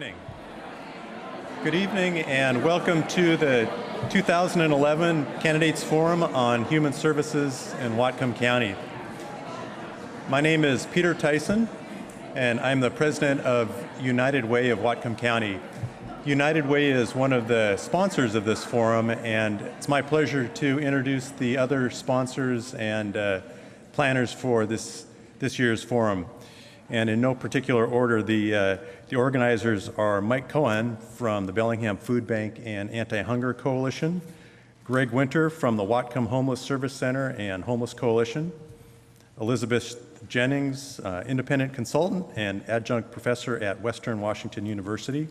evening. Good evening and welcome to the 2011 Candidates Forum on Human Services in Whatcom County. My name is Peter Tyson and I'm the president of United Way of Whatcom County. United Way is one of the sponsors of this forum, and it's my pleasure to introduce the other sponsors and planners for this year's forum. And in no particular order, the organizers are Mike Cohen from the Bellingham Food Bank and Anti-Hunger Coalition, Greg Winter from the Whatcom Homeless Service Center and Homeless Coalition, Elizabeth Jennings, independent consultant and adjunct professor at Western Washington University,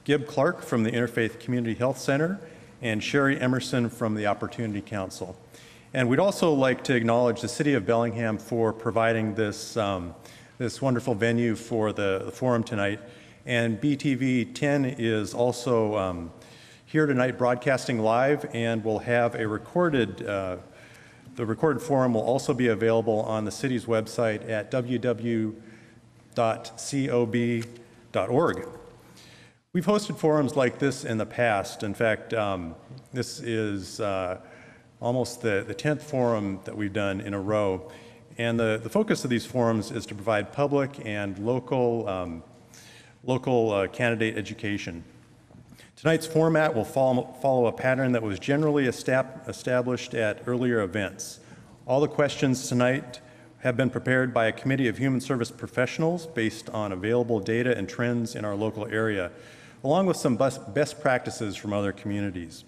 Gib Clark from the Interfaith Community Health Center, and Sherry Emerson from the Opportunity Council. And we'd also like to acknowledge the City of Bellingham for providing this wonderful venue for the forum tonight. And BTV 10 is also here tonight broadcasting live, and we'll have a the recorded forum will also be available on the city's website at www.cob.org. We've hosted forums like this in the past. In fact, this is almost the 10th forum that we've done in a row. And the focus of these forums is to provide public and local candidate education. Tonight's format will follow a pattern that was generally established at earlier events. All the questions tonight have been prepared by a committee of human service professionals based on available data and trends in our local area, along with some best practices from other communities.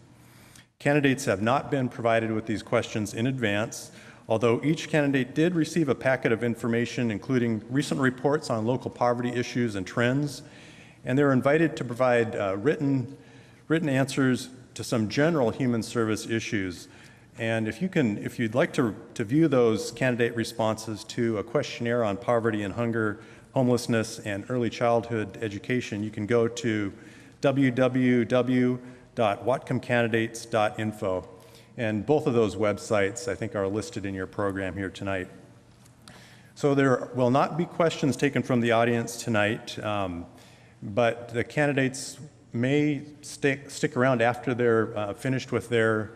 Candidates have not been provided with these questions in advance, although each candidate did receive a packet of information including recent reports on local poverty issues and trends, and they're invited to provide written answers to some general human service issues. And if you'd like to view those candidate responses to a questionnaire on poverty and hunger, homelessness, and early childhood education, you can go to www.whatcomcandidates.info. And both of those websites, I think, are listed in your program here tonight. So there will not be questions taken from the audience tonight, but the candidates may stick around after they're finished with their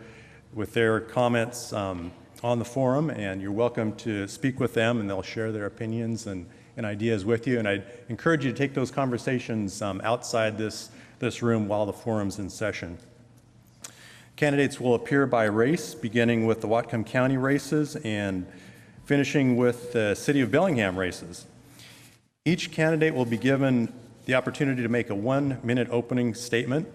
comments on the forum, and you're welcome to speak with them, and they'll share their opinions and ideas with you. And I'd encourage you to take those conversations outside this room while the forum's in session. Candidates will appear by race, beginning with the Whatcom County races and finishing with the City of Bellingham races. Each candidate will be given the opportunity to make a 1-minute opening statement.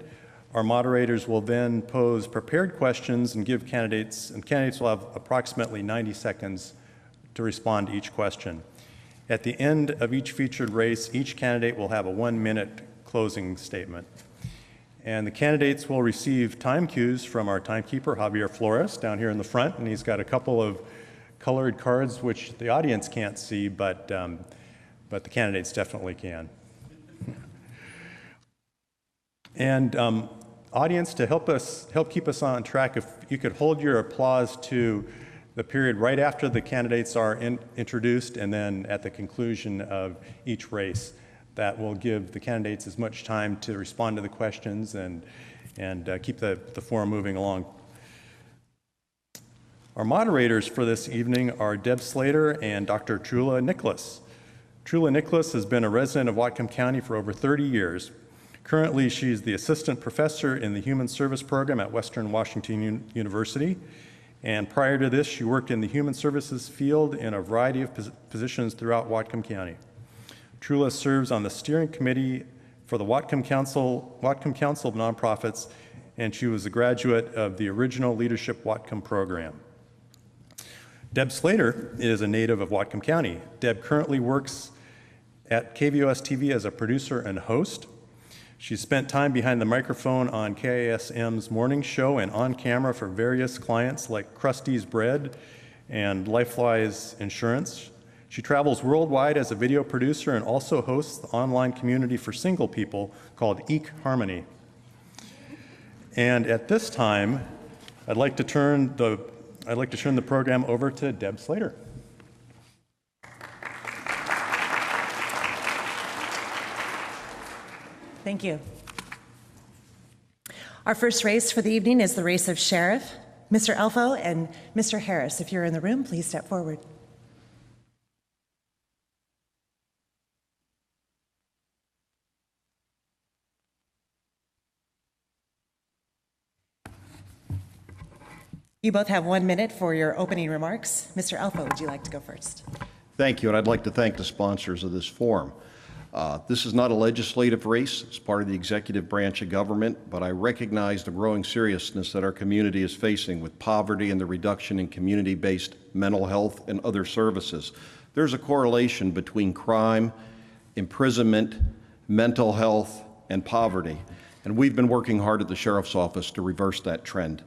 Our moderators will then pose prepared questions and candidates will have approximately 90 seconds to respond to each question. At the end of each featured race, each candidate will have a 1-minute closing statement. And the candidates will receive time cues from our timekeeper, Javier Flores, down here in the front, and he's got a couple of colored cards which the audience can't see, but the candidates definitely can. And audience, to help keep us on track, if you could hold your applause to the period right after the candidates are introduced and then at the conclusion of each race. That will give the candidates as much time to respond to the questions and keep the forum moving along. Our moderators for this evening are Deb Slater and Dr. Trula Nicholas. Trula Nicholas has been a resident of Whatcom County for over 30 years. Currently, she's the assistant professor in the Human Service Program at Western Washington University. And prior to this, she worked in the human services field in a variety of positions throughout Whatcom County. Trula serves on the steering committee for the Whatcom Council of Nonprofits, and she was a graduate of the original Leadership Whatcom program. Deb Slater is a native of Whatcom County. Deb currently works at KVOS TV as a producer and host. She's spent time behind the microphone on KISM's morning show and on camera for various clients like Krusty's Bread and LifeWise Insurance. She travels worldwide as a video producer and also hosts the online community for single people called Eek Harmony. And at this time, I'd like to turn the program over to Deb Slater. Thank you. Our first race for the evening is the race of sheriff. Mr. Elfo and Mr. Harris, if you're in the room, please step forward. You both have 1 minute for your opening remarks. Mr. Elfo, would you like to go first? Thank you, and I'd like to thank the sponsors of this forum. This is not a legislative race. It's part of the executive branch of government, but I recognize the growing seriousness that our community is facing with poverty and the reduction in community-based mental health and other services. There's a correlation between crime, imprisonment, mental health, and poverty, and we've been working hard at the Sheriff's Office to reverse that trend.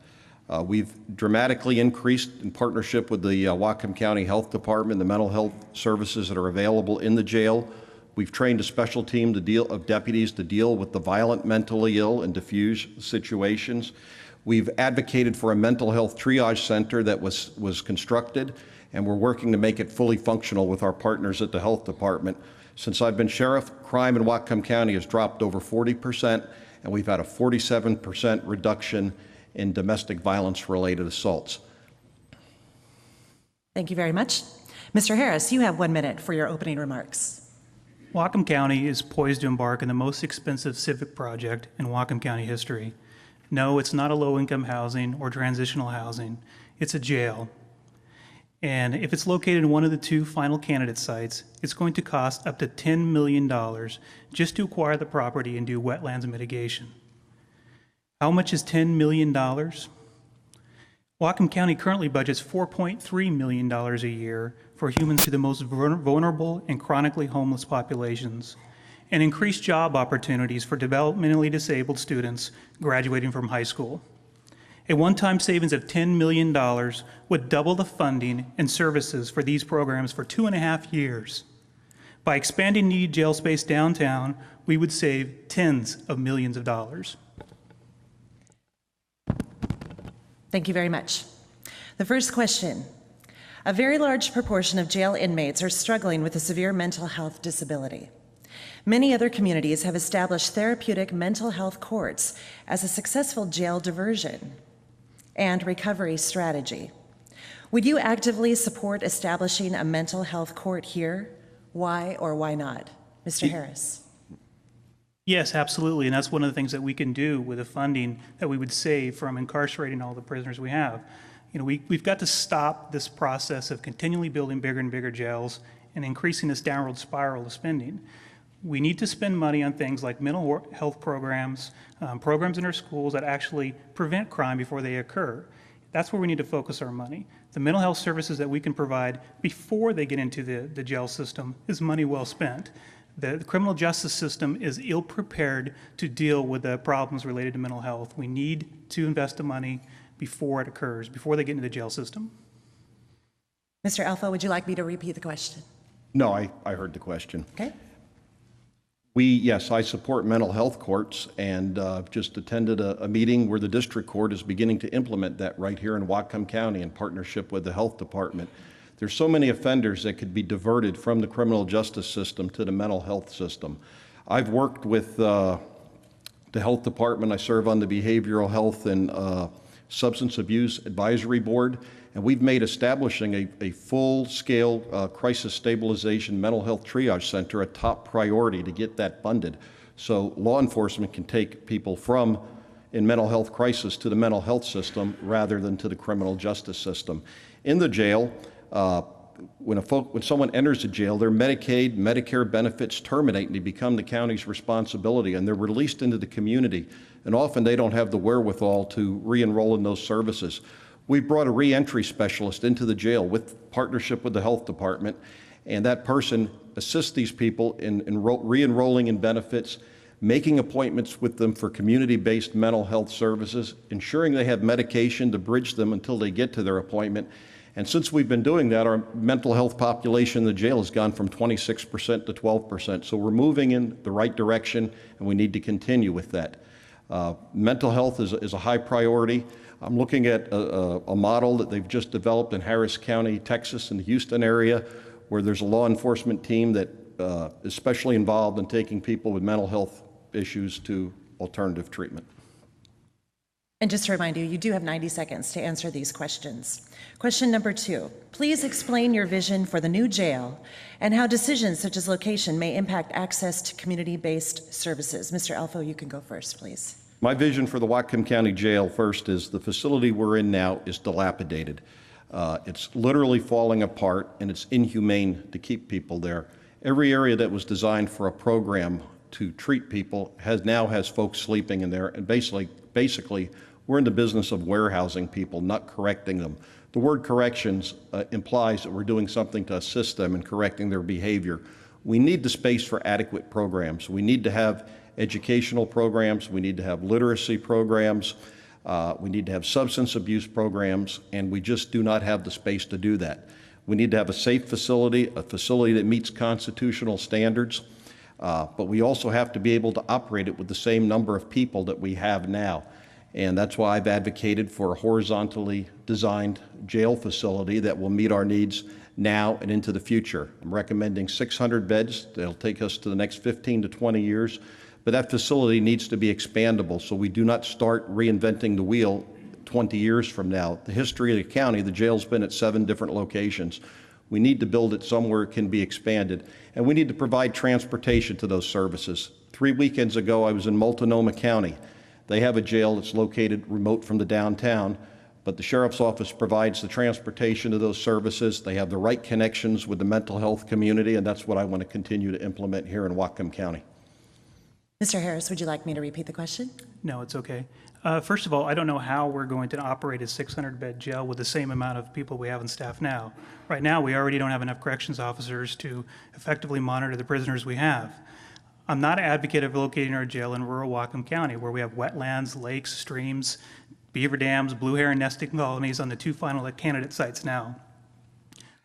We've dramatically increased, in partnership with the Whatcom County Health Department, the mental health services that are available in the jail. We've trained a special team of deputies to deal with the violent, mentally ill, and diffuse situations. We've advocated for a mental health triage center that was constructed, and we're working to make it fully functional with our partners at the Health Department. Since I've been sheriff, crime in Whatcom County has dropped over 40%, and we've had a 47% reduction in domestic violence-related assaults. Thank you very much. Mr. Harris, you have 1 minute for your opening remarks. Whatcom County is poised to embark on the most expensive civic project in Whatcom County history. No, it's not a low-income housing or transitional housing. It's a jail. And if it's located in one of the two final candidate sites, it's going to cost up to $10 million just to acquire the property and do wetlands mitigation. How much is $10 million? Whatcom County currently budgets $4.3 million a year for humans to the most vulnerable and chronically homeless populations, and increased job opportunities for developmentally disabled students graduating from high school. A one-time savings of $10 million would double the funding and services for these programs for 2.5 years. By expanding needed jail space downtown, we would save tens of millions of dollars. Thank you very much. The first question. A very large proportion of jail inmates are struggling with a severe mental health disability. Many other communities have established therapeutic mental health courts as a successful jail diversion and recovery strategy. Would you actively support establishing a mental health court here? Why or why not? Mr. Harris. Yes, absolutely, and that's one of the things that we can do with the funding that we would save from incarcerating all the prisoners we have. You know, we've got to stop this process of continually building bigger and bigger jails and increasing this downward spiral of spending. We need to spend money on things like mental health programs, programs in our schools that actually prevent crime before they occur. That's where we need to focus our money. The mental health services that we can provide before they get into the jail system is money well spent. The criminal justice system is ill-prepared to deal with the problems related to mental health. We need to invest the money before it occurs, before they get into the jail system. Mr. Alpha, would you like me to repeat the question? No, I heard the question. Okay. Yes, I support mental health courts, and just attended a meeting where the district court is beginning to implement that right here in Whatcom County in partnership with the health department. There's so many offenders that could be diverted from the criminal justice system to the mental health system. I've worked with the health department. I serve on the behavioral health and substance abuse advisory board, and we've made establishing a full-scale crisis stabilization mental health triage center a top priority to get that funded, so law enforcement can take people from in mental health crisis to the mental health system rather than to the criminal justice system. In the jail, when someone enters the jail, their Medicaid, Medicare benefits terminate and they become the county's responsibility, and they're released into the community, and often they don't have the wherewithal to re-enroll in those services. We've brought a re-entry specialist into the jail with partnership with the health department, and that person assists these people in re-enrolling in benefits, making appointments with them for community-based mental health services, ensuring they have medication to bridge them until they get to their appointment. And since we've been doing that, our mental health population in the jail has gone from 26% to 12%. So we're moving in the right direction, and we need to continue with that. Mental health is a high priority. I'm looking at a model that they've just developed in Harris County, Texas, in the Houston area, where there's a law enforcement team that is specially involved in taking people with mental health issues to alternative treatment. And just to remind you, you do have 90 seconds to answer these questions. Question number 2, please explain your vision for the new jail and how decisions such as location may impact access to community-based services. Mr. Alfo, you can go first, please. My vision for the Whatcom County Jail first is the facility we're in now is dilapidated. It's literally falling apart, and it's inhumane to keep people there. Every area that was designed for a program to treat people now has folks sleeping in there, and basically we're in the business of warehousing people, not correcting them. The word corrections implies that we're doing something to assist them in correcting their behavior. We need the space for adequate programs. We need to have educational programs. We need to have literacy programs. We need to have substance abuse programs, and we just do not have the space to do that. We need to have a safe facility, a facility that meets constitutional standards, but we also have to be able to operate it with the same number of people that we have now. And that's why I've advocated for a horizontally designed jail facility that will meet our needs now and into the future. I'm recommending 600 beds. That'll take us to the next 15 to 20 years. But that facility needs to be expandable so we do not start reinventing the wheel 20 years from now. The history of the county, the jail's been at 7 different locations. We need to build it somewhere it can be expanded. And we need to provide transportation to those services. 3 weekends ago, I was in Multnomah County. They have a jail that's located remote from the downtown, but the sheriff's office provides the transportation to those services. They have the right connections with the mental health community, and that's what I want to continue to implement here in Whatcom County. Mr. Harris, would you like me to repeat the question? No, it's okay. First of all, I don't know how we're going to operate a 600-bed jail with the same amount of people we have in staff now. Right now, we already don't have enough corrections officers to effectively monitor the prisoners we have. I'm not an advocate of locating our jail in rural Whatcom County, where we have wetlands, lakes, streams, beaver dams, blue heron nesting colonies on the 2 final candidate sites now.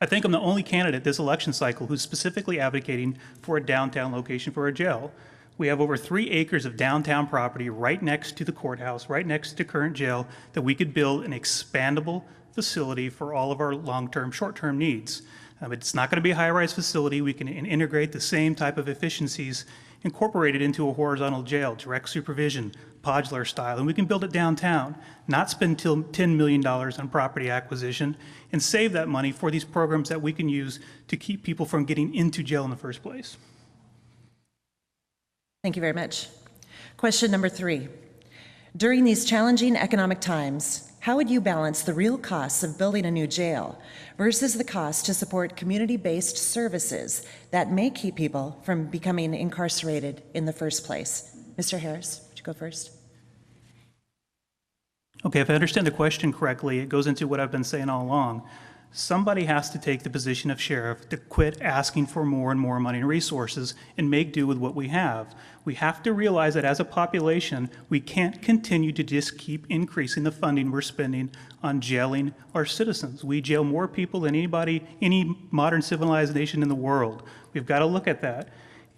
I think I'm the only candidate this election cycle who's specifically advocating for a downtown location for a jail. We have over 3 acres of downtown property right next to the courthouse, right next to current jail, that we could build an expandable facility for all of our long-term, short-term needs. It's not going to be a high-rise facility. We can integrate the same type of efficiencies incorporated into a horizontal jail, direct supervision, modular style, and we can build it downtown, not spend $10 million on property acquisition, and save that money for these programs that we can use to keep people from getting into jail in the first place. Thank you very much. Question number 3. During these challenging economic times, how would you balance the real costs of building a new jail versus the cost to support community-based services that may keep people from becoming incarcerated in the first place? Mr. Harris, would you go first? Okay, if I understand the question correctly, it goes into what I've been saying all along. Somebody has to take the position of sheriff to quit asking for more and more money and resources and make do with what we have. We have to realize that as a population, we can't continue to just keep increasing the funding we're spending on jailing our citizens. We jail more people than any modern civilized nation in the world. We've got to look at that.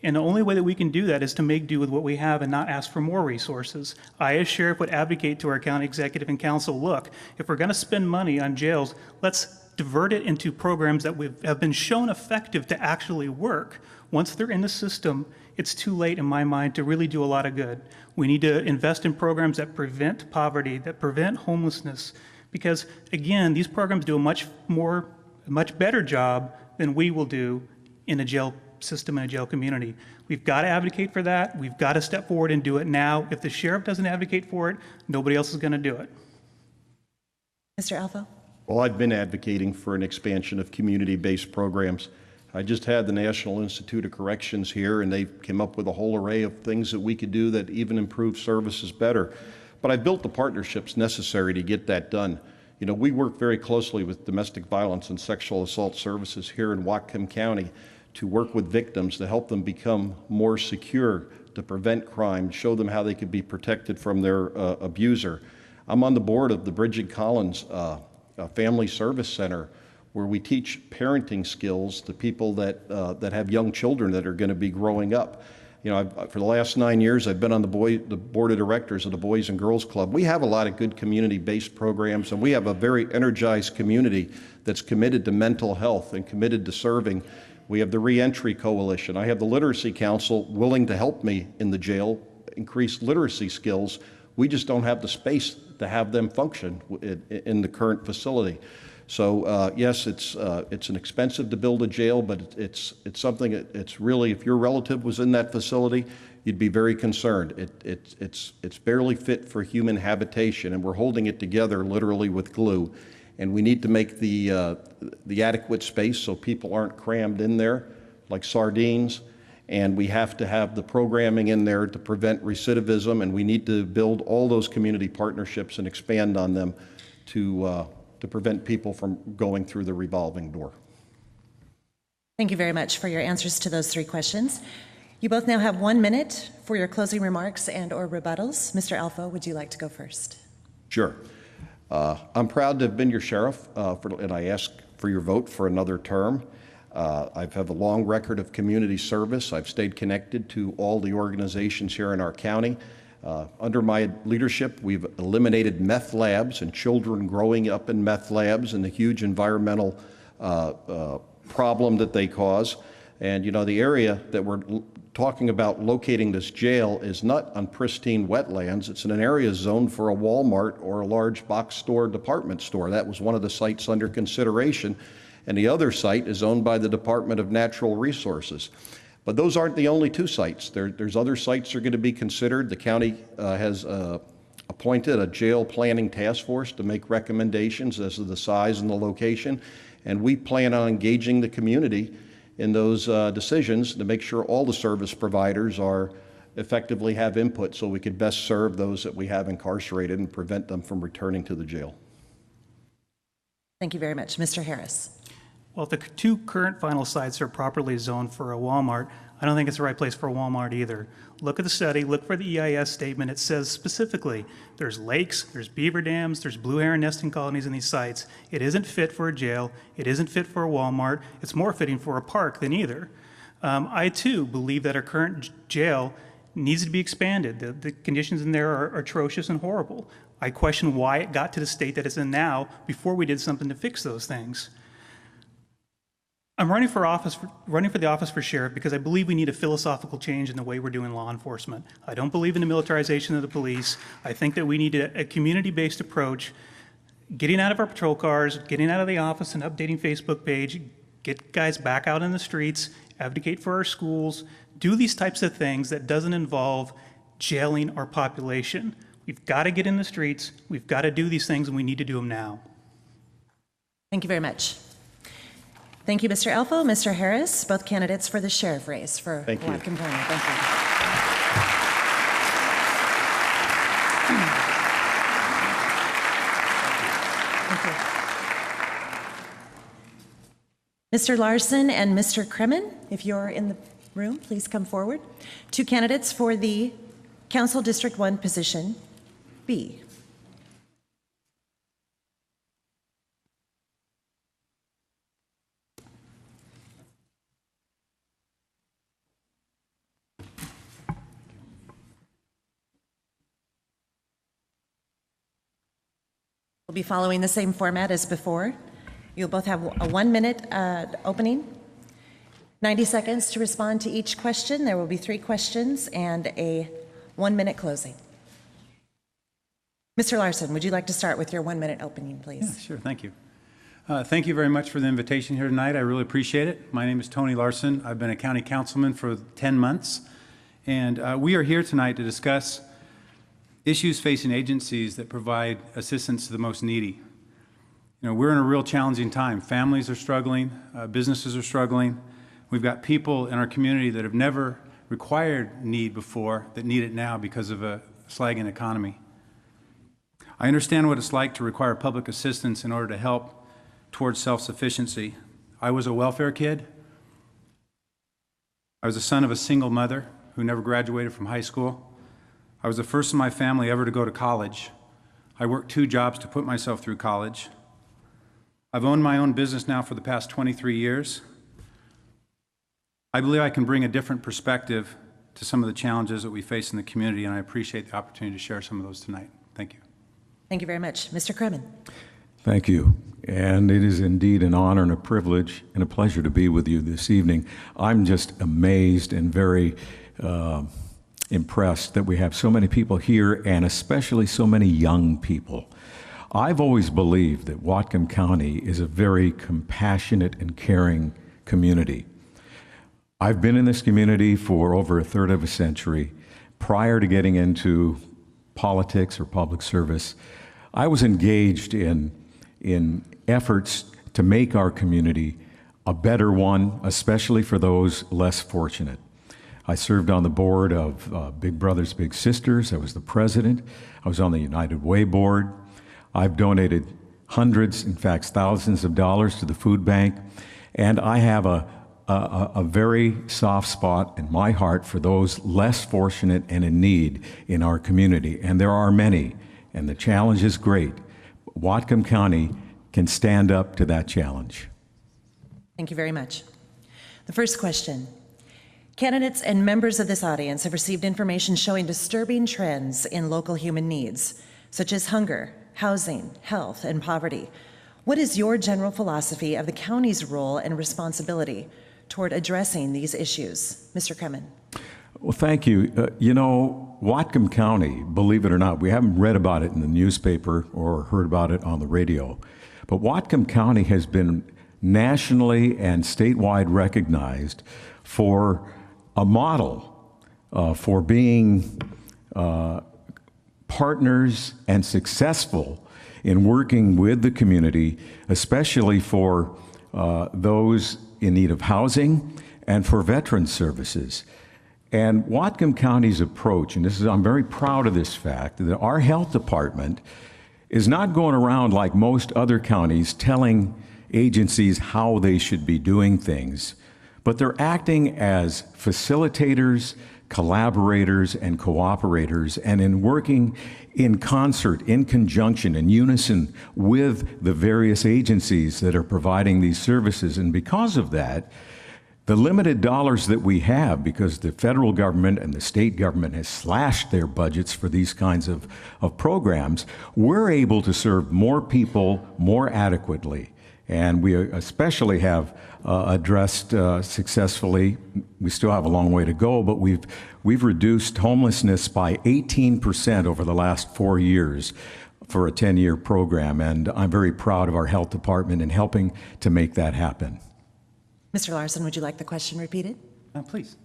And the only way that we can do that is to make do with what we have and not ask for more resources. I, as sheriff, would advocate to our county executive and council, look, if we're going to spend money on jails, let's divert it into programs that have been shown effective to actually work. Once they're in the system, it's too late in my mind to really do a lot of good. We need to invest in programs that prevent poverty, that prevent homelessness, because again, these programs do a much better job than we will do in a jail system and a jail community. We've got to advocate for that. We've got to step forward and do it now. If the sheriff doesn't advocate for it, nobody else is going to do it. Mr. Alfo? Well, I've been advocating for an expansion of community-based programs. I just had the National Institute of Corrections here, and they came up with a whole array of things that we could do that even improve services better. But I built the partnerships necessary to get that done. You know, we work very closely with domestic violence and sexual assault services here in Whatcom County to work with victims to help them become more secure, to prevent crime, show them how they could be protected from their abuser. I'm on the board of the Bridget Collins Family Service Center, where we teach parenting skills to people that have young children that are going to be growing up. You know, for the last 9 years, I've been on the board of directors of the Boys and Girls Club. We have a lot of good community-based programs, and we have a very energized community that's committed to mental health and committed to serving. We have the Reentry Coalition. I have the Literacy Council willing to help me in the jail increase literacy skills. We just don't have the space to have them function in the current facility. So yes, it's an expensive to build a jail, but it's something. It's really, if your relative was in that facility, you'd be very concerned. It's barely fit for human habitation, and we're holding it together literally with glue. And we need to make the adequate space so people aren't crammed in there like sardines. And we have to have the programming in there to prevent recidivism, and we need to build all those community partnerships and expand on them to prevent people from going through the revolving door. Thank you very much for your answers to those three questions. You both now have 1 minute for your closing remarks and/or rebuttals. Mr. Alpha, would you like to go first? Sure. I'm proud to have been your sheriff, and I ask for your vote for another term. I have a long record of community service. I've stayed connected to all the organizations here in our county. Under my leadership, we've eliminated meth labs and children growing up in meth labs and the huge environmental problem that they cause. And you know, the area that we're talking about locating this jail is not on pristine wetlands. It's in an area zoned for a Walmart or a large box store, department store. That was one of the sites under consideration. And the other site is owned by the Department of Natural Resources. But those aren't the only two sites. There's other sites that are going to be considered. The county has appointed a jail planning task force to make recommendations as to the size and the location. And we plan on engaging the community in those decisions to make sure all the service providers are effectively have input so we could best serve those that we have incarcerated and prevent them from returning to the jail. Thank you very much. Mr. Harris. Well, if the two current final sites are properly zoned for a Walmart, I don't think it's the right place for a Walmart either. Look at the study, look for the EIS statement. It says specifically there's lakes, there's beaver dams, there's blue heron nesting colonies in these sites. It isn't fit for a jail. It isn't fit for a Walmart. It's more fitting for a park than either. I, too, believe that our current jail needs to be expanded. The conditions in there are atrocious and horrible. I question why it got to the state that it's in now before we did something to fix those things. I'm running for the office for sheriff because I believe we need a philosophical change in the way we're doing law enforcement. I don't believe in the militarization of the police. I think that we need a community-based approach, getting out of our patrol cars, getting out of the office and updating Facebook page, get guys back out in the streets, advocate for our schools, do these types of things that doesn't involve jailing our population. We've got to get in the streets, we've got to do these things, and we need to do them now. Thank you very much. Thank you, Mr. Alfo, Mr. Harris, both candidates for the sheriff race for Whatcom County. Thank you. Mr. Larson and Mr. Kremen, if you're in the room, please come forward. Two candidates for the Council District 1 position B. We'll be following the same format as before. You'll both have a 1 minute opening, 90 seconds to respond to each question. There will be 3 questions and a 1 minute closing. Mr. Larson, would you like to start with your 1 minute opening, please? Yeah, sure, thank you. Thank you very much for the invitation here tonight. I really appreciate it. My name is Tony Larson. I've been a county councilman for 10 months, and we are here tonight to discuss issues facing agencies that provide assistance to the most needy. You know, we're in a real challenging time. Families are struggling, businesses are struggling. We've got people in our community that have never required need before that need it now because of a slagging economy. I understand what it's like to require public assistance in order to help towards self-sufficiency. I was a welfare kid. I was the son of a single mother who never graduated from high school. I was the first in my family ever to go to college. I worked 2 jobs to put myself through college. I've owned my own business now for the past 23 years. I believe I can bring a different perspective to some of the challenges that we face in the community, and I appreciate the opportunity to share some of those tonight. Thank you. Thank you very much. Mr. Kremen. Thank you. And it is indeed an honor and a privilege and a pleasure to be with you this evening. I'm just amazed and very impressed that we have so many people here, and especially so many young people. I've always believed that Whatcom County is a very compassionate and caring community. I've been in this community for over a third of a century. Prior to getting into politics or public service, I was engaged in efforts to make our community a better one, especially for those less fortunate. I served on the board of Big Brothers Big Sisters. I was the president. I was on the United Way board. I've donated hundreds, in fact thousands of dollars to the food bank, and I have a very soft spot in my heart for those less fortunate and in need in our community, and there are many, and the challenge is great. Whatcom County can stand up to that challenge. Thank you very much. The first question. Candidates and members of this audience have received information showing disturbing trends in local human needs, such as hunger, housing, health, and poverty. What is your general philosophy of the county's role and responsibility toward addressing these issues? Mr. Kremen. Well, thank you. You know, Whatcom County, believe it or not, we haven't read about it in the newspaper or heard about it on the radio, but Whatcom County has been nationally and statewide recognized for a model for being partners and successful in working with the community, especially for those in need of housing and for veteran services. And Whatcom County's approach, and I'm very proud of this fact, that our health department is not going around like most other counties telling agencies how they should be doing things, but they're acting as facilitators, collaborators, and cooperators, and in working in concert, in conjunction, in unison with the various agencies that are providing these services. And because of that, the limited dollars that we have, because the federal government and the state government has slashed their budgets for these kinds of programs, we're able to serve more people more adequately. And we especially have addressed successfully, we still have a long way to go, but we've reduced homelessness by 18% over the last 4 years for a 10-year program. And I'm very proud of our health department in helping to make that happen. Mr. Larson, would you like the question repeated? Please.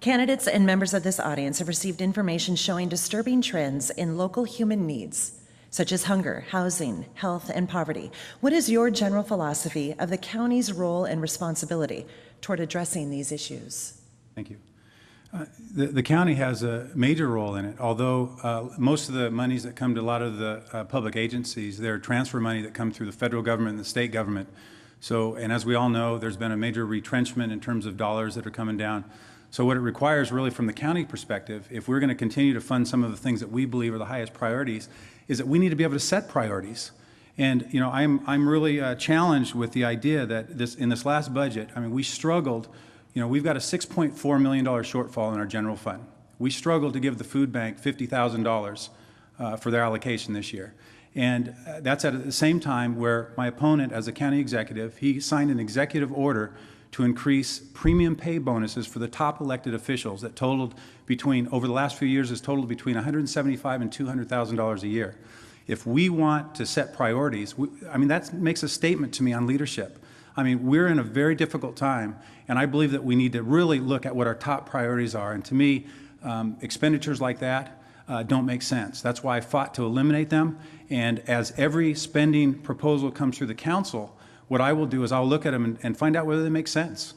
Candidates and members of this audience have received information showing disturbing trends in local human needs, such as hunger, housing, health, and poverty. What is your general philosophy of the county's role and responsibility toward addressing these issues? Thank you. The county has a major role in it, although most of the monies that come to a lot of the public agencies, they're transfer money that come through the federal government and the state government. So, and as we all know, there's been a major retrenchment in terms of dollars that are coming down. So what it requires really from the county perspective, if we're going to continue to fund some of the things that we believe are the highest priorities, is that we need to be able to set priorities. And you know, I'm really challenged with the idea that in this last budget, I mean, we struggled. You know, we've got a $6.4 million shortfall in our general fund. We struggled to give the food bank $50,000 for their allocation this year. And that's at the same time where my opponent as a county executive, he signed an executive order to increase premium pay bonuses for the top elected officials that totaled between, over the last few years, has totaled between $175,000 and $200,000 a year. If we want to set priorities, I mean, that makes a statement to me on leadership. I mean, we're in a very difficult time, and I believe that we need to really look at what our top priorities are. And to me, expenditures like that don't make sense. That's why I fought to eliminate them. And as every spending proposal comes through the council, what I will do is I'll look at them and find out whether they make sense.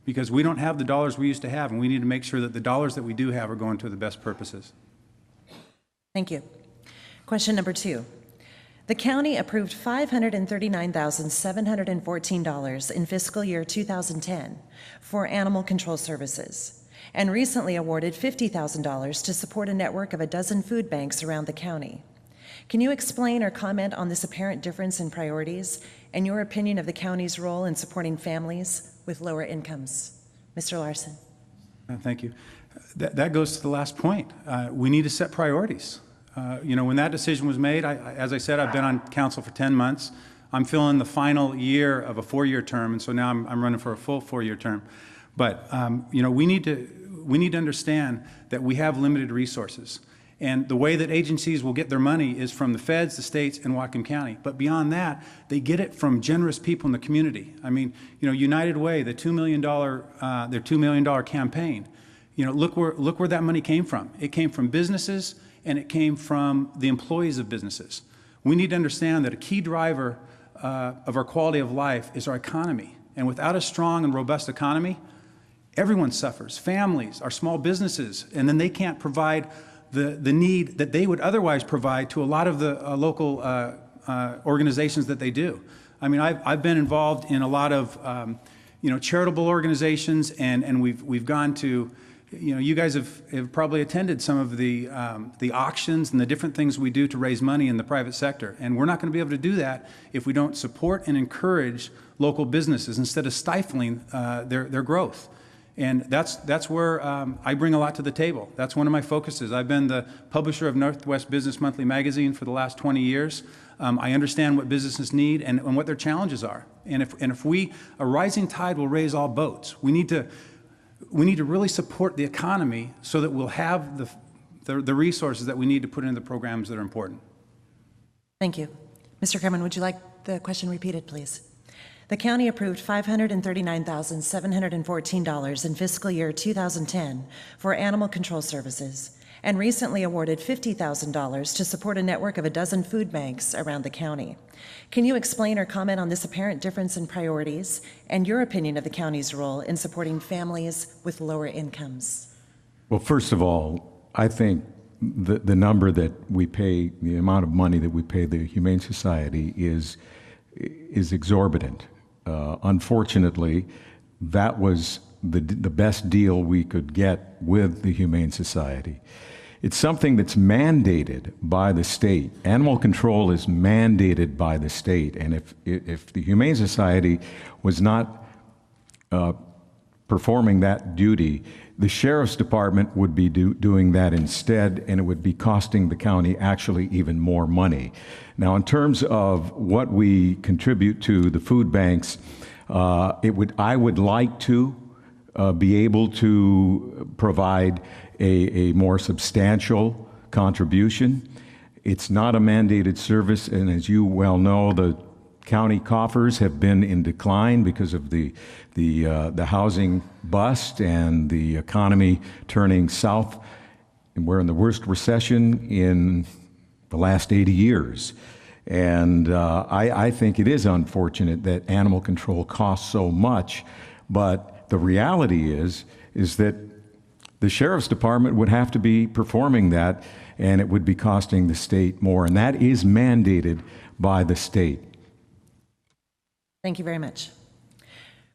Because we don't have the dollars we used to have, and we need to make sure that the dollars that we do have are going to the best purposes. Thank you. Question number 2. The county approved $539,714 in fiscal year 2010 for animal control services, and recently awarded $50,000 to support a network of a dozen food banks around the county. Can you explain or comment on this apparent difference in priorities and your opinion of the county's role in supporting families with lower incomes? Mr. Larson. Thank you. That goes to the last point. We need to set priorities. You know, when that decision was made, as I said, I've been on council for 10 months. I'm filling the final year of a 4-year term, and so now I'm running for a full 4-year term. But, you know, we need to, we need to understand that we have limited resources. And the way that agencies will get their money is from the feds, the states, and Whatcom County. But beyond that, they get it from generous people in the community. I mean, United Way, the $2 million, their $2 million campaign, look where that money came from. It came from businesses, and it came from the employees of businesses. We need to understand that a key driver of our quality of life is our economy. And without a strong and robust economy, everyone suffers. Families, our small businesses, and then they can't provide the need that they would otherwise provide to a lot of the local organizations that they do. I mean, I've been involved in a lot of charitable organizations, and we've gone to, you guys have probably attended some of the auctions and the different things we do to raise money in the private sector. And we're not going to be able to do that if we don't support and encourage local businesses instead of stifling their growth. And that's where I bring a lot to the table. That's one of my focuses. I've been the publisher of Northwest Business Monthly magazine for the last 20 years. I understand what businesses need and what their challenges are. And if a rising tide will raise all boats. We need to really support the economy so that we'll have the resources that we need to put into the programs that are important. Thank you. Mr. Kerman, would you like the question repeated, please? The county approved $539,714 in fiscal year 2010 for animal control services and recently awarded $50,000 to support a network of a dozen food banks around the county. Can you explain or comment on this apparent difference in priorities and your opinion of the county's role in supporting families with lower incomes? Well, first of all, I think the number that we pay, the amount of money that we pay the Humane Society is exorbitant. Unfortunately, that was the best deal we could get with the Humane Society. It's something that's mandated by the state. Animal control is mandated by the state, and if the Humane Society was not performing that duty, the Sheriff's Department would be doing that instead, and it would be costing the county actually even more money. Now, in terms of what we contribute to the food banks, I would like to be able to provide a more substantial contribution. It's not a mandated service, and as you well know, the county coffers have been in decline because of the housing bust and the economy turning south. And we're in the worst recession in the last 80 years. And I think it is unfortunate that animal control costs so much, but the reality is that the Sheriff's Department would have to be performing that, and it would be costing the state more. And that is mandated by the state. Thank you very much.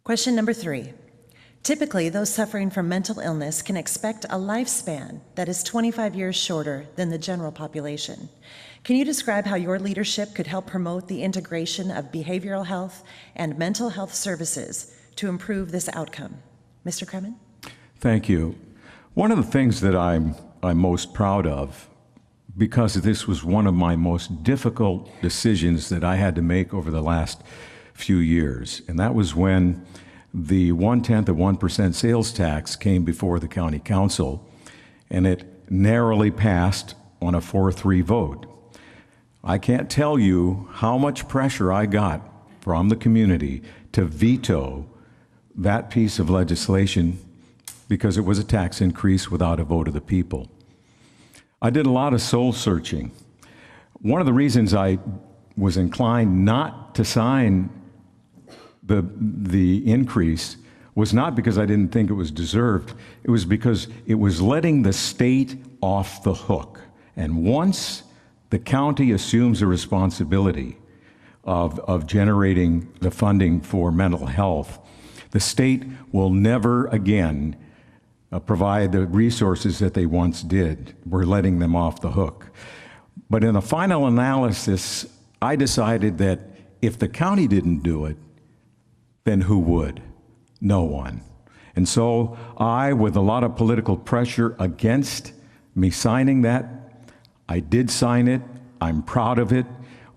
Question number 3. Typically, those suffering from mental illness can expect a lifespan that is 25 years shorter than the general population. Can you describe how your leadership could help promote the integration of behavioral health and mental health services to improve this outcome? Mr. Kremen? Thank you. One of the things that I'm most proud of, because this was one of my most difficult decisions that I had to make over the last few years, and that was when the 0.1% sales tax came before the county council, and it narrowly passed on a 4-3 vote. I can't tell you how much pressure I got from the community to veto that piece of legislation because it was a tax increase without a vote of the people. I did a lot of soul searching. One of the reasons I was inclined not to sign the increase was not because I didn't think it was deserved. It was because it was letting the state off the hook. And once the county assumes the responsibility of generating the funding for mental health, the state will never again provide the resources that they once did. We're letting them off the hook. But in a final analysis, I decided that if the county didn't do it, then who would? No one. And so I, with a lot of political pressure against me signing that, I did sign it. I'm proud of it.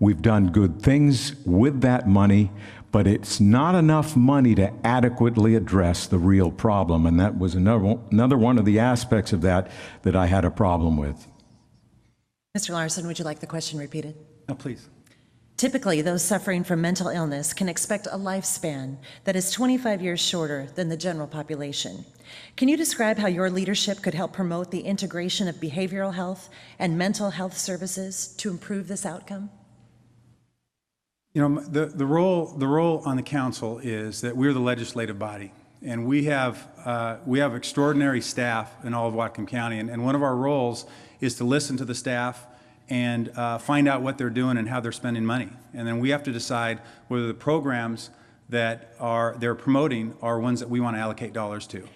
We've done good things with that money, but it's not enough money to adequately address the real problem. And that was another one of the aspects of that I had a problem with. Mr. Larson, would you like the question repeated? No, please. Typically, those suffering from mental illness can expect a lifespan that is 25 years shorter than the general population. Can you describe how your leadership could help promote the integration of behavioral health and mental health services to improve this outcome? You know, the role on the council is that we're the legislative body, and we have extraordinary staff in all of Whatcom County, and one of our roles is to listen to the staff and find out what they're doing and how they're spending money. And then we have to decide whether the programs that they're promoting are ones that we want to allocate dollars to.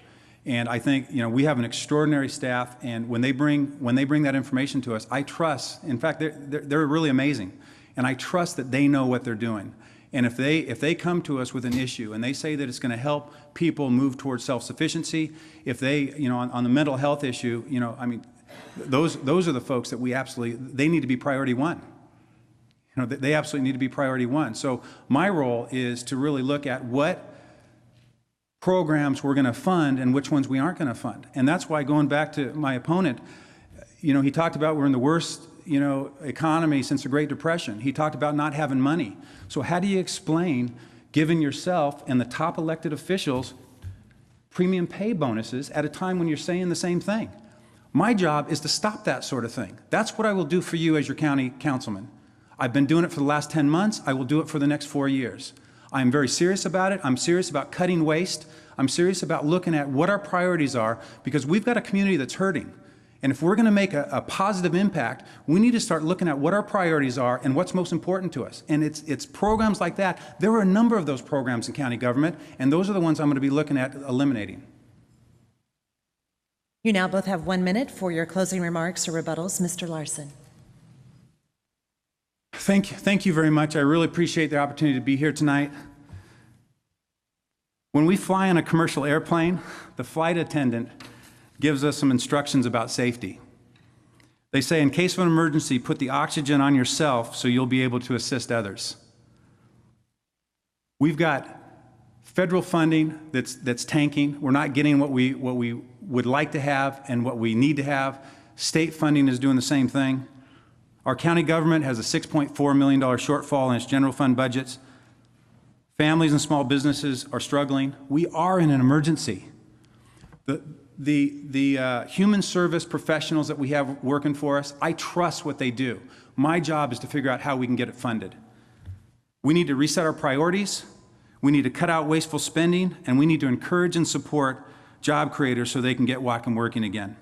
And I think, you know, we have an extraordinary staff, and when they bring that information to us, I trust. In fact, they're really amazing, and I trust that they know what they're doing. And if they come to us with an issue and they say that it's going to help people move towards self-sufficiency, if they, you know, on the mental health issue, you know, I mean, those are the folks that they need to be priority one. You know, they absolutely need to be priority one. So my role is to really look at what programs we're going to fund and which ones we aren't going to fund. And that's why, going back to my opponent, you know, he talked about we're in the worst, you know, economy since the Great Depression. He talked about not having money. So how do you explain giving yourself and the top elected officials premium pay bonuses at a time when you're saying the same thing? My job is to stop that sort of thing. That's what I will do for you as your county councilman. I've been doing it for the last 10 months. I will do it for the next 4 years. I'm very serious about it. I'm serious about cutting waste. I'm serious about looking at what our priorities are, because we've got a community that's hurting. And if we're going to make a positive impact, we need to start looking at what our priorities are and what's most important to us. And it's programs like that. There are a number of those programs in county government, and those are the ones I'm going to be looking at eliminating. You now both have 1 minute for your closing remarks or rebuttals. Mr. Larson. Thank you very much. I really appreciate the opportunity to be here tonight. When we fly on a commercial airplane, the flight attendant gives us some instructions about safety. They say, in case of an emergency, put the oxygen on yourself so you'll be able to assist others. We've got federal funding that's tanking. We're not getting what we would like to have and what we need to have. State funding is doing the same thing. Our county government has a $6.4 million shortfall in its general fund budgets. Families and small businesses are struggling. We are in an emergency. The human service professionals that we have working for us, I trust what they do. My job is to figure out how we can get it funded. We need to reset our priorities. We need to cut out wasteful spending, and we need to encourage and support job creators so they can get Whatcom working again.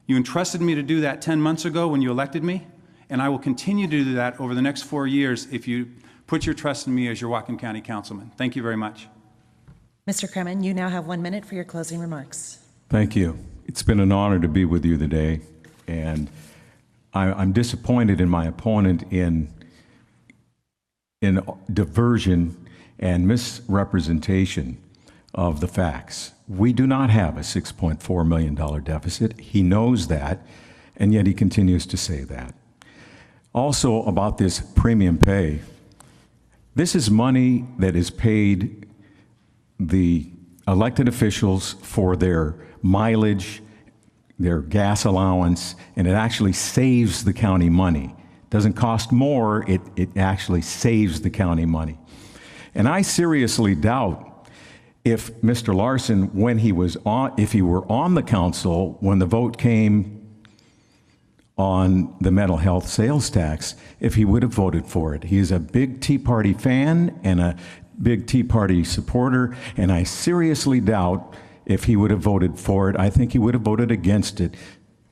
You entrusted me to do that 10 months ago when you elected me, and I will continue to do that over the next 4 years if you put your trust in me as your Whatcom County councilman. Thank you very much. Mr. Kremen, you now have 1 minute for your closing remarks. Thank you. It's been an honor to be with you today, and I'm disappointed in my opponent in diversion and misrepresentation of the facts. We do not have a $6.4 million deficit. He knows that, and yet he continues to say that. Also, about this premium pay, this is money that is paid the elected officials for their mileage, their gas allowance, and it actually saves the county money. It doesn't cost more, it actually saves the county money. And I seriously doubt if Mr. Larson, if he were on the council when the vote came on the mental health sales tax, if he would have voted for it. He is a big Tea Party fan and a big Tea Party supporter, and I seriously doubt if he would have voted for it. I think he would have voted against it.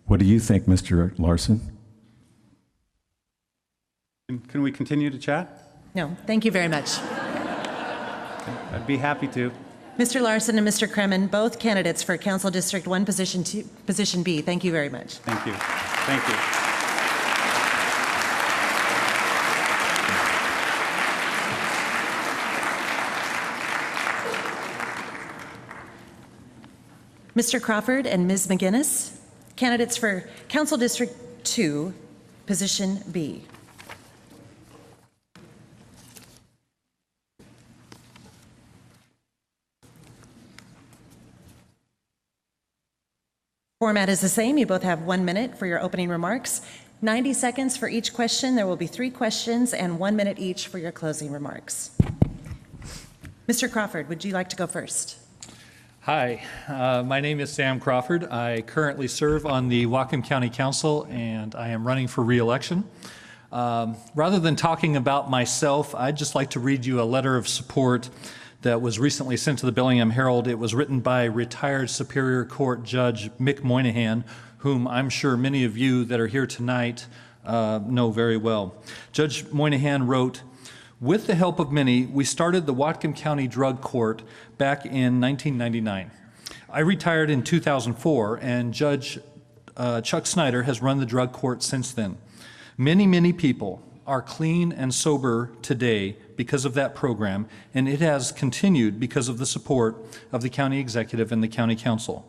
What do you think, Mr. Larson? Can we continue to chat? No, thank you very much. I'd be happy to. Mr. Larson and Mr. Kremen, both candidates for Council District 1, Position B. Thank you very much. Thank you. Thank you. Mr. Crawford and Ms. McGinnis, candidates for Council District 2, Position B. Format is the same. You both have 1 minute for your opening remarks, 90 seconds for each question. There will be 3 questions and 1 minute each for your closing remarks. Mr. Crawford, would you like to go first? Hi, my name is Sam Crawford. I currently serve on the Whatcom County Council, and I am running for re-election. Rather than talking about myself, I'd just like to read you a letter of support that was recently sent to the Bellingham Herald. It was written by retired Superior Court Judge Mick Moynihan, whom I'm sure many of you that are here tonight know very well. Judge Moynihan wrote, "With the help of many, we started the Whatcom County Drug Court back in 1999. I retired in 2004, and Judge Chuck Snyder has run the drug court since then. Many, many people are clean and sober today because of that program, and it has continued because of the support of the county executive and the county council.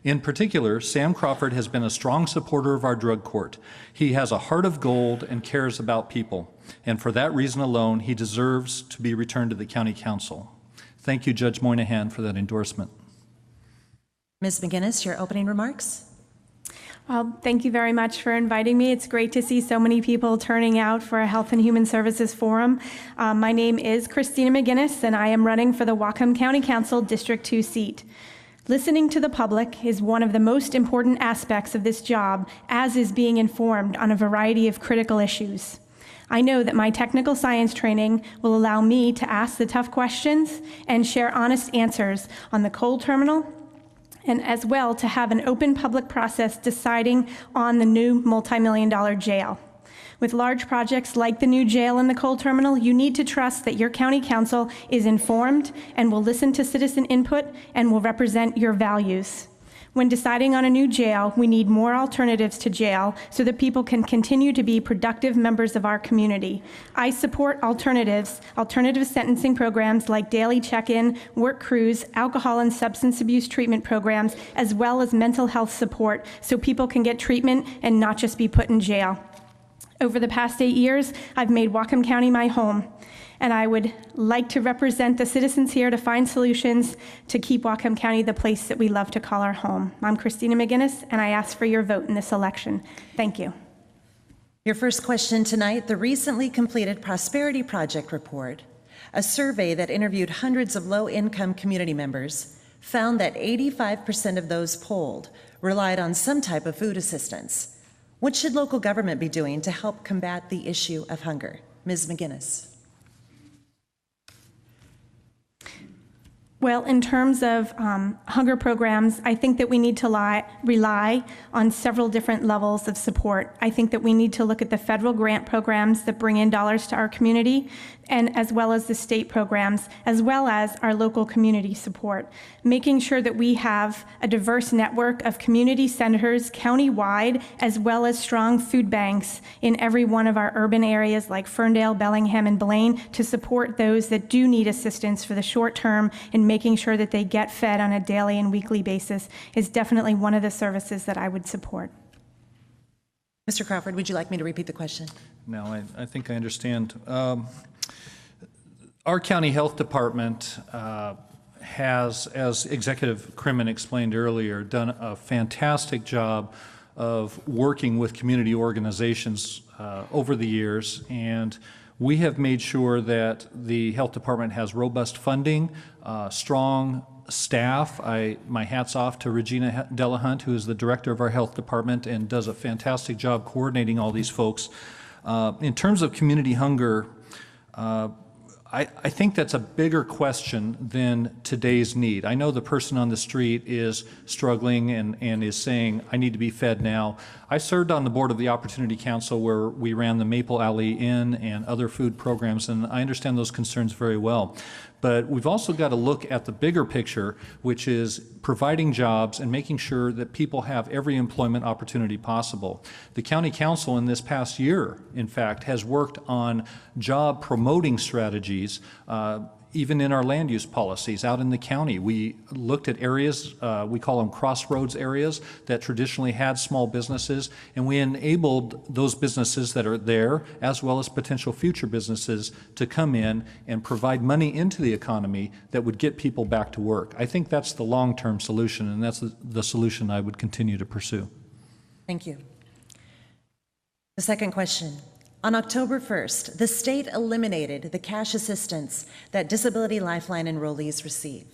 In particular, Sam Crawford has been a strong supporter of our drug court. He has a heart of gold and cares about people, and for that reason alone, he deserves to be returned to the county council." Thank you, Judge Moynihan, for that endorsement. Ms. McGinnis, your opening remarks. Well, thank you very much for inviting me. It's great to see so many people turning out for a Health and Human Services Forum. My name is Christina McGinnis, and I am running for the Whatcom County Council District 2 seat. Listening to the public is one of the most important aspects of this job, as is being informed on a variety of critical issues. I know that my technical science training will allow me to ask the tough questions and share honest answers on the coal terminal, and as well to have an open public process deciding on the new multi-million-dollar jail. With large projects like the new jail and the coal terminal, you need to trust that your county council is informed and will listen to citizen input and will represent your values. When deciding on a new jail, we need more alternatives to jail so that people can continue to be productive members of our community. I support alternative sentencing programs like daily check-in, work crews, alcohol and substance abuse treatment programs, as well as mental health support so people can get treatment and not just be put in jail. Over the past 8 years, I've made Whatcom County my home, and I would like to represent the citizens here to find solutions to keep Whatcom County the place that we love to call our home. I'm Christina McGinnis, and I ask for your vote in this election. Thank you. Your first question tonight, the recently completed Prosperity Project report, a survey that interviewed hundreds of low-income community members, found that 85% of those polled relied on some type of food assistance. What should local government be doing to help combat the issue of hunger? Ms. McGinnis. Well, in terms of hunger programs, I think that we need to rely on several different levels of support. I think that we need to look at the federal grant programs that bring in dollars to our community, and as well as the state programs, as well as our local community support. Making sure that we have a diverse network of community centers countywide, as well as strong food banks in every one of our urban areas like Ferndale, Bellingham, and Blaine to support those that do need assistance for the short term in making sure that they get fed on a daily and weekly basis is definitely one of the services that I would support. Mr. Crawford, would you like me to repeat the question? No, I think I understand. Our county health department has, as Executive Crimmin explained earlier, done a fantastic job of working with community organizations over the years, and we have made sure that the health department has robust funding, strong staff. My hat's off to Regina Delahunt, who is the director of our health department and does a fantastic job coordinating all these folks. In terms of community hunger, I think that's a bigger question than today's need. I know the person on the street is struggling and is saying, I need to be fed now. I served on the board of the Opportunity Council where we ran the Maple Alley Inn and other food programs, and I understand those concerns very well. But we've also got to look at the bigger picture, which is providing jobs and making sure that people have every employment opportunity possible. The county council in this past year, in fact, has worked on job promoting strategies even in our land use policies out in the county, we looked at areas, we call them crossroads areas, that traditionally had small businesses, and we enabled those businesses that are there, as well as potential future businesses, to come in and provide money into the economy that would get people back to work. I think that's the long-term solution, and that's the solution I would continue to pursue. Thank you. The second question. On October 1st, the state eliminated the cash assistance that Disability Lifeline enrollees receive.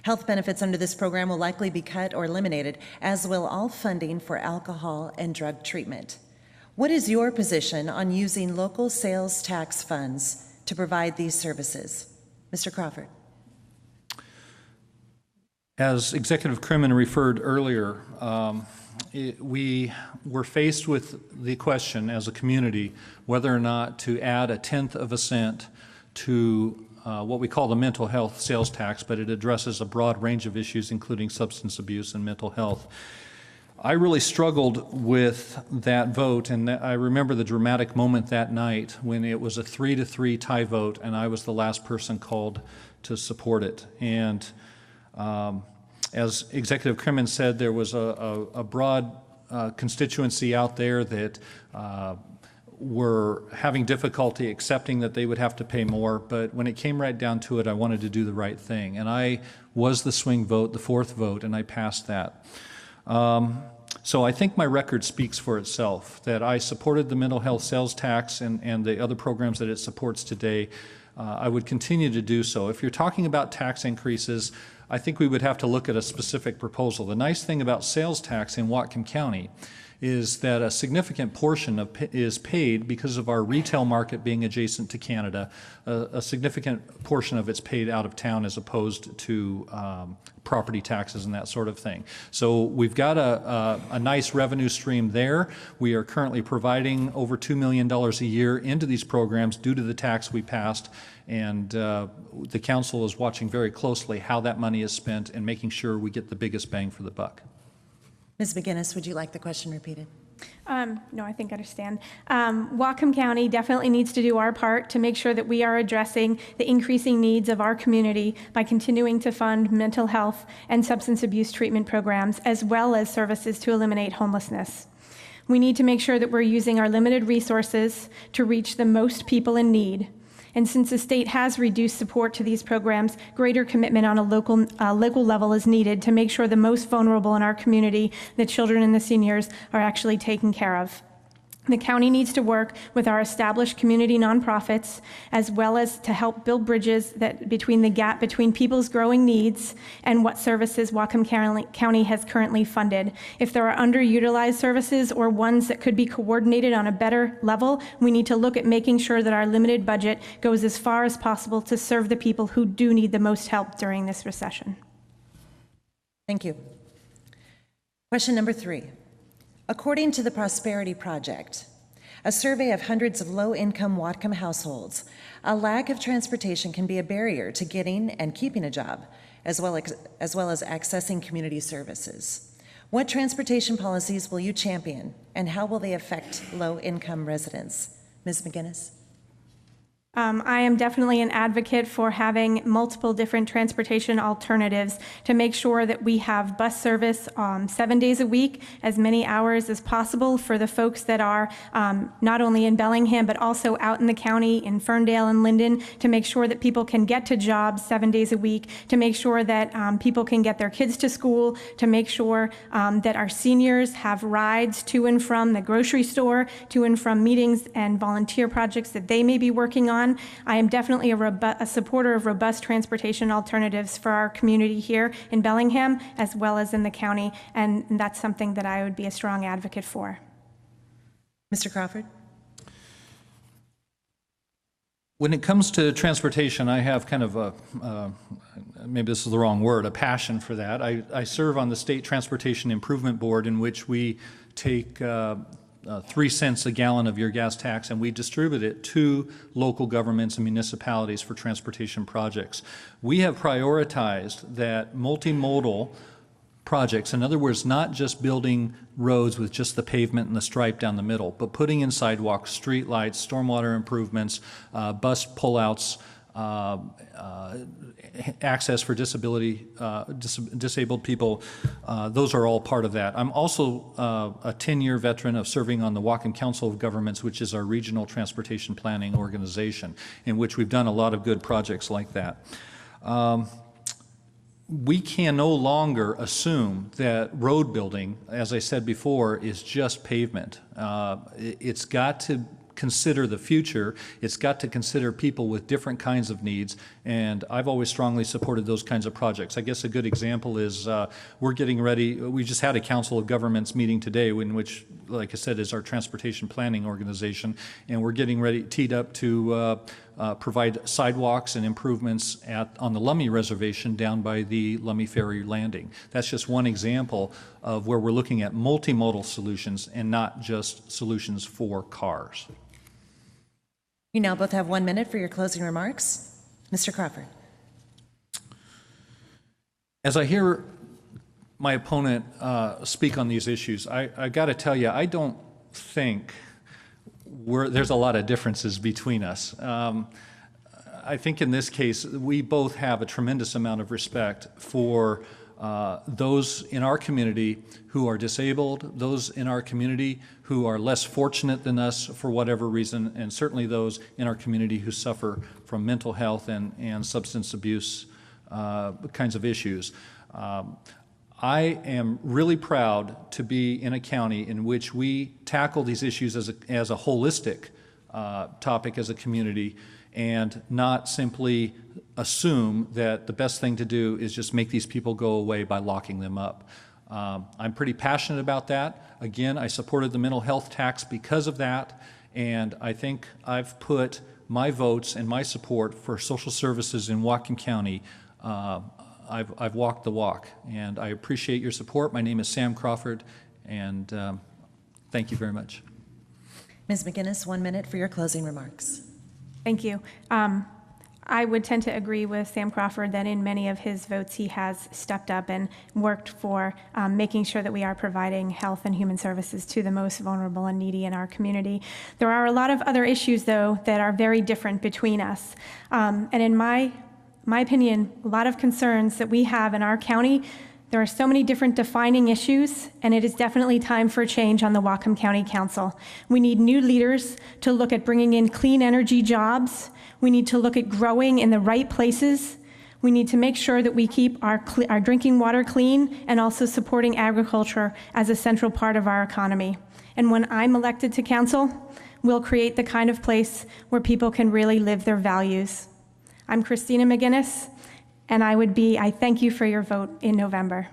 Health benefits under this program will likely be cut or eliminated, as will all funding for alcohol and drug treatment. What is your position on using local sales tax funds to provide these services? Mr. Crawford. As Executive Crimmins referred earlier, we were faced with the question as a community whether or not to add 1/10 of a cent to what we call the mental health sales tax, but it addresses a broad range of issues, including substance abuse and mental health. I really struggled with that vote, and I remember the dramatic moment that night when it was a 3-3 tie vote, and I was the last person called to support it. And as Executive Crimmins said, there was a broad constituency out there that were having difficulty accepting that they would have to pay more, but when it came right down to it, I wanted to do the right thing. And I was the swing vote, the fourth vote, and I passed that. So I think my record speaks for itself, that I supported the mental health sales tax and the other programs that it supports today. I would continue to do so. If you're talking about tax increases, I think we would have to look at a specific proposal. The nice thing about sales tax in Whatcom County is that a significant portion is paid because of our retail market being adjacent to Canada. A significant portion of it's paid out of town as opposed to property taxes and that sort of thing. So we've got a nice revenue stream there. We are currently providing over $2 million a year into these programs due to the tax we passed, and the council is watching very closely how that money is spent and making sure we get the biggest bang for the buck. Ms. McGinnis, would you like the question repeated? No, I think I understand. Whatcom County definitely needs to do our part to make sure that we are addressing the increasing needs of our community by continuing to fund mental health and substance abuse treatment programs, as well as services to eliminate homelessness. We need to make sure that we're using our limited resources to reach the most people in need. And since the state has reduced support to these programs, greater commitment on a local level is needed to make sure the most vulnerable in our community, the children and the seniors, are actually taken care of. The county needs to work with our established community nonprofits, as well as to help build bridges between the gap between people's growing needs and what services Whatcom County has currently funded. If there are underutilized services or ones that could be coordinated on a better level, we need to look at making sure that our limited budget goes as far as possible to serve the people who do need the most help during this recession. Thank you. Question number 3. According to the Prosperity Project, a survey of hundreds of low-income Whatcom households, a lack of transportation can be a barrier to getting and keeping a job, as well as accessing community services. What transportation policies will you champion, and how will they affect low-income residents? Ms. McGinnis. I am definitely an advocate for having multiple different transportation alternatives to make sure that we have bus service 7 days a week, as many hours as possible for the folks that are not only in Bellingham, but also out in the county, in Ferndale and Linden, to make sure that people can get to jobs 7 days a week, to make sure that people can get their kids to school, to make sure that our seniors have rides to and from the grocery store, to and from meetings and volunteer projects that they may be working on. I am definitely a supporter of robust transportation alternatives for our community here in Bellingham, as well as in the county, and that's something that I would be a strong advocate for. Mr. Crawford? When it comes to transportation, I have kind of a, maybe this is the wrong word, a passion for that. I serve on the State Transportation Improvement Board, in which we take 3 cents a gallon of your gas tax, and we distribute it to local governments and municipalities for transportation projects. We have prioritized that multimodal projects, in other words, not just building roads with just the pavement and the stripe down the middle, but putting in sidewalks, street lights, stormwater improvements, bus pullouts, access for disabled people. Those are all part of that. I'm also a 10-year veteran of serving on the Whatcom Council of Governments, which is our regional transportation planning organization, in which we've done a lot of good projects like that. We can no longer assume that road building, as I said before, is just pavement. It's got to consider the future. It's got to consider people with different kinds of needs, and I've always strongly supported those kinds of projects. I guess a good example is we're getting ready. We just had a Council of Governments meeting today, in which, like I said, is our transportation planning organization, and we're getting ready, teed up to provide sidewalks and improvements on the Lummi Reservation down by the Lummi Ferry Landing. That's just one example of where we're looking at multimodal solutions and not just solutions for cars. You now both have 1 minute for your closing remarks. Mr. Crawford. As I hear my opponent speak on these issues, I got to tell you, I don't think there's a lot of differences between us. I think in this case, we both have a tremendous amount of respect for those in our community who are disabled, those in our community who are less fortunate than us for whatever reason, and certainly those in our community who suffer from mental health and substance abuse kinds of issues. I am really proud to be in a county in which we tackle these issues as a holistic topic as a community, and not simply assume that the best thing to do is just make these people go away by locking them up. I'm pretty passionate about that. Again, I supported the mental health tax because of that, and I think I've put my votes and my support for social services in Whatcom County. I've walked the walk, and I appreciate your support. My name is Sam Crawford, and thank you very much. Ms. McGinnis, 1 minute for your closing remarks. Thank you. I would tend to agree with Sam Crawford that in many of his votes he has stepped up and worked for making sure that we are providing health and human services to the most vulnerable and needy in our community. There are a lot of other issues, though, that are very different between us. And in my opinion, a lot of concerns that we have in our county. There are so many different defining issues, and it is definitely time for change on the Whatcom County Council. We need new leaders to look at bringing in clean energy jobs. We need to look at growing in the right places. We need to make sure that we keep our drinking water clean and also supporting agriculture as a central part of our economy. And when I'm elected to council, we'll create the kind of place where people can really live their values. I'm Christina McGinnis, and I thank you for your vote in November.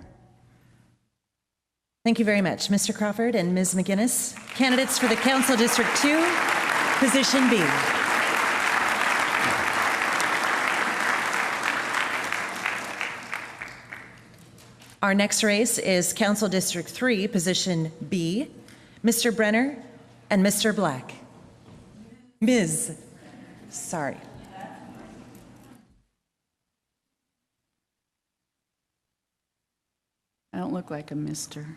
Thank you very much, Mr. Crawford and Ms. McGinnis. Candidates for the Council District 2, Position B. Our next race is Council District 3, Position B, Mr. Brenner and Mr. Black. Sorry. I don't look like a mister.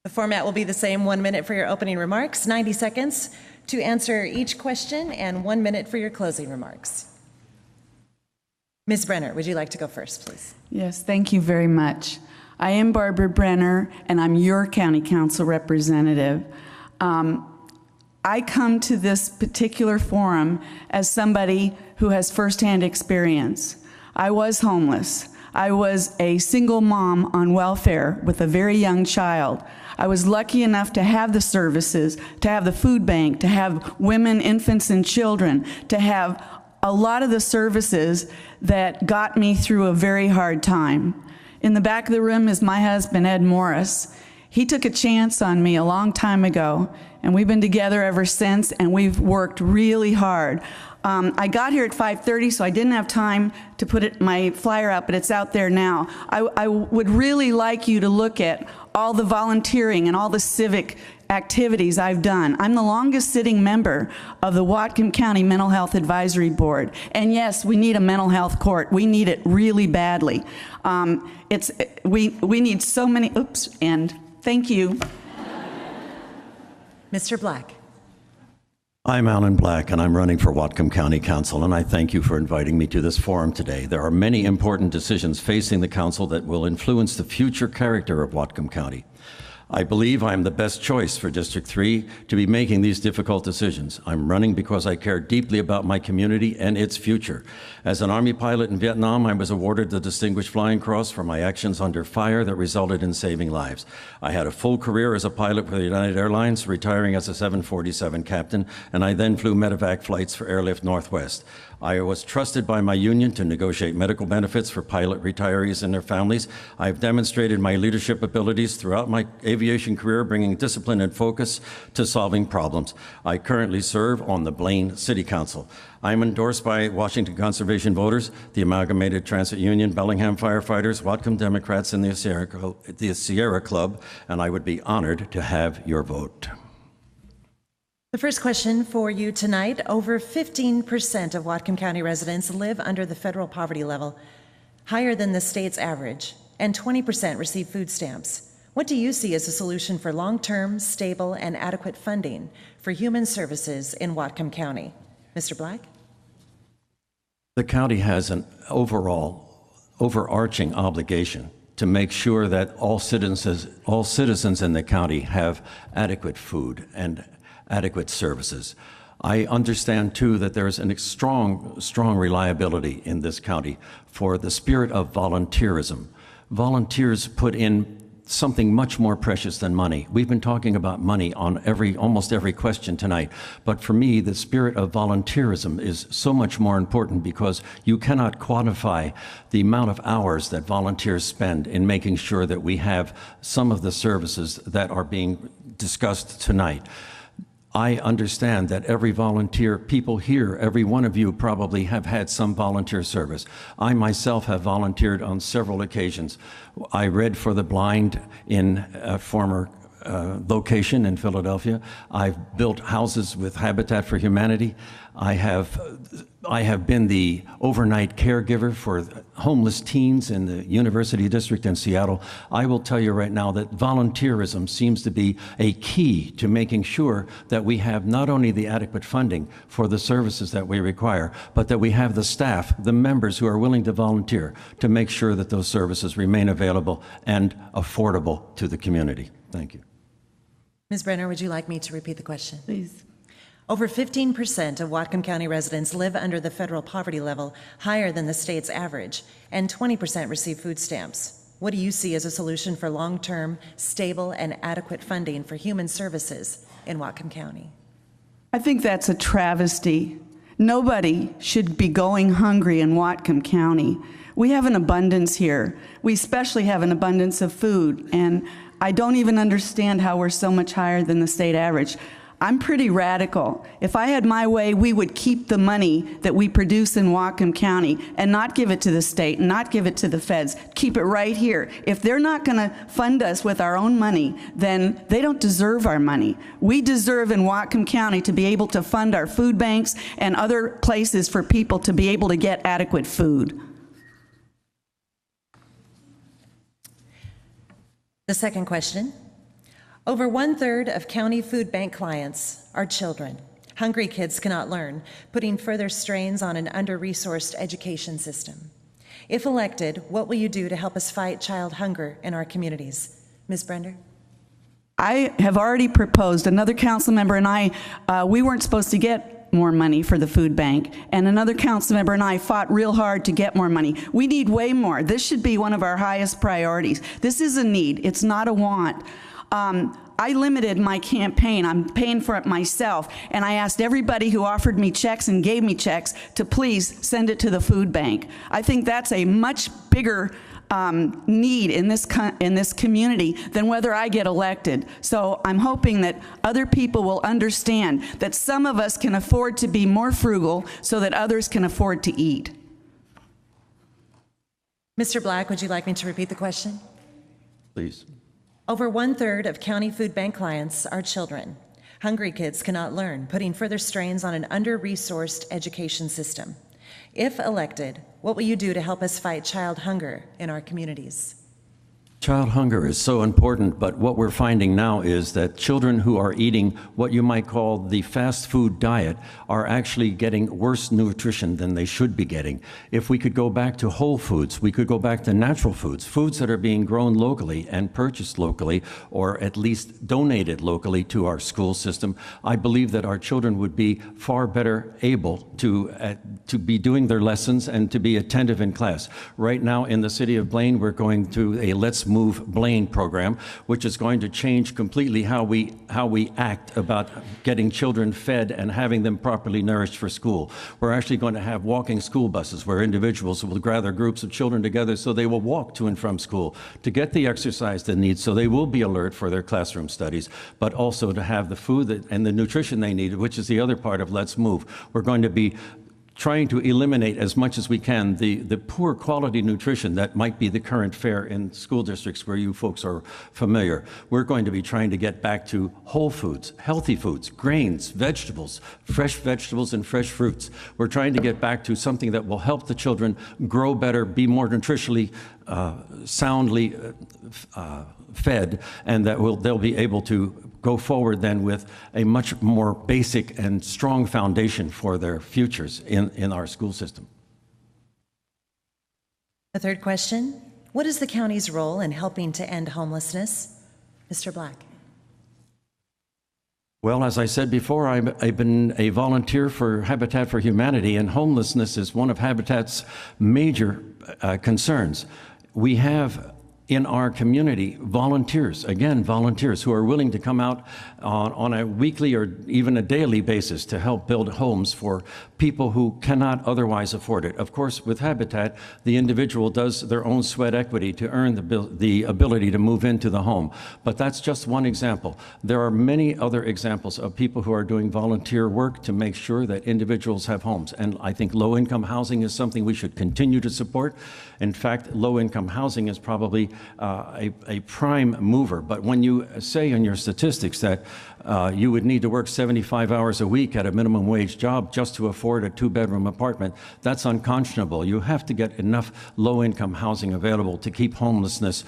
The format will be the same: 1 minute for your opening remarks, 90 seconds to answer each question, and 1 minute for your closing remarks. Ms. Brenner, would you like to go first, please? Yes, thank you very much. I am Barbara Brenner, and I'm your county council representative. I come to this particular forum as somebody who has firsthand experience. I was homeless. I was a single mom on welfare with a very young child. I was lucky enough to have the services, to have the food bank, to have women, infants, and children, to have a lot of the services that got me through a very hard time. In the back of the room is my husband, Ed Morris. He took a chance on me a long time ago, and we've been together ever since, and we've worked really hard. I got here at 5:30, so I didn't have time to put my flyer out, but it's out there now. I would really like you to look at all the volunteering and all the civic activities I've done. I'm the longest sitting member of the Whatcom County Mental Health Advisory Board. And yes, we need a mental health court. We need it really badly. We need so many, and thank you. Mr. Black. I'm Alan Black, and I'm running for Whatcom County Council, and I thank you for inviting me to this forum today. There are many important decisions facing the council that will influence the future character of Whatcom County. I believe I'm the best choice for District 3 to be making these difficult decisions. I'm running because I care deeply about my community and its future. As an Army pilot in Vietnam, I was awarded the Distinguished Flying Cross for my actions under fire that resulted in saving lives. I had a full career as a pilot for the United Airlines, retiring as a 747 captain, and I then flew medevac flights for Airlift Northwest. I was trusted by my union to negotiate medical benefits for pilot retirees and their families. I've demonstrated my leadership abilities throughout my aviation career, bringing discipline and focus to solving problems. I currently serve on the Blaine City Council. I'm endorsed by Washington Conservation Voters, the Amalgamated Transit Union, Bellingham Firefighters, Whatcom Democrats, and the Sierra Club, and I would be honored to have your vote. The first question for you tonight: over 15% of Whatcom County residents live under the federal poverty level, higher than the state's average, and 20% receive food stamps. What do you see as a solution for long-term, stable, and adequate funding for human services in Whatcom County? Mr. Black? The county has an overarching obligation to make sure that all citizens in the county have adequate food and adequate services. I understand, too, that there is a strong reliability in this county for the spirit of volunteerism. Volunteers put in something much more precious than money. We've been talking about money on almost every question tonight, but for me, the spirit of volunteerism is so much more important because you cannot quantify the amount of hours that volunteers spend in making sure that we have some of the services that are being discussed tonight. I understand that every volunteer, people here, every one of you probably have had some volunteer service. I myself have volunteered on several occasions. I read for the blind in a former location in Philadelphia. I've built houses with Habitat for Humanity. I have been the overnight caregiver for homeless teens in the University District in Seattle. I will tell you right now that volunteerism seems to be a key to making sure that we have not only the adequate funding for the services that we require, but that we have the staff, the members who are willing to volunteer to make sure that those services remain available and affordable to the community. Thank you. Ms. Brenner, would you like me to repeat the question? Please. Over 15% of Whatcom County residents live under the federal poverty level, higher than the state's average, and 20% receive food stamps. What do you see as a solution for long-term, stable, and adequate funding for human services in Whatcom County? I think that's a travesty. Nobody should be going hungry in Whatcom County. We have an abundance here. We especially have an abundance of food, and I don't even understand how we're so much higher than the state average. I'm pretty radical. If I had my way, we would keep the money that we produce in Whatcom County and not give it to the state, and not give it to the feds. Keep it right here. If they're not going to fund us with our own money, then they don't deserve our money. We deserve in Whatcom County to be able to fund our food banks and other places for people to be able to get adequate food. The second question: over 1/3 of county food bank clients are children. Hungry kids cannot learn, putting further strains on an under-resourced education system. If elected, what will you do to help us fight child hunger in our communities? Ms. Brender? I have already proposed, another council member and I, we weren't supposed to get more money for the food bank, and another council member and I fought real hard to get more money. We need way more. This should be one of our highest priorities. This is a need, it's not a want. I limited my campaign. I'm paying for it myself, and I asked everybody who offered me checks and gave me checks to please send it to the food bank. I think that's a much bigger need in this community than whether I get elected. So I'm hoping that other people will understand that some of us can afford to be more frugal so that others can afford to eat. Mr. Black, would you like me to repeat the question? Please. Over 1/3 of county food bank clients are children. Hungry kids cannot learn, putting further strains on an under-resourced education system. If elected, what will you do to help us fight child hunger in our communities? Child hunger is so important, but what we're finding now is that children who are eating what you might call the fast food diet are actually getting worse nutrition than they should be getting. If we could go back to whole foods, we could go back to natural foods, foods that are being grown locally and purchased locally, or at least donated locally to our school system, I believe that our children would be far better able to be doing their lessons and to be attentive in class. Right now in the city of Blaine, we're going through a Let's Move Blaine program, which is going to change completely how we act about getting children fed and having them properly nourished for school. We're actually going to have walking school buses where individuals will gather groups of children together so they will walk to and from school to get the exercise they need so they will be alert for their classroom studies, but also to have the food and the nutrition they need, which is the other part of Let's Move. We're going to be trying to eliminate as much as we can the poor quality nutrition that might be the current fare in school districts where you folks are familiar. We're going to be trying to get back to whole foods, healthy foods, grains, vegetables and fresh fruits. We're trying to get back to something that will help the children grow better, be more nutritionally soundly fed, and that they'll be able to go forward then with a much more basic and strong foundation for their futures in our school system. The third question, what is the county's role in helping to end homelessness? Mr. Black. Well, as I said before, I've been a volunteer for Habitat for Humanity, and homelessness is one of Habitat's major concerns. We have in our community volunteers who are willing to come out on a weekly or even a daily basis to help build homes for people who cannot otherwise afford it. Of course, with Habitat, the individual does their own sweat equity to earn the ability to move into the home. But that's just one example. There are many other examples of people who are doing volunteer work to make sure that individuals have homes. And I think low-income housing is something we should continue to support. In fact, low-income housing is probably a prime mover. But when you say in your statistics that you would need to work 75 hours a week at a minimum wage job just to afford a 2-bedroom apartment, that's unconscionable. You have to get enough low-income housing available to keep homelessness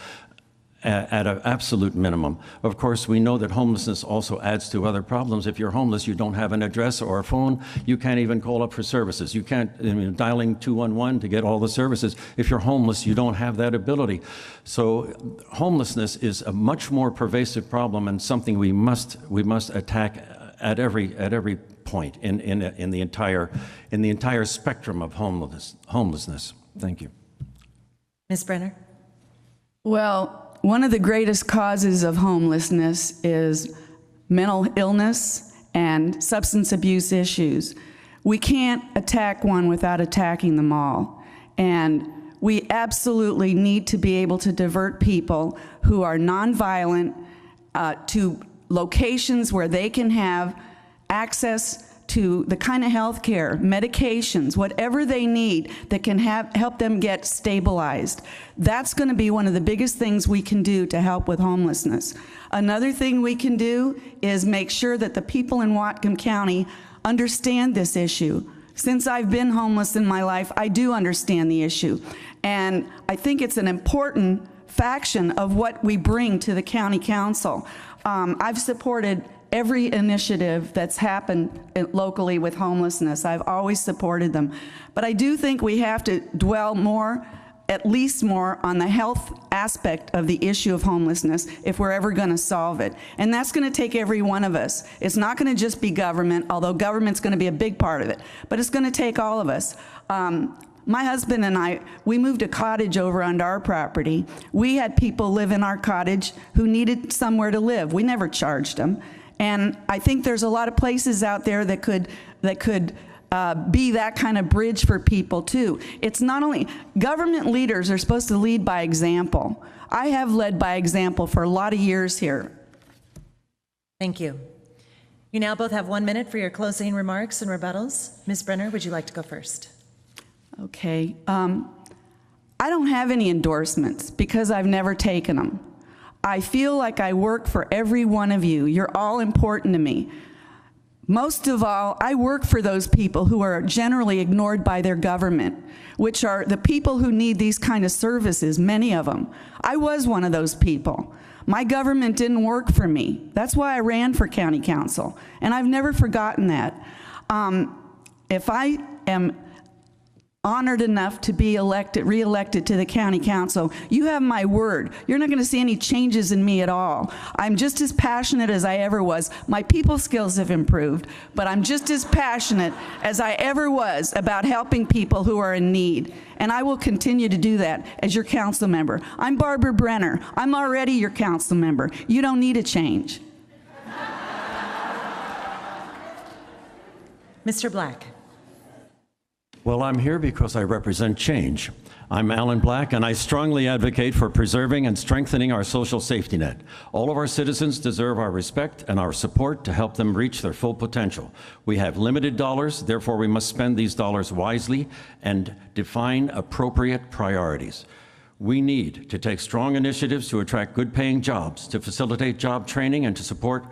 at an absolute minimum. Of course, we know that homelessness also adds to other problems. If you're homeless, you don't have an address or a phone, you can't even call up for services. You can't, dialing 211 to get all the services. If you're homeless, you don't have that ability. So homelessness is a much more pervasive problem and something we must attack at every point in the entire spectrum of homelessness. Thank you. Ms. Brenner? Well, one of the greatest causes of homelessness is mental illness and substance abuse issues. We can't attack one without attacking them all. And we absolutely need to be able to divert people who are nonviolent to locations where they can have access to the kind of health care, medications, whatever they need that can help them get stabilized. That's going to be one of the biggest things we can do to help with homelessness. Another thing we can do is make sure that the people in Whatcom County understand this issue. Since I've been homeless in my life, I do understand the issue. And I think it's an important faction of what we bring to the county council. I've supported every initiative that's happened locally with homelessness. I've always supported them. But I do think we have to dwell more, at least more, on the health aspect of the issue of homelessness if we're ever going to solve it. And that's going to take every one of us. It's not going to just be government, although government's going to be a big part of it, but it's going to take all of us. My husband and I, we moved a cottage over onto our property. We had people live in our cottage who needed somewhere to live. We never charged them. And I think there's a lot of places out there that could be that kind of bridge for people too. It's not only, government leaders are supposed to lead by example. I have led by example for a lot of years here. Thank you. You now both have 1 minute for your closing remarks and rebuttals. Ms. Brenner, would you like to go first? Okay. I don't have any endorsements because I've never taken them. I feel like I work for every one of you. You're all important to me. Most of all, I work for those people who are generally ignored by their government, which are the people who need these kind of services, many of them. I was one of those people. My government didn't work for me. That's why I ran for county council, and I've never forgotten that. If I am honored enough to be re-elected to the county council, you have my word. You're not going to see any changes in me at all. I'm just as passionate as I ever was. My people skills have improved, but I'm just as passionate as I ever was about helping people who are in need. And I will continue to do that as your council member. I'm Barbara Brenner. I'm already your council member. You don't need a change. Mr. Black. Well, I'm here because I represent change. I'm Alan Black, and I strongly advocate for preserving and strengthening our social safety net. All of our citizens deserve our respect and our support to help them reach their full potential. We have limited dollars, therefore we must spend these dollars wisely and define appropriate priorities. We need to take strong initiatives to attract good-paying jobs, to facilitate job training, and to support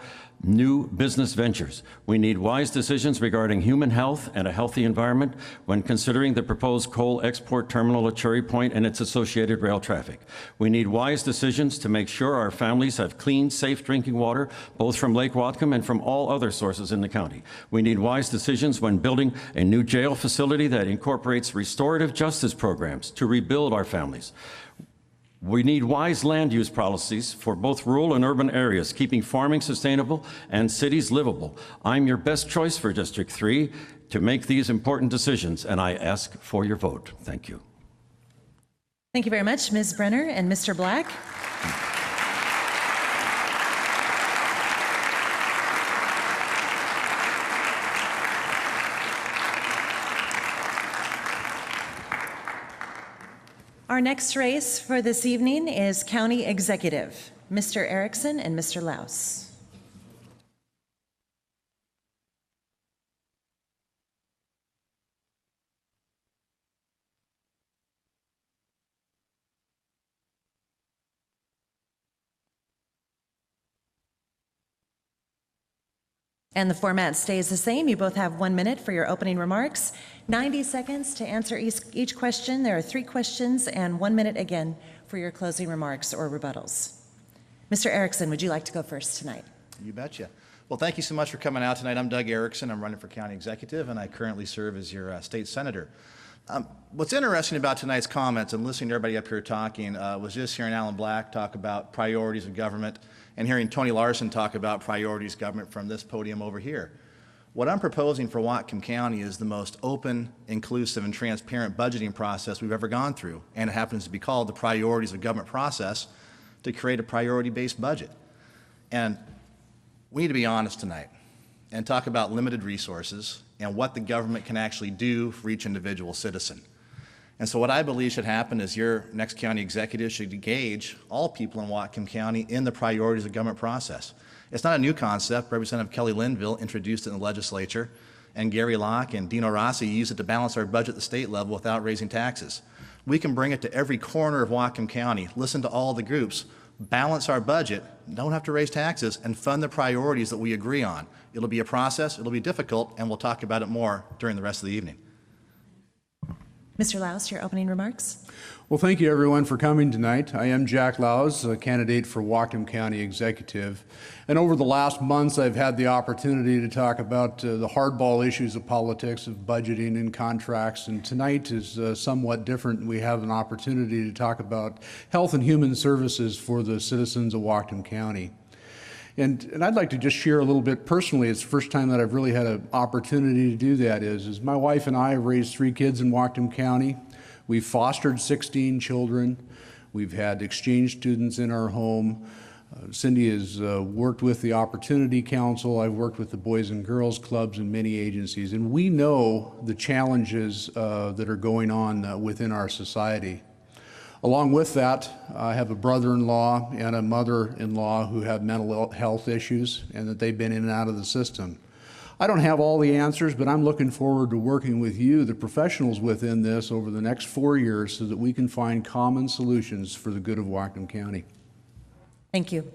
new business ventures. We need wise decisions regarding human health and a healthy environment when considering the proposed coal export terminal at Cherry Point and its associated rail traffic. We need wise decisions to make sure our families have clean, safe drinking water, both from Lake Whatcom and from all other sources in the county. We need wise decisions when building a new jail facility that incorporates restorative justice programs to rebuild our families. We need wise land use policies for both rural and urban areas, keeping farming sustainable and cities livable. I'm your best choice for District 3 to make these important decisions, and I ask for your vote. Thank you. Thank you very much, Ms. Brenner and Mr. Black. Our next race for this evening is County Executive, Mr. Erickson and Mr. Laus. And the format stays the same. You both have 1 minute for your opening remarks, 90 seconds to answer each question. There are 3 questions and 1 minute again for your closing remarks or rebuttals. Mr. Erickson, would you like to go first tonight? You betcha. Well, thank you so much for coming out tonight. I'm Doug Erickson. I'm running for county executive, and I currently serve as your state senator. What's interesting about tonight's comments and listening to everybody up here talking was just hearing Alan Black talk about priorities of government and hearing Tony Larson talk about priorities of government from this podium over here. What I'm proposing for Whatcom County is the most open, inclusive, and transparent budgeting process we've ever gone through, and it happens to be called the priorities of government process to create a priority-based budget. And we need to be honest tonight and talk about limited resources and what the government can actually do for each individual citizen. And so what I believe should happen is your next county executive should engage all people in Whatcom County in the priorities of government process. It's not a new concept. Representative Kelly Linville introduced it in the legislature, and Gary Locke and Dino Rossi used it to balance our budget at the state level without raising taxes. We can bring it to every corner of Whatcom County, listen to all the groups, balance our budget, don't have to raise taxes, and fund the priorities that we agree on. It'll be a process, it'll be difficult, and we'll talk about it more during the rest of the evening. Mr. Laus, your opening remarks. Well, thank you everyone for coming tonight. I am Jack Laus, a candidate for Whatcom County Executive. And over the last months, I've had the opportunity to talk about the hardball issues of politics, of budgeting and contracts. And tonight is somewhat different. We have an opportunity to talk about health and human services for the citizens of Whatcom County. And I'd like to just share a little bit personally. It's the first time that I've really had an opportunity to do that. Is my wife and I have raised 3 kids in Whatcom County. We've fostered 16 children. We've had exchange students in our home. Cindy has worked with the Opportunity Council. I've worked with the Boys and Girls Clubs and many agencies. And we know the challenges that are going on within our society. Along with that, I have a brother-in-law and a mother-in-law who have mental health issues and that they've been in and out of the system. I don't have all the answers, but I'm looking forward to working with you, the professionals within this, over the next 4 years so that we can find common solutions for the good of Whatcom County. Thank you.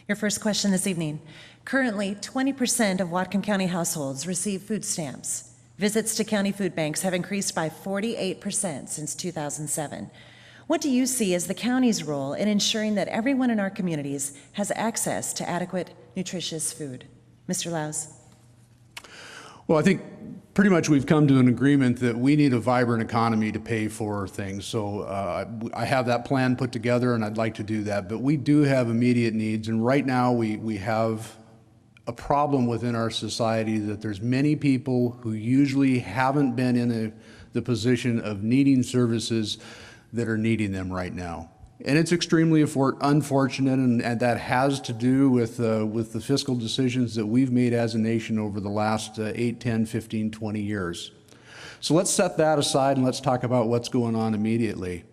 Your first question this evening. Currently, 20% of Whatcom County households receive food stamps. Visits to county food banks have increased by 48% since 2007. What do you see as the county's role in ensuring that everyone in our communities has access to adequate, nutritious food? Mr. Laus. Well, I think pretty much we've come to an agreement that we need a vibrant economy to pay for things. So I have that plan put together, and I'd like to do that. But we do have immediate needs, and right now we have a problem within our society that there's many people who usually haven't been in the position of needing services that are needing them right now. And it's extremely unfortunate, and that has to do with the fiscal decisions that we've made as a nation over the last 8, 10, 15, 20 years. So let's set that aside and let's talk about what's going on immediately.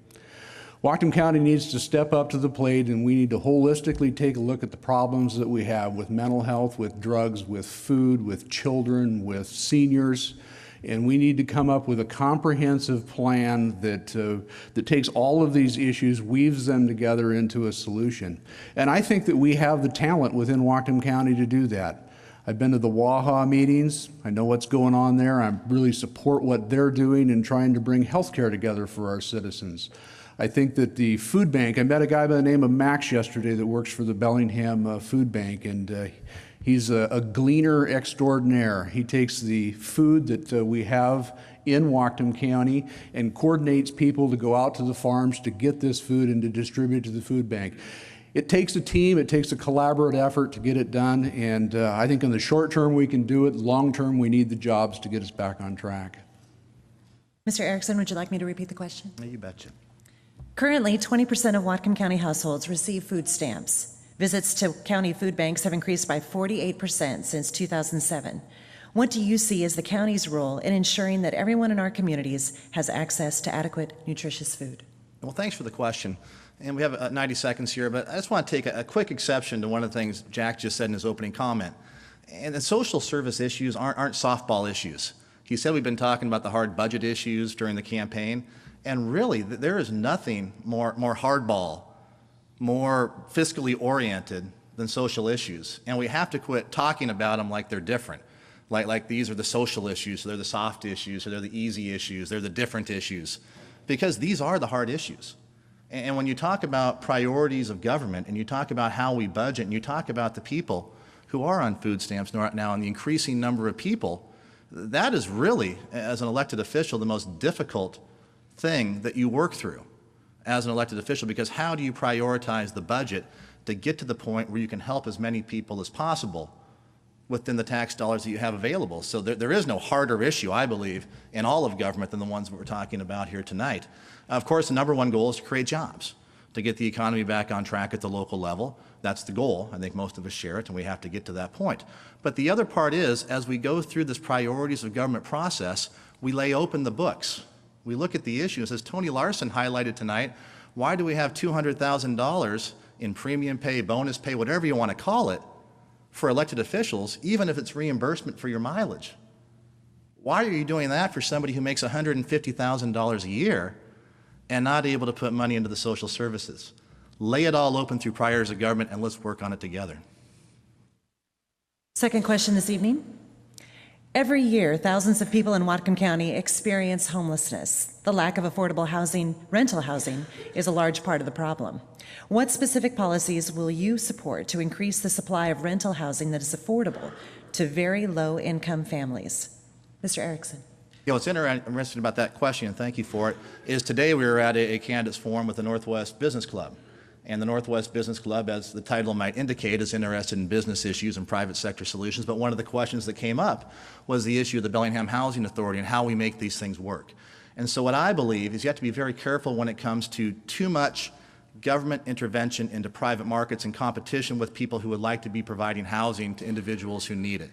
Whatcom County needs to step up to the plate, and we need to holistically take a look at the problems that we have with mental health, with drugs, with food, with children, with seniors. And we need to come up with a comprehensive plan that takes all of these issues, weaves them together into a solution. And I think that we have the talent within Whatcom County to do that. I've been to the WAHA meetings. I know what's going on there. I really support what they're doing in trying to bring health care together for our citizens. I think that the food bank, I met a guy by the name of Max yesterday that works for the Bellingham food bank, and he's a gleaner extraordinaire. He takes the food that we have in Whatcom County and coordinates people to go out to the farms to get this food and to distribute to the food bank. It takes a team, it takes a collaborative effort to get it done, and I think in the short term we can do it. Long term, we need the jobs to get us back on track. Mr. Erickson, would you like me to repeat the question? You betcha. Currently, 20% of Whatcom County households receive food stamps. Visits to county food banks have increased by 48% since 2007. What do you see as the county's role in ensuring that everyone in our communities has access to adequate, nutritious food? Well, thanks for the question. And we have 90 seconds here, but I just want to take a quick exception to one of the things Jack just said in his opening comment. And the social service issues aren't softball issues. He said we've been talking about the hard budget issues during the campaign, and really there is nothing more hardball, more fiscally oriented than social issues. And we have to quit talking about them like they're different. Like these are the social issues, so they're the soft issues, or they're the easy issues, they're the different issues. Because these are the hard issues. And when you talk about priorities of government, and you talk about how we budget, and you talk about the people who are on food stamps right now and the increasing number of people, that is really, as an elected official, the most difficult thing that you work through as an elected official, because how do you prioritize the budget to get to the point where you can help as many people as possible within the tax dollars that you have available? So there is no harder issue, I believe, in all of government than the ones that we're talking about here tonight. Of course, the number one goal is to create jobs, to get the economy back on track at the local level. That's the goal. I think most of us share it, and we have to get to that point. But the other part is, as we go through this priorities of government process, we lay open the books. We look at the issues. As Tony Larson highlighted tonight, why do we have $200,000 in premium pay, bonus pay, whatever you want to call it, for elected officials, even if it's reimbursement for your mileage? Why are you doing that for somebody who makes $150,000 a year and not able to put money into the social services? Lay it all open through priorities of government, and let's work on it together. Second question this evening. Every year, thousands of people in Whatcom County experience homelessness. The lack of affordable housing, rental housing, is a large part of the problem. What specific policies will you support to increase the supply of rental housing that is affordable to very low-income families? Mr. Erickson. Yeah, what's interesting about that question, and thank you for it, is today we were at a candidates forum with the Northwest Business Club. And the Northwest Business Club, as the title might indicate, is interested in business issues and private sector solutions. But one of the questions that came up was the issue of the Bellingham Housing Authority and how we make these things work. And so what I believe is you have to be very careful when it comes to too much government intervention into private markets and competition with people who would like to be providing housing to individuals who need it.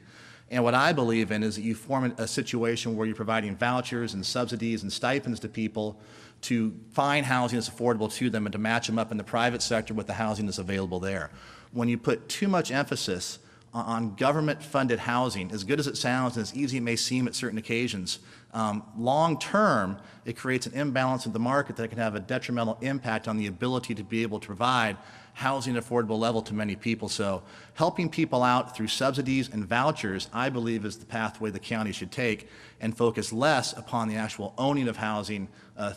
And what I believe in is that you form a situation where you're providing vouchers and subsidies and stipends to people to find housing that's affordable to them and to match them up in the private sector with the housing that's available there. When you put too much emphasis on government-funded housing, as good as it sounds and as easy it may seem at certain occasions, Long term, it creates an imbalance in the market that can have a detrimental impact on the ability to be able to provide housing at affordable level to many people. So helping people out through subsidies and vouchers, I believe, is the pathway the county should take, and focus less upon the actual owning of housing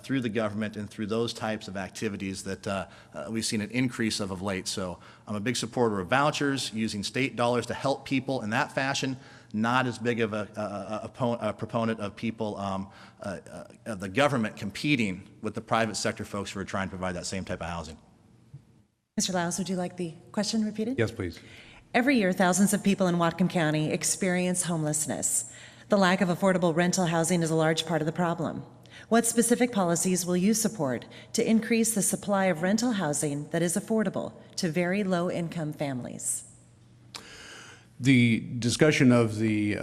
through the government and through those types of activities that we've seen an increase of late. So I'm a big supporter of vouchers, using state dollars to help people in that fashion, not as big of a proponent of people, of the government competing with the private sector folks who are trying to provide that same type of housing. Mr. Laus, would you like the question repeated? Yes, please. Every year, thousands of people in Whatcom County experience homelessness. The lack of affordable rental housing is a large part of the problem. What specific policies will you support to increase the supply of rental housing that is affordable to very low-income families? The discussion of the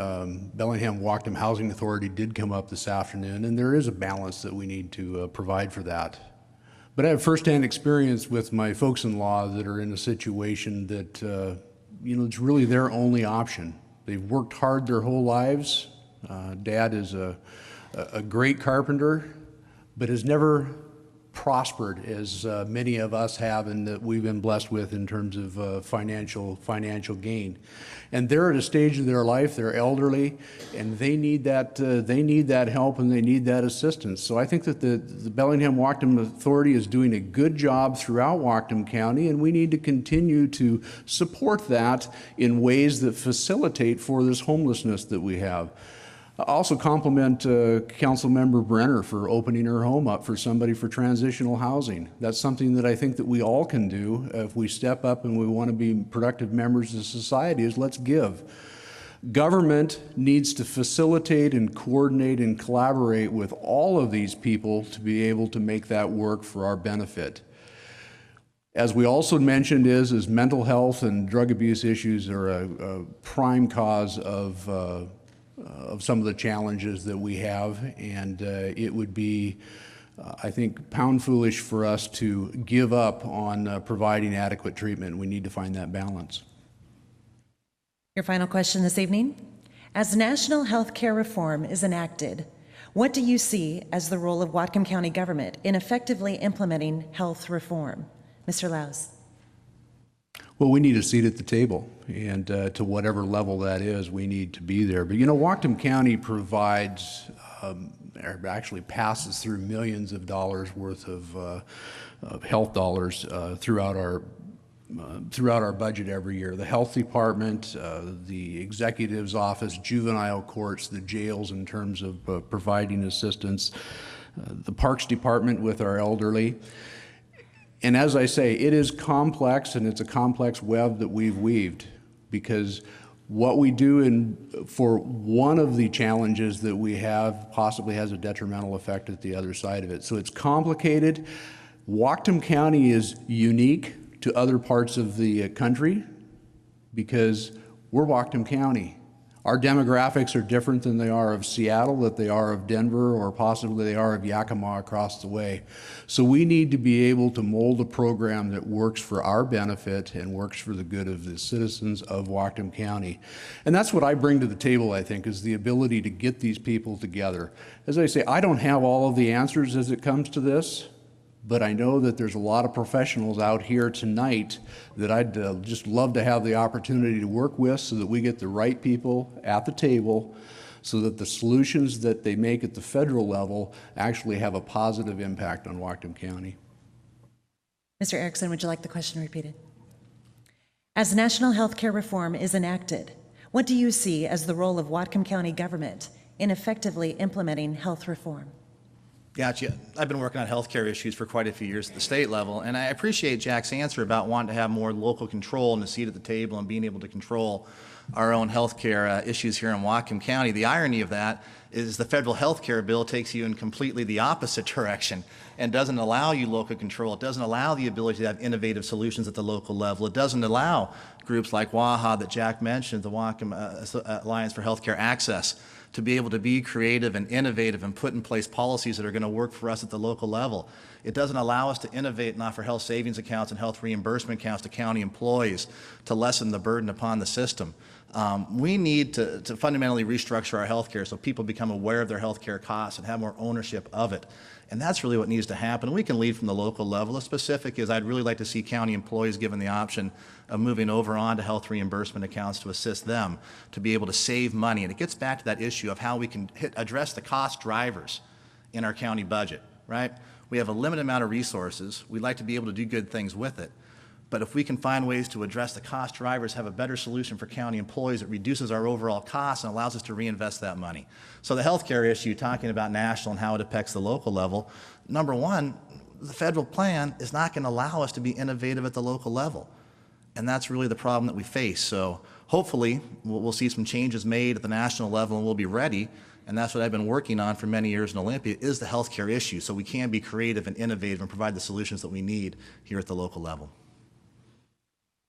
Bellingham Whatcom Housing Authority did come up this afternoon, and there is a balance that we need to provide for that. But I have firsthand experience with my folks-in-law that are in a situation that, it's really their only option. They've worked hard their whole lives. Dad is a great carpenter, but has never prospered as many of us have and that we've been blessed with in terms of financial gain. And they're at a stage of their life, they're elderly, and they need that help and they need that assistance. So I think that the Bellingham Whatcom Authority is doing a good job throughout Whatcom County, and we need to continue to support that in ways that facilitate for this homelessness that we have. I also compliment Councilmember Brenner for opening her home up for somebody for transitional housing. That's something that I think that we all can do if we step up and we want to be productive members of society, is let's give. Government needs to facilitate and coordinate and collaborate with all of these people to be able to make that work for our benefit. As we also mentioned is mental health and drug abuse issues are a prime cause of some of the challenges that we have, and it would be, I think, pound foolish for us to give up on providing adequate treatment. We need to find that balance. Your final question this evening. As national health care reform is enacted, what do you see as the role of Whatcom County government in effectively implementing health reform? Mr. Laus. Well, we need a seat at the table, and to whatever level that is, we need to be there. But Whatcom County provides, or actually passes through millions of dollars worth of health dollars throughout our budget every year. The health department, the executive's office, juvenile courts, the jails in terms of providing assistance, the parks department with our elderly. And as I say, it is complex, and it's a complex web that we've weaved, because what we do for one of the challenges that we have possibly has a detrimental effect at the other side of it. So it's complicated. Whatcom County is unique to other parts of the country because we're Whatcom County. Our demographics are different than they are of Seattle, that they are of Denver, or possibly they are of Yakima across the way. So we need to be able to mold a program that works for our benefit and works for the good of the citizens of Whatcom County. And that's what I bring to the table, I think, is the ability to get these people together. As I say, I don't have all of the answers as it comes to this, but I know that there's a lot of professionals out here tonight that I'd just love to have the opportunity to work with so that we get the right people at the table so that the solutions that they make at the federal level actually have a positive impact on Whatcom County. Mr. Erickson, would you like the question repeated? As national health care reform is enacted, what do you see as the role of Whatcom County government in effectively implementing health reform? Gotcha. I've been working on healthcare issues for quite a few years at the state level, and I appreciate Jack's answer about wanting to have more local control and a seat at the table and being able to control our own healthcare issues here in Whatcom County. The irony of that is the federal healthcare bill takes you in completely the opposite direction and doesn't allow you local control. It doesn't allow the ability to have innovative solutions at the local level. It doesn't allow groups like WAHA that Jack mentioned, the Whatcom Alliance for Healthcare Access, to be able to be creative and innovative and put in place policies that are going to work for us at the local level. It doesn't allow us to innovate and offer health savings accounts and health reimbursement accounts to county employees to lessen the burden upon the system. We need to fundamentally restructure our healthcare so people become aware of their healthcare costs and have more ownership of it. And that's really what needs to happen. We can lead from the local level. The specific is I'd really like to see county employees given the option of moving over onto health reimbursement accounts to assist them to be able to save money. And it gets back to that issue of how we can address the cost drivers in our county budget, right? We have a limited amount of resources. We'd like to be able to do good things with it. But if we can find ways to address the cost drivers, have a better solution for county employees, it reduces our overall costs and allows us to reinvest that money. So the healthcare issue, talking about national and how it affects the local level, number one, the federal plan is not going to allow us to be innovative at the local level. And that's really the problem that we face. So hopefully we'll see some changes made at the national level and we'll be ready. And that's what I've been working on for many years in Olympia is the healthcare issue. So we can be creative and innovative and provide the solutions that we need here at the local level.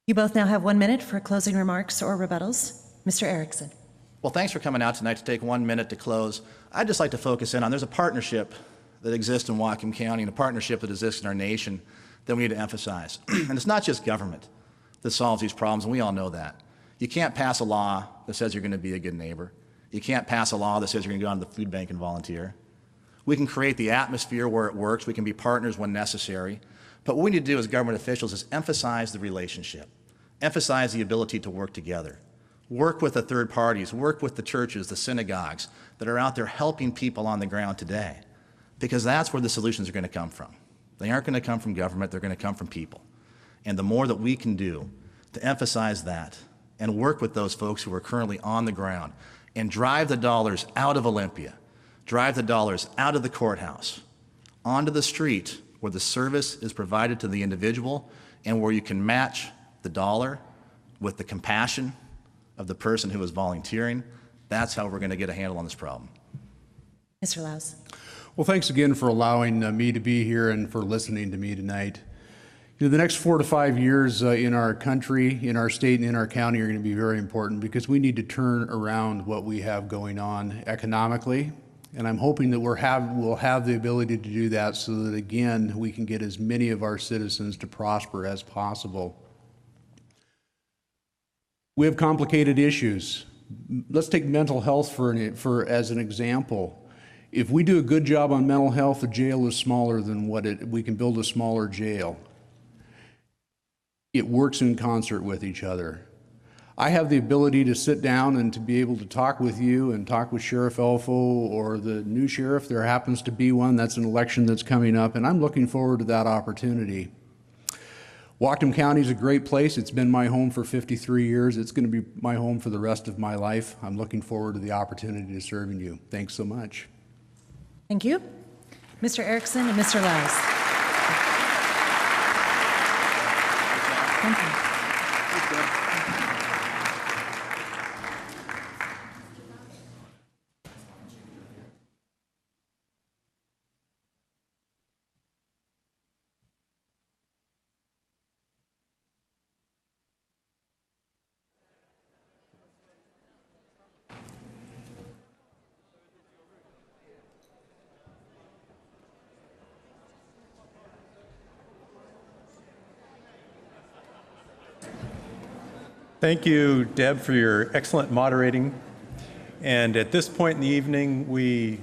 You both now have 1 minute for closing remarks or rebuttals. Mr. Erickson. Well, thanks for coming out tonight to take 1 minute to close. I'd just like to focus in on there's a partnership that exists in Whatcom County and a partnership that exists in our nation that we need to emphasize. And it's not just government that solves these problems, and we all know that. You can't pass a law that says you're going to be a good neighbor. You can't pass a law that says you're going to go onto the food bank and volunteer. We can create the atmosphere where it works. We can be partners when necessary. But what we need to do as government officials is emphasize the relationship, emphasize the ability to work together, work with the third parties, work with the churches, the synagogues that are out there helping people on the ground today, because that's where the solutions are going to come from. They aren't going to come from government, they're going to come from people. And the more that we can do to emphasize that and work with those folks who are currently on the ground and drive the dollars out of Olympia, drive the dollars out of the courthouse, onto the street where the service is provided to the individual and where you can match the dollar with the compassion of the person who is volunteering, that's how we're going to get a handle on this problem. Mr. Laus. Well, thanks again for allowing me to be here and for listening to me tonight. You know, the next 4 to 5 years in our country, in our state, and in our county are going to be very important because we need to turn around what we have going on economically. And I'm hoping that we'll have the ability to do that so that, again, we can get as many of our citizens to prosper as possible. We have complicated issues. Let's take mental health as an example. If we do a good job on mental health, the jail is smaller than we can build a smaller jail. It works in concert with each other. I have the ability to sit down and to be able to talk with you and talk with Sheriff Elfo or the new sheriff. There happens to be one. That's an election that's coming up, and I'm looking forward to that opportunity. Whatcom County is a great place. It's been my home for 53 years. It's going to be my home for the rest of my life. I'm looking forward to the opportunity to serve you. Thanks so much. Thank you. Mr. Erickson and Mr. Laus. Thank you. Thank you, Deb, for your excellent moderating. And at this point in the evening, we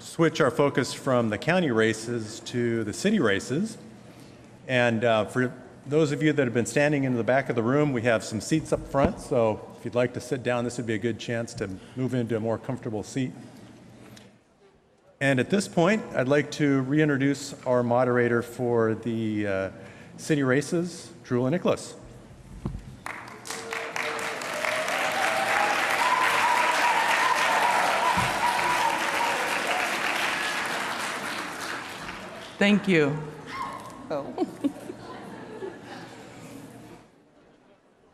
switch our focus from the county races to the city races. And for those of you that have been standing in the back of the room, we have some seats up front. So if you'd like to sit down, this would be a good chance to move into a more comfortable seat. And at this point, I'd like to reintroduce our moderator for the city races, Trula Nicholas. Thank you.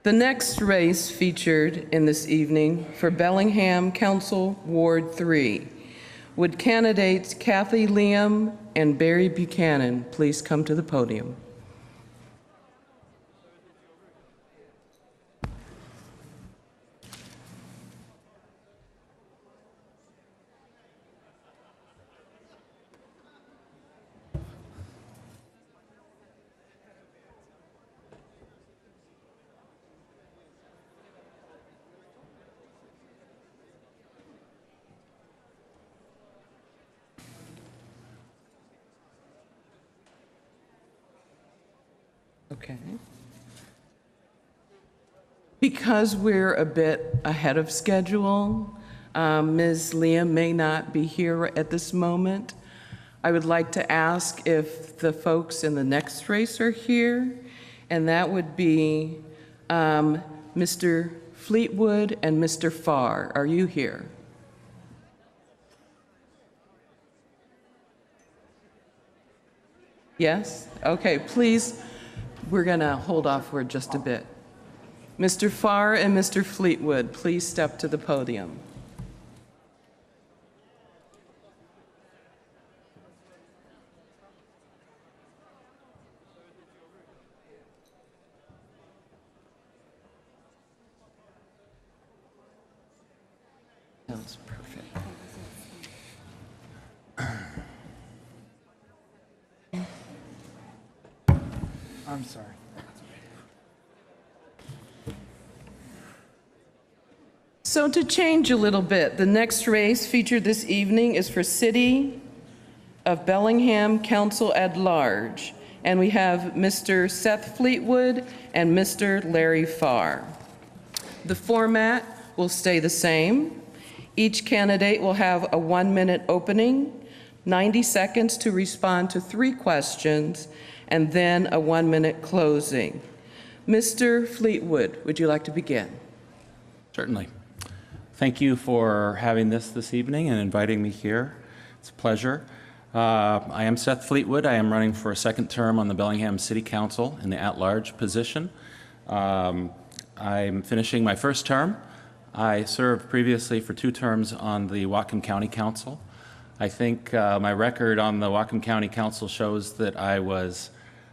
The next race featured in this evening for Bellingham Council Ward 3. Would candidates Kathy Liam and Barry Buchanan please come to the podium? Okay. Because we're a bit ahead of schedule, Ms. Liam may not be here at this moment. I would like to ask if the folks in the next race are here, and that would be Mr. Fleetwood and Mr. Farr. Are you here? Yes? Okay, please, we're going to hold off for just a bit. Mr. Farr and Mr. Fleetwood, please step to the podium. Sounds perfect. I'm sorry. So to change a little bit, the next race featured this evening is for City of Bellingham Council at Large, and we have Mr. Seth Fleetwood and Mr. Larry Farr. The format will stay the same. Each candidate will have a 1-minute opening, 90 seconds to respond to 3 questions, and then a 1-minute closing. Mr. Fleetwood, would you like to begin? Certainly. Thank you for having this evening and inviting me here. It's a pleasure. I am Seth Fleetwood. I am running for a 2nd term on the Bellingham City Council in the at-large position. I'm finishing my 1st term. I served previously for 2 terms on the Whatcom County Council. I think my record on the Whatcom County Council shows that I was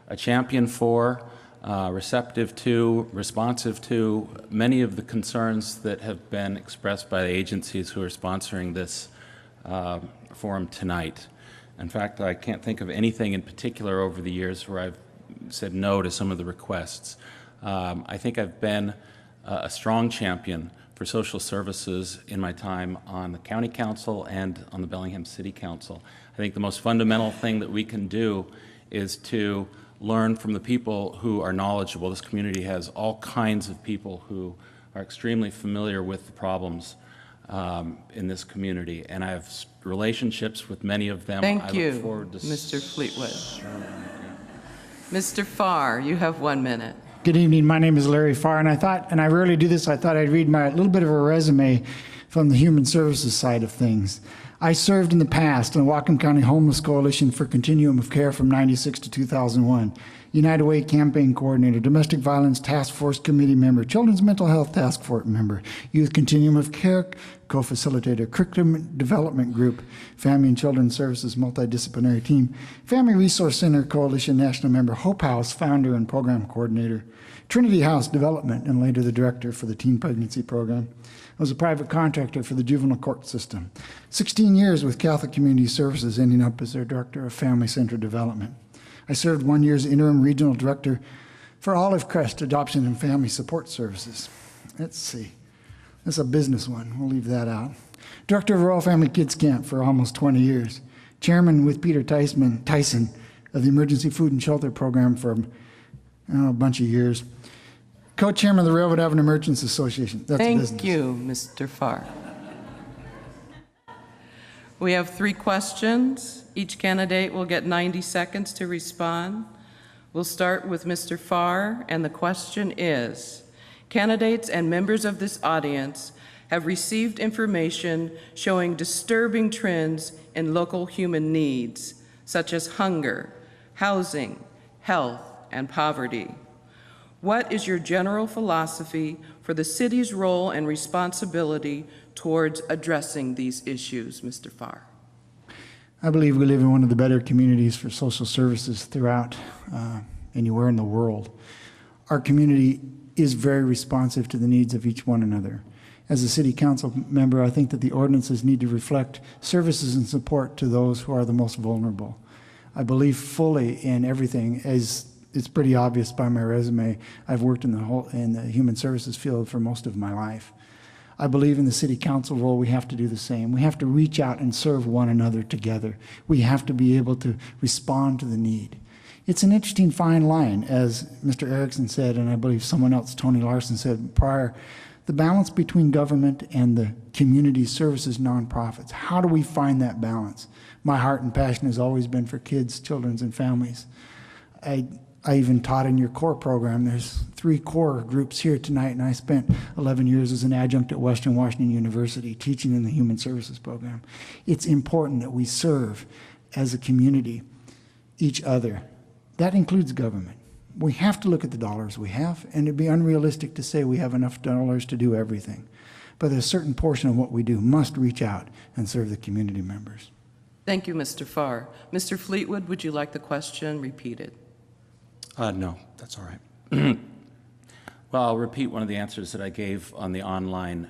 a champion for, receptive to, responsive to many of the concerns that have been expressed by the agencies who are sponsoring this forum tonight. In fact, I can't think of anything in particular over the years where I've said no to some of the requests. I think I've been a strong champion for social services in my time on the County Council and on the Bellingham City Council. I think the most fundamental thing that we can do is to learn from the people who are knowledgeable. This community has all kinds of people who are extremely familiar with the problems in this community, and I have relationships with many of them. Thank I you, look forward to Mr. Fleetwood. Mr. Farr, you have 1 minute. Good evening. My name is Larry Farr, and I rarely do this. I thought I'd read my little bit of a resume from the Human Services side of things. I served in the past on the Whatcom County Homeless Coalition for Continuum of Care from 96 to 2001, United Way Campaign Coordinator, Domestic Violence Task Force Committee member, Children's Mental Health Task Force member, Youth Continuum of Care co-facilitator, Curriculum Development Group, Family and Children's Services Multidisciplinary Team, Family Resource Center Coalition National Member, Hope House founder and program coordinator, Trinity House Development, and later the director for the Teen Pregnancy Program. I was a private contractor for the juvenile court system. 16 years with Catholic Community Services, ending up as their director of Family Center Development. I served 1 year as interim regional director for Olive Crest Adoption and Family Support Services. Let's see. That's a business one. We'll leave that out. Director of Royal Family Kids Camp for almost 20 years. Chairman with Peter Tyson of the Emergency Food and Shelter Program for a bunch of years. Co-chairman of the Railroad Avenue Merchants Association. That's business. Thank you, Mr. Farr. We have 3 questions. Each candidate will get 90 seconds to respond. We'll start with Mr. Farr, and the question is, candidates and members of this audience have received information showing disturbing trends in local human needs, such as hunger, housing, health, and poverty. What is your general philosophy for the city's role and responsibility towards addressing these issues, Mr. Farr? I believe we live in one of the better communities for social services throughout anywhere in the world. Our community is very responsive to the needs of each one another. As a city council member, I think that the ordinances need to reflect services and support to those who are the most vulnerable. I believe fully in everything, as it's pretty obvious by my resume. I've worked in the human services field for most of my life. I believe in the city council role, we have to do the same. We have to reach out and serve one another together. We have to be able to respond to the need. It's an interesting fine line, as Mr. Erickson said, and I believe someone else, Tony Larson, said prior, the balance between government and the community services nonprofits. How do we find that balance? My heart and passion has always been for kids, children, and families. I even taught in your core program. There's 3 core groups here tonight, and I spent 11 years as an adjunct at Western Washington University teaching in the Human Services program. It's important that we serve as a community each other. That includes government. We have to look at the dollars we have, and it'd be unrealistic to say we have enough dollars to do everything. But a certain portion of what we do must reach out and serve the community members. Thank you, Mr. Farr. Mr. Fleetwood, would you like the question repeated? No, that's all right. Well, I'll repeat one of the answers that I gave on the online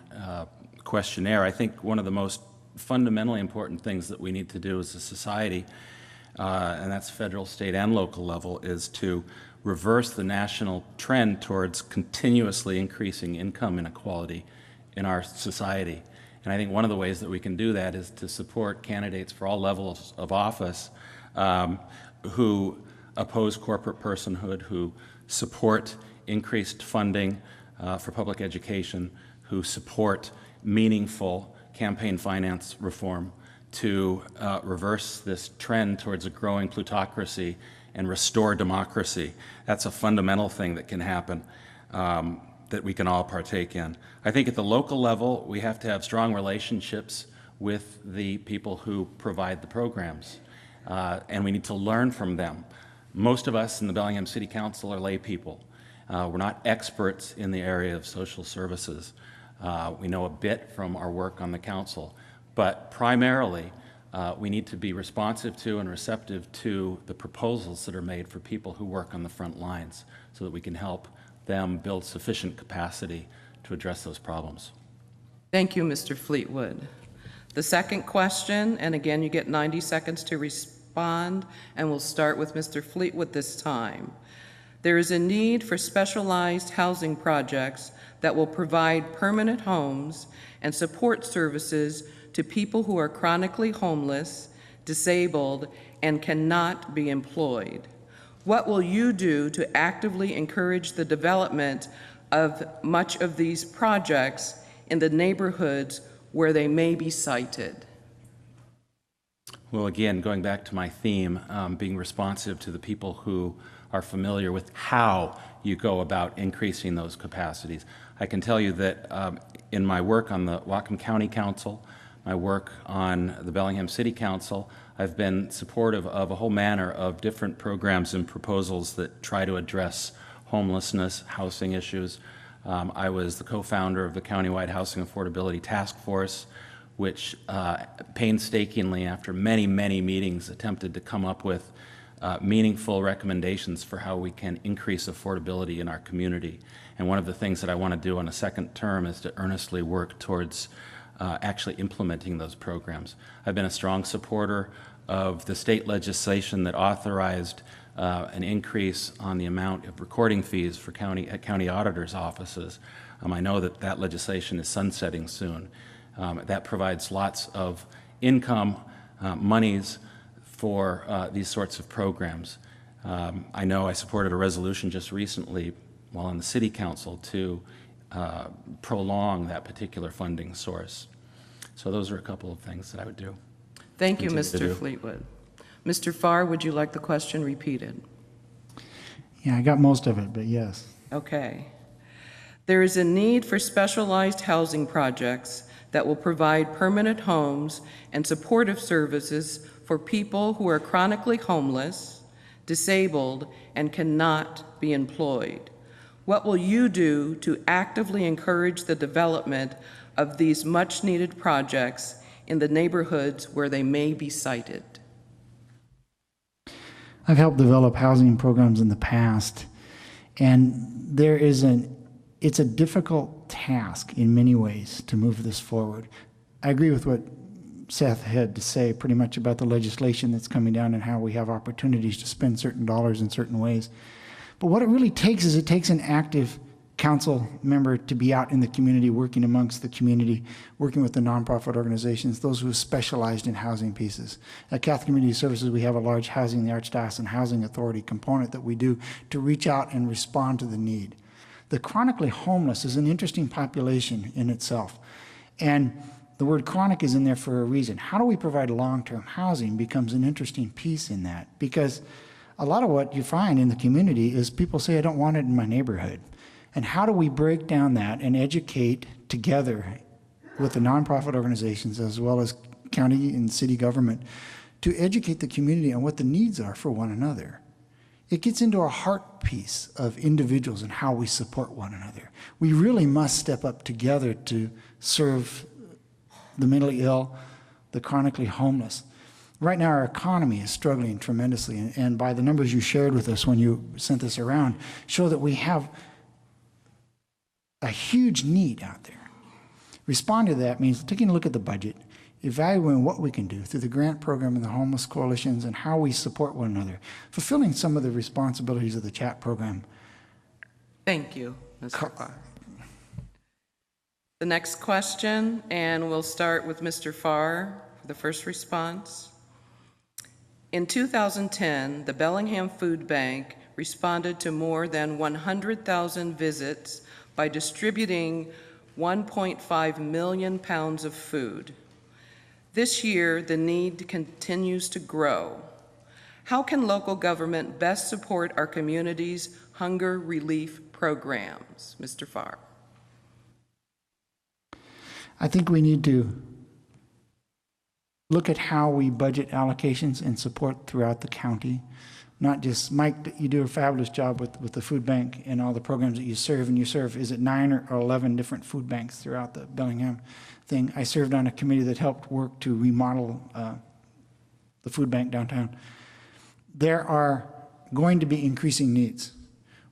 questionnaire. I think one of the most fundamentally important things that we need to do as a society, and that's federal, state, and local level, is to reverse the national trend towards continuously increasing income inequality in our society. And I think one of the ways that we can do that is to support candidates for all levels of office who oppose corporate personhood, who support increased funding for public education, who support meaningful campaign finance reform to reverse this trend towards a growing plutocracy and restore democracy. That's a fundamental thing that can happen that we can all partake in. I think at the local level, we have to have strong relationships with the people who provide the programs, and we need to learn from them. Most of us in the Bellingham City Council are lay people. We're not experts in the area of social services. We know a bit from our work on the council, but primarily we need to be responsive to and receptive to the proposals that are made for people who work on the front lines so that we can help them build sufficient capacity to address those problems. Thank you, Mr. Fleetwood. The second question, and again, you get 90 seconds to respond, and we'll start with Mr. Fleetwood this time. There is a need for specialized housing projects that will provide permanent homes and support services to people who are chronically homeless, disabled, and cannot be employed. What will you do to actively encourage the development of much of these projects in the neighborhoods where they may be sited? Well, again, going back to my theme, being responsive to the people who are familiar with how you go about increasing those capacities. I can tell you that in my work on the Whatcom County Council, my work on the Bellingham City Council, I've been supportive of a whole manner of different programs and proposals that try to address homelessness, housing issues. I was the co-founder of the Countywide Housing Affordability Task Force, which painstakingly, after many, many meetings, attempted to come up with meaningful recommendations for how we can increase affordability in our community. And one of the things that I want to do on a second term is to earnestly work towards actually implementing those programs. I've been a strong supporter of the state legislation that authorized an increase on the amount of recording fees for county auditors' offices. I know that that legislation is sunsetting soon. That provides lots of income, monies for these sorts of programs. I know I supported a resolution just recently while on the City Council to prolong that particular funding source. So those are a couple of things that I would do. Thank you, Mr. Fleetwood. Mr. Farr, would you like the question repeated? Yeah, I got most of it, but yes. Okay. There is a need for specialized housing projects that will provide permanent homes and supportive services for people who are chronically homeless, disabled, and cannot be employed. What will you do to actively encourage the development of these much-needed projects in the neighborhoods where they may be sited? I've helped develop housing programs in the past, and it's a difficult task in many ways to move this forward. I agree with what Seth had to say pretty much about the legislation that's coming down and how we have opportunities to spend certain dollars in certain ways. But what it really takes is it takes an active council member to be out in the community, working amongst the community, working with the nonprofit organizations, those who have specialized in housing pieces. At Catholic Community Services, we have a large Housing in the Archdiocese Housing Authority component that we do to reach out and respond to the need. The chronically homeless is an interesting population in itself. And the word chronic is in there for a reason. How do we provide long-term housing becomes an interesting piece in that, because a lot of what you find in the community is people say, I don't want it in my neighborhood. And how do we break down that and educate together with the nonprofit organizations as well as county and city government to educate the community on what the needs are for one another? It gets into a heart piece of individuals and how we support one another. We really must step up together to serve the mentally ill, the chronically homeless. Right now, our economy is struggling tremendously, and by the numbers you shared with us when you sent this around, show that we have a huge need out there. Responding to that means taking a look at the budget, evaluating what we can do through the grant program and the homeless coalitions and how we support one another, fulfilling some of the responsibilities of the CHAT program. Thank you, Mr. Farr. The next question, and we'll start with Mr. Farr for the first response. In 2010, the Bellingham Food Bank responded to more than 100,000 visits by distributing 1.5 million pounds of food. This year, the need continues to grow. How can local government best support our community's hunger relief programs? Mr. Farr. I think we need to look at how we budget allocations and support throughout the county. Not just, Mike, you do a fabulous job with the food bank and all the programs that you serve, and you serve, is it 9 or 11 different food banks throughout the Bellingham thing? I served on a committee that helped work to remodel the food bank downtown. There are going to be increasing needs.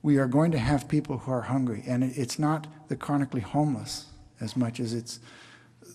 We are going to have people who are hungry, and it's not the chronically homeless as much as it's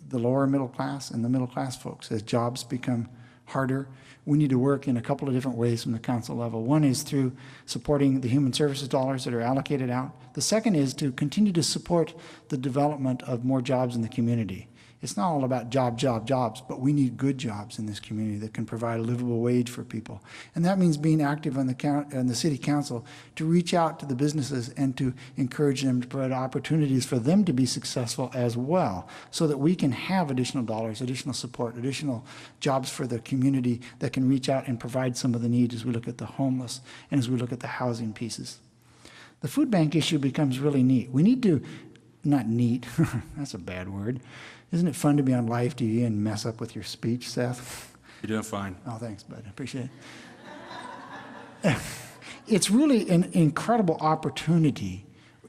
the lower middle class and the middle class folks. As jobs become harder, we need to work in a couple of different ways from the council level. One is through supporting the human services dollars that are allocated out. The second is to continue to support the development of more jobs in the community. It's not all about jobs, but we need good jobs in this community that can provide a livable wage for people. And that means being active on the city council to reach out to the businesses and to encourage them to provide opportunities for them to be successful as well, so that we can have additional dollars, additional support, additional jobs for the community that can reach out and provide some of the needs as we look at the homeless and as we look at the housing pieces. The food bank issue becomes really neat. We need to, not neat, that's a bad word. Isn't it fun to be on live TV and mess up with your speech, Seth? You're doing fine. Oh, thanks, bud. I appreciate it. It's really an incredible opportunity,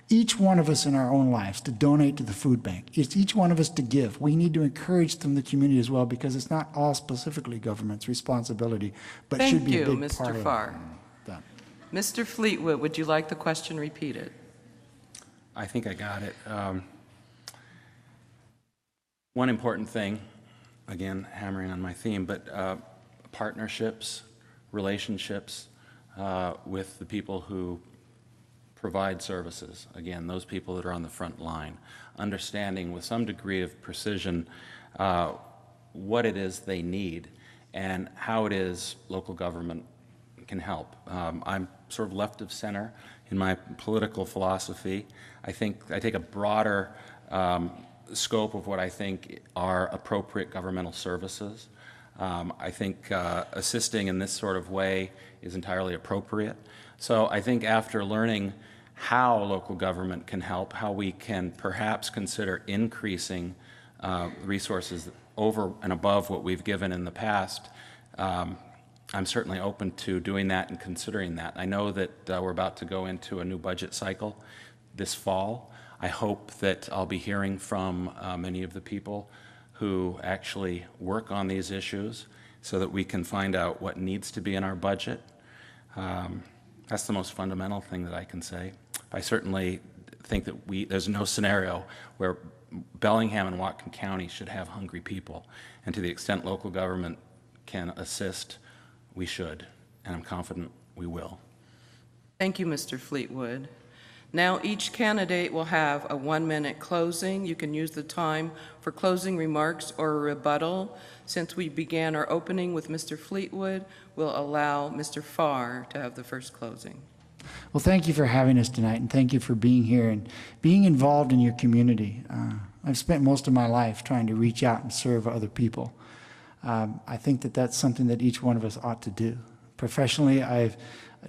each one of us in our own lives, to donate to the food bank. It's each one of us to give. We need to encourage them, the community as well, because it's not all specifically government's responsibility, but should be a big Mr. part of Farr. that. Mr. Fleetwood, would you like the question repeated? I think I got it. One important thing, again, hammering on my theme, but partnerships, relationships with the people who provide services. Again, those people that are on the front line, understanding with some degree of precision what it is they need and how it is local government can help. I'm sort of left of center in my political philosophy. I think I take a broader scope of what I think are appropriate governmental services. I think assisting in this sort of way is entirely appropriate. So I think after learning how local government can help, how we can perhaps consider increasing resources over and above what we've given in the past, I'm certainly open to doing that and considering that. I know that we're about to go into a new budget cycle this fall. I hope that I'll be hearing from many of the people who actually work on these issues so that we can find out what needs to be in our budget. That's the most fundamental thing that I can say. I certainly think that there's no scenario where Bellingham and Whatcom County should have hungry people. And to the extent local government can assist, we should. And I'm confident we will. Thank you, Mr. Fleetwood. Now each candidate will have a 1-minute closing. You can use the time for closing remarks or a rebuttal. Since we began our opening with Mr. Fleetwood, we'll allow Mr. Farr to have the first closing. Well, thank you for having us tonight, and thank you for being here and being involved in your community. I've spent most of my life trying to reach out and serve other people. I think that that's something that each one of us ought to do. Professionally, I've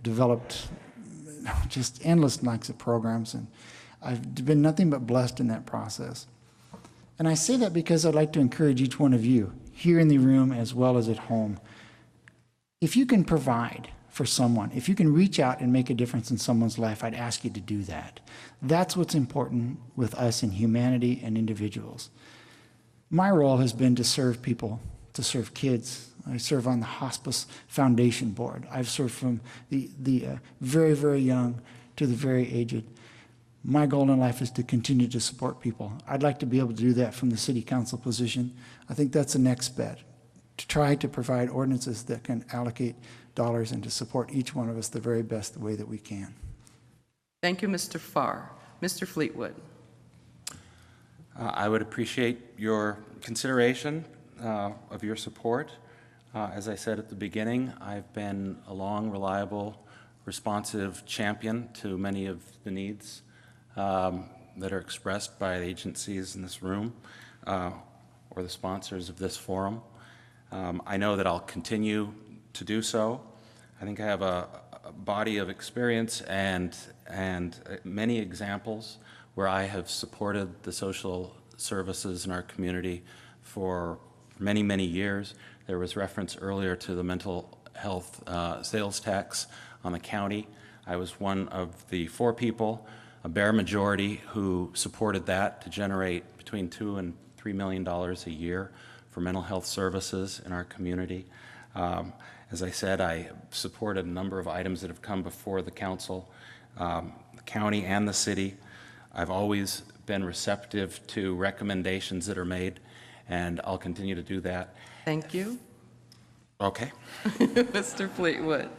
developed just endless nights of programs, and I've been nothing but blessed in that process. And I say that because I'd like to encourage each one of you, here in the room as well as at home, if you can provide for someone, if you can reach out and make a difference in someone's life, I'd ask you to do that. That's what's important with us in humanity and individuals. My role has been to serve people, to serve kids. I serve on the Hospice Foundation Board. I've served from the very, very young to the very aged. My goal in life is to continue to support people. I'd like to be able to do that from the city council position. I think that's the next bet, to try to provide ordinances that can allocate dollars and to support each one of us the very best way that we can. Thank you, Mr. Farr. Mr. Fleetwood. I would appreciate your consideration of your support. As I said at the beginning, I've been a long, reliable, responsive champion to many of the needs that are expressed by the agencies in this room or the sponsors of this forum. I know that I'll continue to do so. I think I have a body of experience and many examples where I have supported the social services in our community for many, many years. There was reference earlier to the mental health sales tax on the county. I was one of the 4 people, a bare majority, who supported that to generate between $2 and $3 million a year for mental health services in our community. As I said, I supported a number of items that have come before the council, the county and the city. I've always been receptive to recommendations that are made, and I'll continue to do that. Thank you. Okay. Mr. Fleetwood.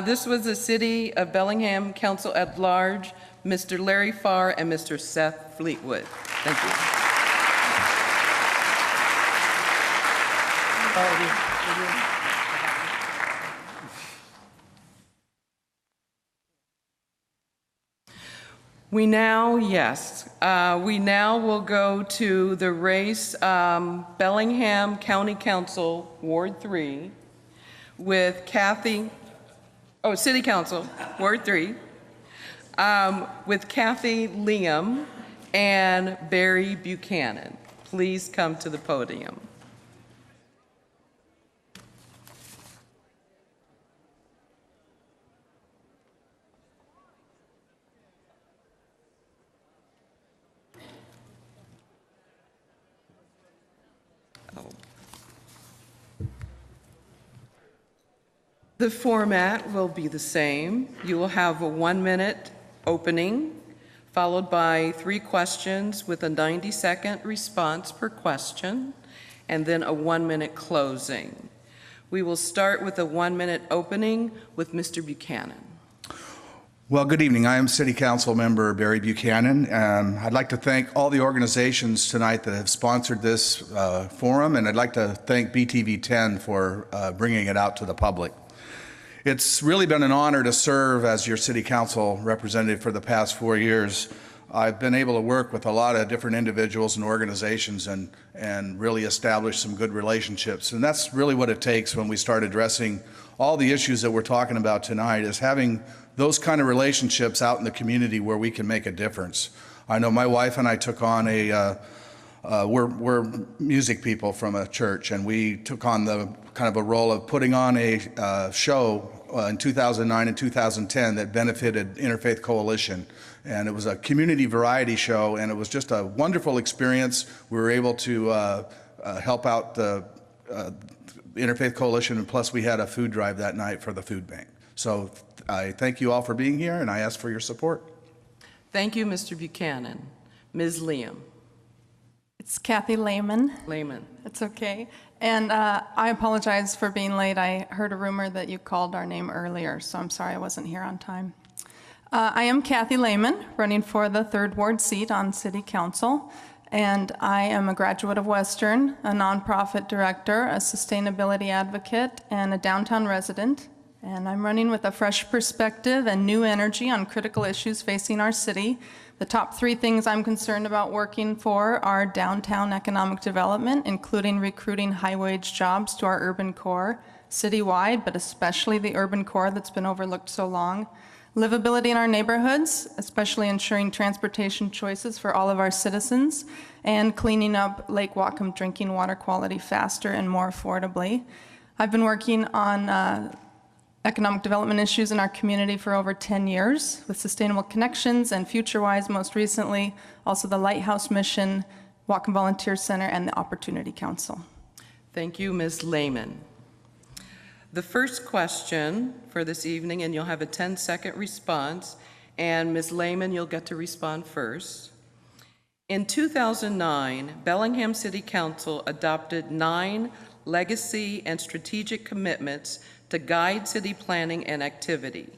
This was the City of Bellingham Council at Large, Mr. Larry Farr and Mr. Seth Fleetwood. Thank you. We now will go to the race, Bellingham County Council, Ward 3, with City Council, Ward 3, with Kathy Liam and Barry Buchanan. Please come to the podium. The format will be the same. You will have a 1-minute opening, followed by 3 questions with a 90-second response per question, and then a 1-minute closing. We will start with a 1-minute opening with Mr. Buchanan. Well, good evening. I am City Council Member Barry Buchanan, and I'd like to thank all the organizations tonight that have sponsored this forum, and I'd like to thank BTV 10 for bringing it out to the public. It's really been an honor to serve as your City Council representative for the past 4 years. I've been able to work with a lot of different individuals and organizations and really establish some good relationships. And that's really what it takes when we start addressing all the issues that we're talking about tonight, is having those kind of relationships out in the community where we can make a difference. I know my wife and I took on we're music people from a church, and we took on the kind of a role of putting on a show in 2009 and 2010 that benefited Interfaith Coalition. And it was a community variety show, and it was just a wonderful experience. We were able to help out the Interfaith Coalition, and plus we had a food drive that night for the food bank. So I thank you all for being here, and I ask for your support. Thank you, Mr. Buchanan. Ms. Liam. It's Kathy Lehman. Lehman. It's okay. And I apologize for being late. I heard a rumor that you called our name earlier, so I'm sorry I wasn't here on time. I am Kathy Lehman, running for the 3rd Ward seat on City Council, and I am a graduate of Western, a nonprofit director, a sustainability advocate, and a downtown resident. And I'm running with a fresh perspective and new energy on critical issues facing our city. The top 3 things I'm concerned about working for are downtown economic development, including recruiting high-wage jobs to our urban core, citywide, but especially the urban core that's been overlooked so long. Livability in our neighborhoods, especially ensuring transportation choices for all of our citizens, and cleaning up Lake Whatcom drinking water quality faster and more affordably. I've been working on economic development issues in our community for over 10 years with Sustainable Connections and FutureWise, most recently, also the Lighthouse Mission, Whatcom Volunteer Center, and the Opportunity Council. Thank you, Ms. Lehman. The first question for this evening, and you'll have a 10-second response, and Ms. Lehman, you'll get to respond first. In 2009, Bellingham City Council adopted 9 legacy and strategic commitments to guide city planning and activity.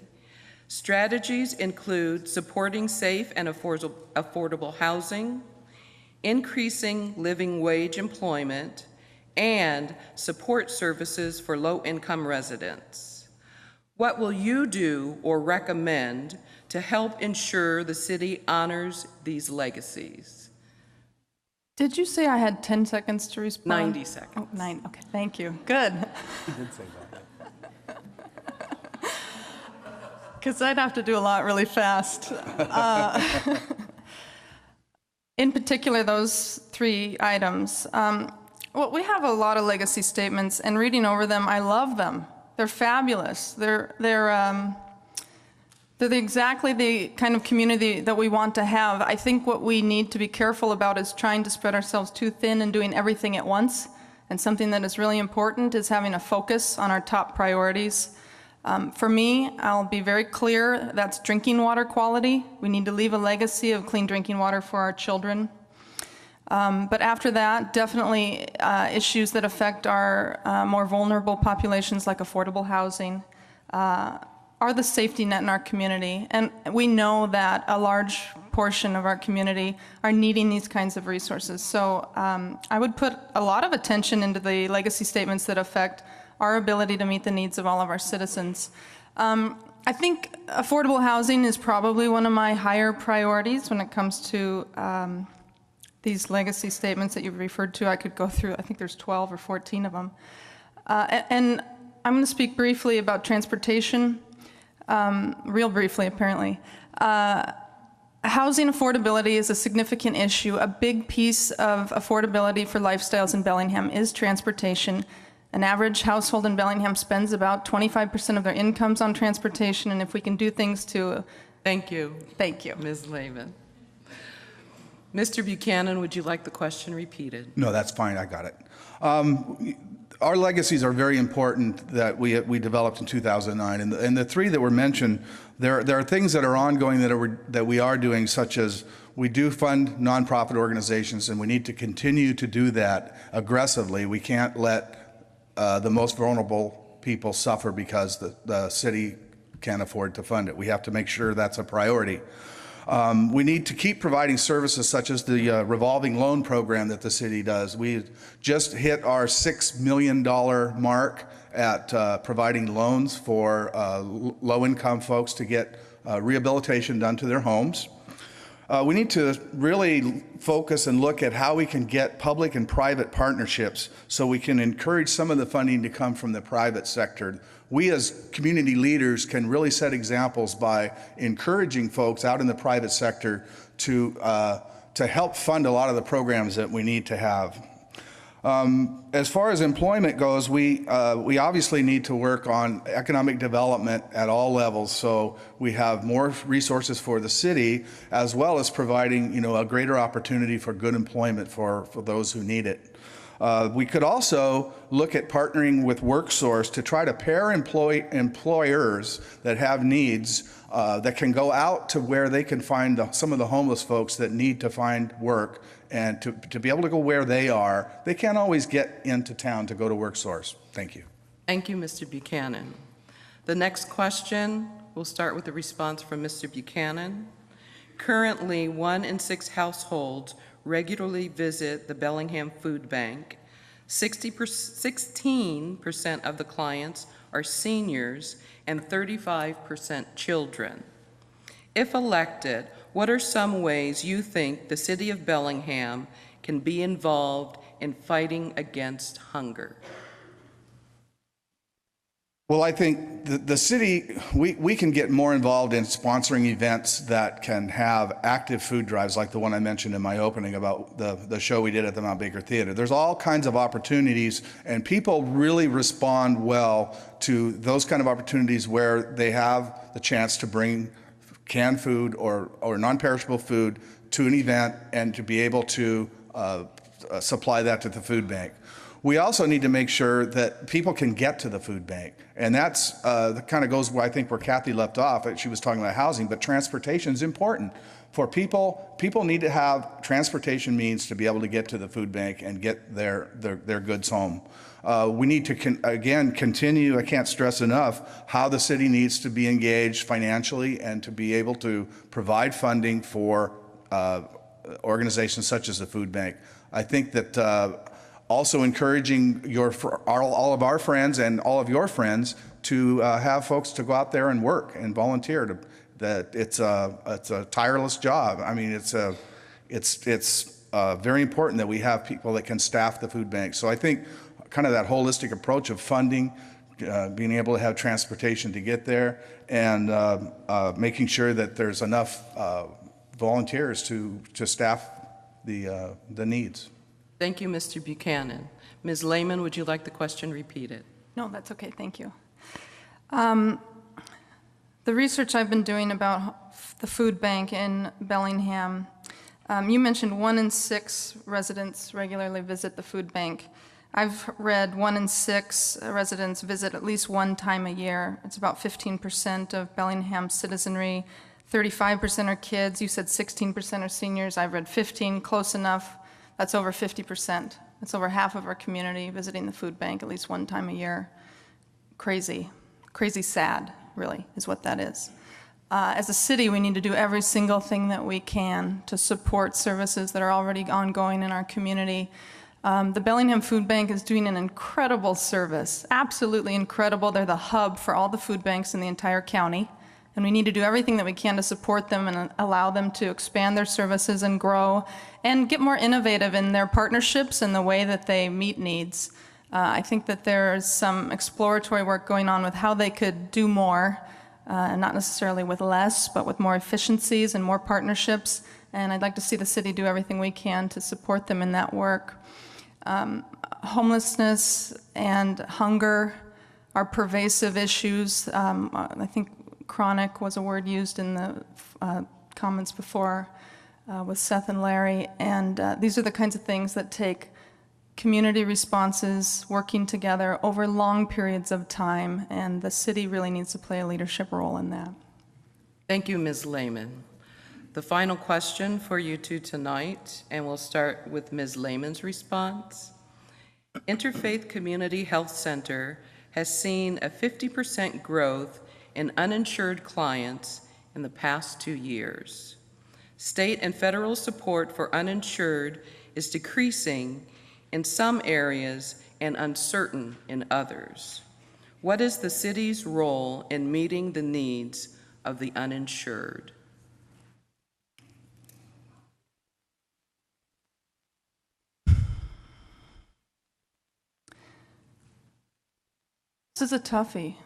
Strategies include supporting safe and affordable housing, increasing living wage employment, and support services for low-income residents. What will you do or recommend to help ensure the city honors these legacies? Did you say I had 10 seconds to respond? 90 seconds. Oh, 9, okay, thank you. Good. He did say that. Because I'd have to do a lot really fast. In particular, those 3 items. Well, we have a lot of legacy statements, and reading over them, I love them. They're fabulous. They're exactly the kind of community that we want to have. I think what we need to be careful about is trying to spread ourselves too thin and doing everything at once. And something that is really important is having a focus on our top priorities. For me, I'll be very clear, that's drinking water quality. We need to leave a legacy of clean drinking water for our children. But after that, definitely issues that affect our more vulnerable populations like affordable housing are the safety net in our community. And we know that a large portion of our community are needing these kinds of resources. So I would put a lot of attention into the legacy statements that affect our ability to meet the needs of all of our citizens. I think affordable housing is probably one of my higher priorities when it comes to these legacy statements that you've referred to. I could go through, I think there's 12 or 14 of them. And I'm going to speak briefly about transportation, real briefly apparently. Housing affordability is a significant issue. A big piece of affordability for lifestyles in Bellingham is transportation. An average household in Bellingham spends about 25% of their incomes on transportation, and if we can do things to... Thank you. Thank you. Ms. Lehman. Mr. Buchanan, would you like the question repeated? No, that's fine. I got it. Our legacies are very important that we developed in 2009, and the 3 that were mentioned, there are things that are ongoing that we are doing, such as we do fund nonprofit organizations, and we need to continue to do that aggressively. We can't let the most vulnerable people suffer because the city can't afford to fund it. We have to make sure that's a priority. We need to keep providing services such as the revolving loan program that the city does. We just hit our $6 million mark at providing loans for low-income folks to get rehabilitation done to their homes. We need to really focus and look at how we can get public and private partnerships so we can encourage some of the funding to come from the private sector. We as community leaders can really set examples by encouraging folks out in the private sector to help fund a lot of the programs that we need to have. As far as employment goes, we obviously need to work on economic development at all levels, so we have more resources for the city, as well as providing, a greater opportunity for good employment for those who need it. We could also look at partnering with WorkSource to try to pair employers that have needs that can go out to where they can find some of the homeless folks that need to find work, and to be able to go where they are. They can't always get into town to go to WorkSource. Thank you. Thank you, Mr. Buchanan. The next question We'll start with a response from Mr. Buchanan. Currently, 1 in 6 households regularly visit the Bellingham Food Bank. 16% of the clients are seniors and 35% children. If elected, what are some ways you think the City of Bellingham can be involved in fighting against hunger? Well, I think the city, we can get more involved in sponsoring events that can have active food drives, like the one I mentioned in my opening about the show we did at the Mount Baker Theater. There's all kinds of opportunities, and people really respond well to those kind of opportunities where they have the chance to bring canned food or non-perishable food to an event and to be able to supply that to the food bank. We also need to make sure that people can get to the food bank. And that's that kind of goes where I think where Kathy left off. She was talking about housing, but transportation is important. For people need to have transportation means to be able to get to the food bank and get their goods home. We need to, again, continue, I can't stress enough, how the city needs to be engaged financially and to be able to provide funding for organizations such as the food bank. I think that also encouraging all of our friends and all of your friends to have folks to go out there and work and volunteer. That it's a tireless job. I mean, it's very important that we have people that can staff the food bank. So I think kind of that holistic approach of funding, being able to have transportation to get there, and making sure that there's enough volunteers to staff the needs. Thank you, Mr. Buchanan. Ms. Lehman, would you like the question repeated? No, that's okay. Thank you. The research I've been doing about the food bank in Bellingham, you mentioned 1 in 6 residents regularly visit the food bank. I've read 1 in 6 residents visit at least one time a year. It's about 15% of Bellingham's citizenry. 35% are kids. You said 16% are seniors. I've read 15, close enough. That's over 50%. That's over half of our community visiting the food bank at least one time a year. Crazy. Crazy sad, really, is what that is. As a city, we need to do every single thing that we can to support services that are already ongoing in our community. The Bellingham Food Bank is doing an incredible service, absolutely incredible. They're the hub for all the food banks in the entire county, and we need to do everything that we can to support them and allow them to expand their services and grow and get more innovative in their partnerships and the way that they meet needs. I think that there's some exploratory work going on with how they could do more, not necessarily with less, but with more efficiencies and more partnerships, and I'd like to see the city do everything we can to support them in that work. Homelessness and hunger are pervasive issues. I think chronic was a word used in the comments before with Seth and Larry, and these are the kinds of things that take community responses working together over long periods of time, and the city really needs to play a leadership role in that. Thank you, Ms. Lehman. The final question for you two tonight, and we'll start with Ms. Lehman's response. Interfaith Community Health Center has seen a 50% growth in uninsured clients in the past 2 years. State and federal support for uninsured is decreasing in some areas and uncertain in others. What is the city's role in meeting the needs of the uninsured? This is a toughie.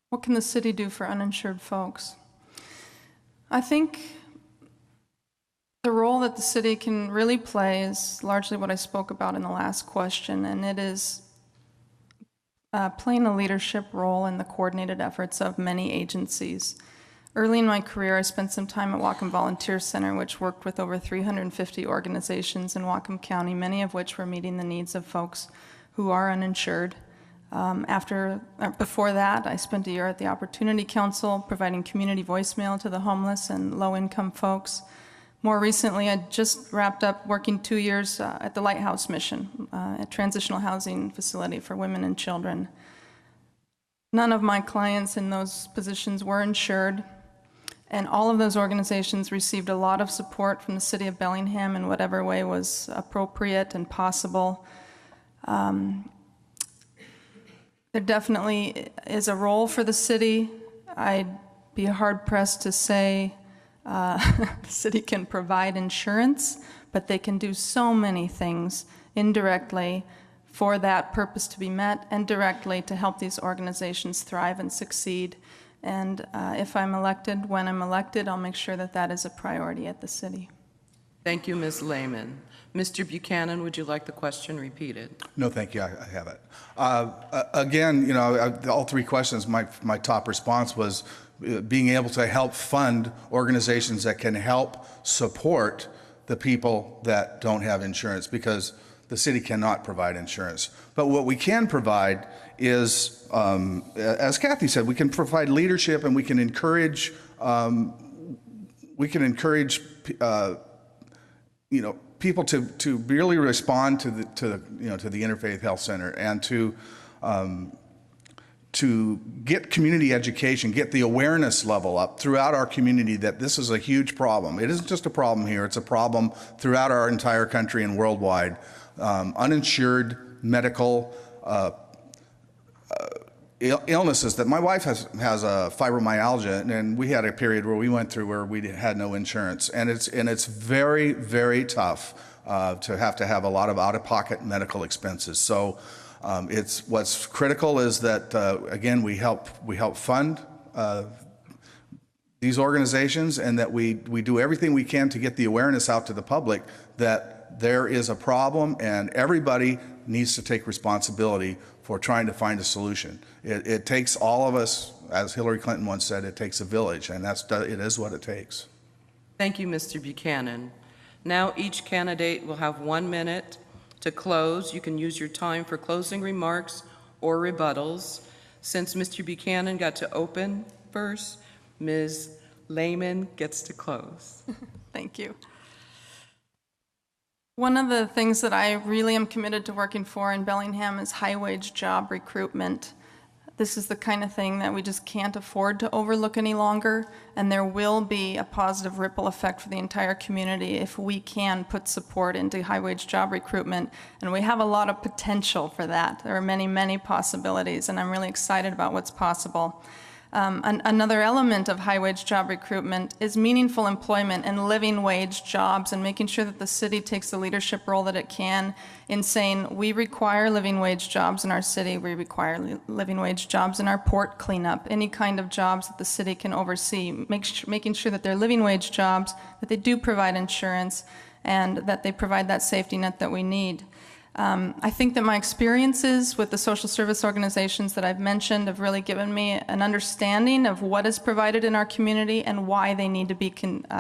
What can the city do for uninsured folks? I think the role that the city can really play is largely what I spoke about in the last question, and it is playing a leadership role in the coordinated efforts of many agencies. Early in my career, I spent some time at Whatcom Volunteer Center, which worked with over 350 organizations in Whatcom County, many of which were meeting the needs of folks who are uninsured. Before that, I spent a year at the Opportunity Council, providing community voicemail to the homeless and low-income folks. More recently, I just wrapped up working 2 years at the Lighthouse Mission, a transitional housing facility for women and children. None of my clients in those positions were insured, and all of those organizations received a lot of support from the City of Bellingham in whatever way was appropriate and possible. There definitely is a role for the city. I'd be hard-pressed to say the city can provide insurance, but they can do so many things indirectly for that purpose to be met, and directly to help these organizations thrive and succeed. And if I'm elected, when I'm elected, I'll make sure that that is a priority at the city. Thank you, Ms. Lehman. Mr. Buchanan, would you like the question repeated? No, thank you. I have it. Again, you know, all three questions, my top response was being able to help fund organizations that can help support the people that don't have insurance, because the city cannot provide insurance. But what we can provide is, as Kathy said, we can provide leadership, and we can encourage you know, people to really respond to the Interfaith Health Center, and to get community education, get the awareness level up throughout our community that this is a huge problem. It isn't just a problem here, it's a problem throughout our entire country and worldwide. Uninsured medical illnesses that my wife has a fibromyalgia, and we had a period where we went through where we had no insurance, and it's very, very tough to have a lot of out-of-pocket medical expenses. So it's what's critical is that again we help fund these organizations, and that we do everything we can to get the awareness out to the public that there is a problem, and everybody needs to take responsibility for trying to find a solution. It takes all of us, as Hillary Clinton once said, it takes a village, and it is what it takes. Thank you, Mr. Buchanan. Now each candidate will have 1 minute to close. You can use your time for closing remarks or rebuttals. Since Mr. Buchanan got to open first, Ms. Lehman gets to close. Thank you. One of the things that I really am committed to working for in Bellingham is high-wage job recruitment. This is the kind of thing that we just can't afford to overlook any longer, and there will be a positive ripple effect for the entire community if we can put support into high-wage job recruitment, and we have a lot of potential for that. There are many, many possibilities, and I'm really excited about what's possible. Another element of high-wage job recruitment is meaningful employment and living wage jobs, and making sure that the city takes the leadership role that it can in saying we require living wage jobs in our city, we require living wage jobs in our port cleanup, any kind of jobs that the city can oversee, making sure that they're living wage jobs, that they do provide insurance, and that they provide that safety net that we need. I think that my experiences with the social service organizations that I've mentioned have really given me an understanding of what is provided in our community and why they need to be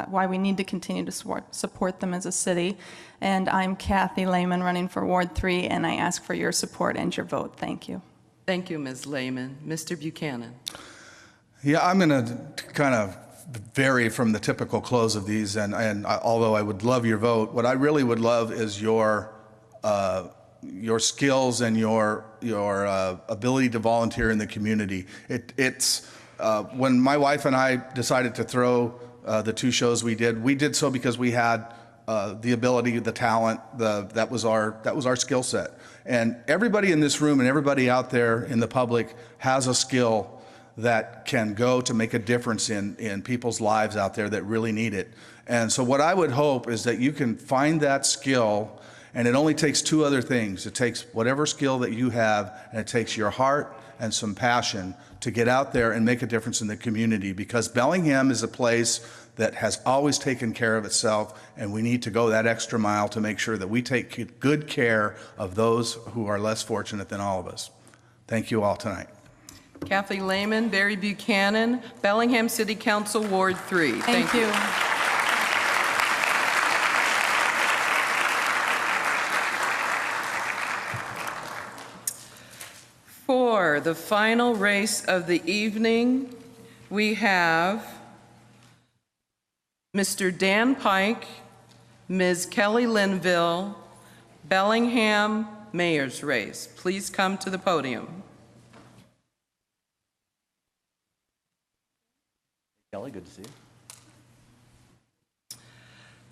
why we need to continue to support them as a city. And I'm Kathy Lehman, running for Ward 3, and I ask for your support and your vote. Thank you. Thank you, Ms. Lehman. Mr. Buchanan. Yeah, I'm going to kind of vary from the typical close of these, and although I would love your vote, what I really would love is your skills and your ability to volunteer in the community. It's when my wife and I decided to throw the 2 shows we did so because we had the ability, the talent, that was our skill set. And everybody in this room and everybody out there in the public has a skill that can go to make a difference in people's lives out there that really need it. And so what I would hope is that you can find that skill. And it only takes 2 other things. It takes whatever skill that you have, and it takes your heart and some passion to get out there and make a difference in the community, because Bellingham is a place that has always taken care of itself, and we need to go that extra mile to make sure that we take good care of those who are less fortunate than all of us. Thank you all tonight. Kathy Lehman, Barry Buchanan, Bellingham City Council, Ward 3. Thank you. For the final race of the evening, we have Mr. Dan Pike, Ms. Kelly Linville, Bellingham Mayor's Race. Please come to the podium. Kelly, good to see you.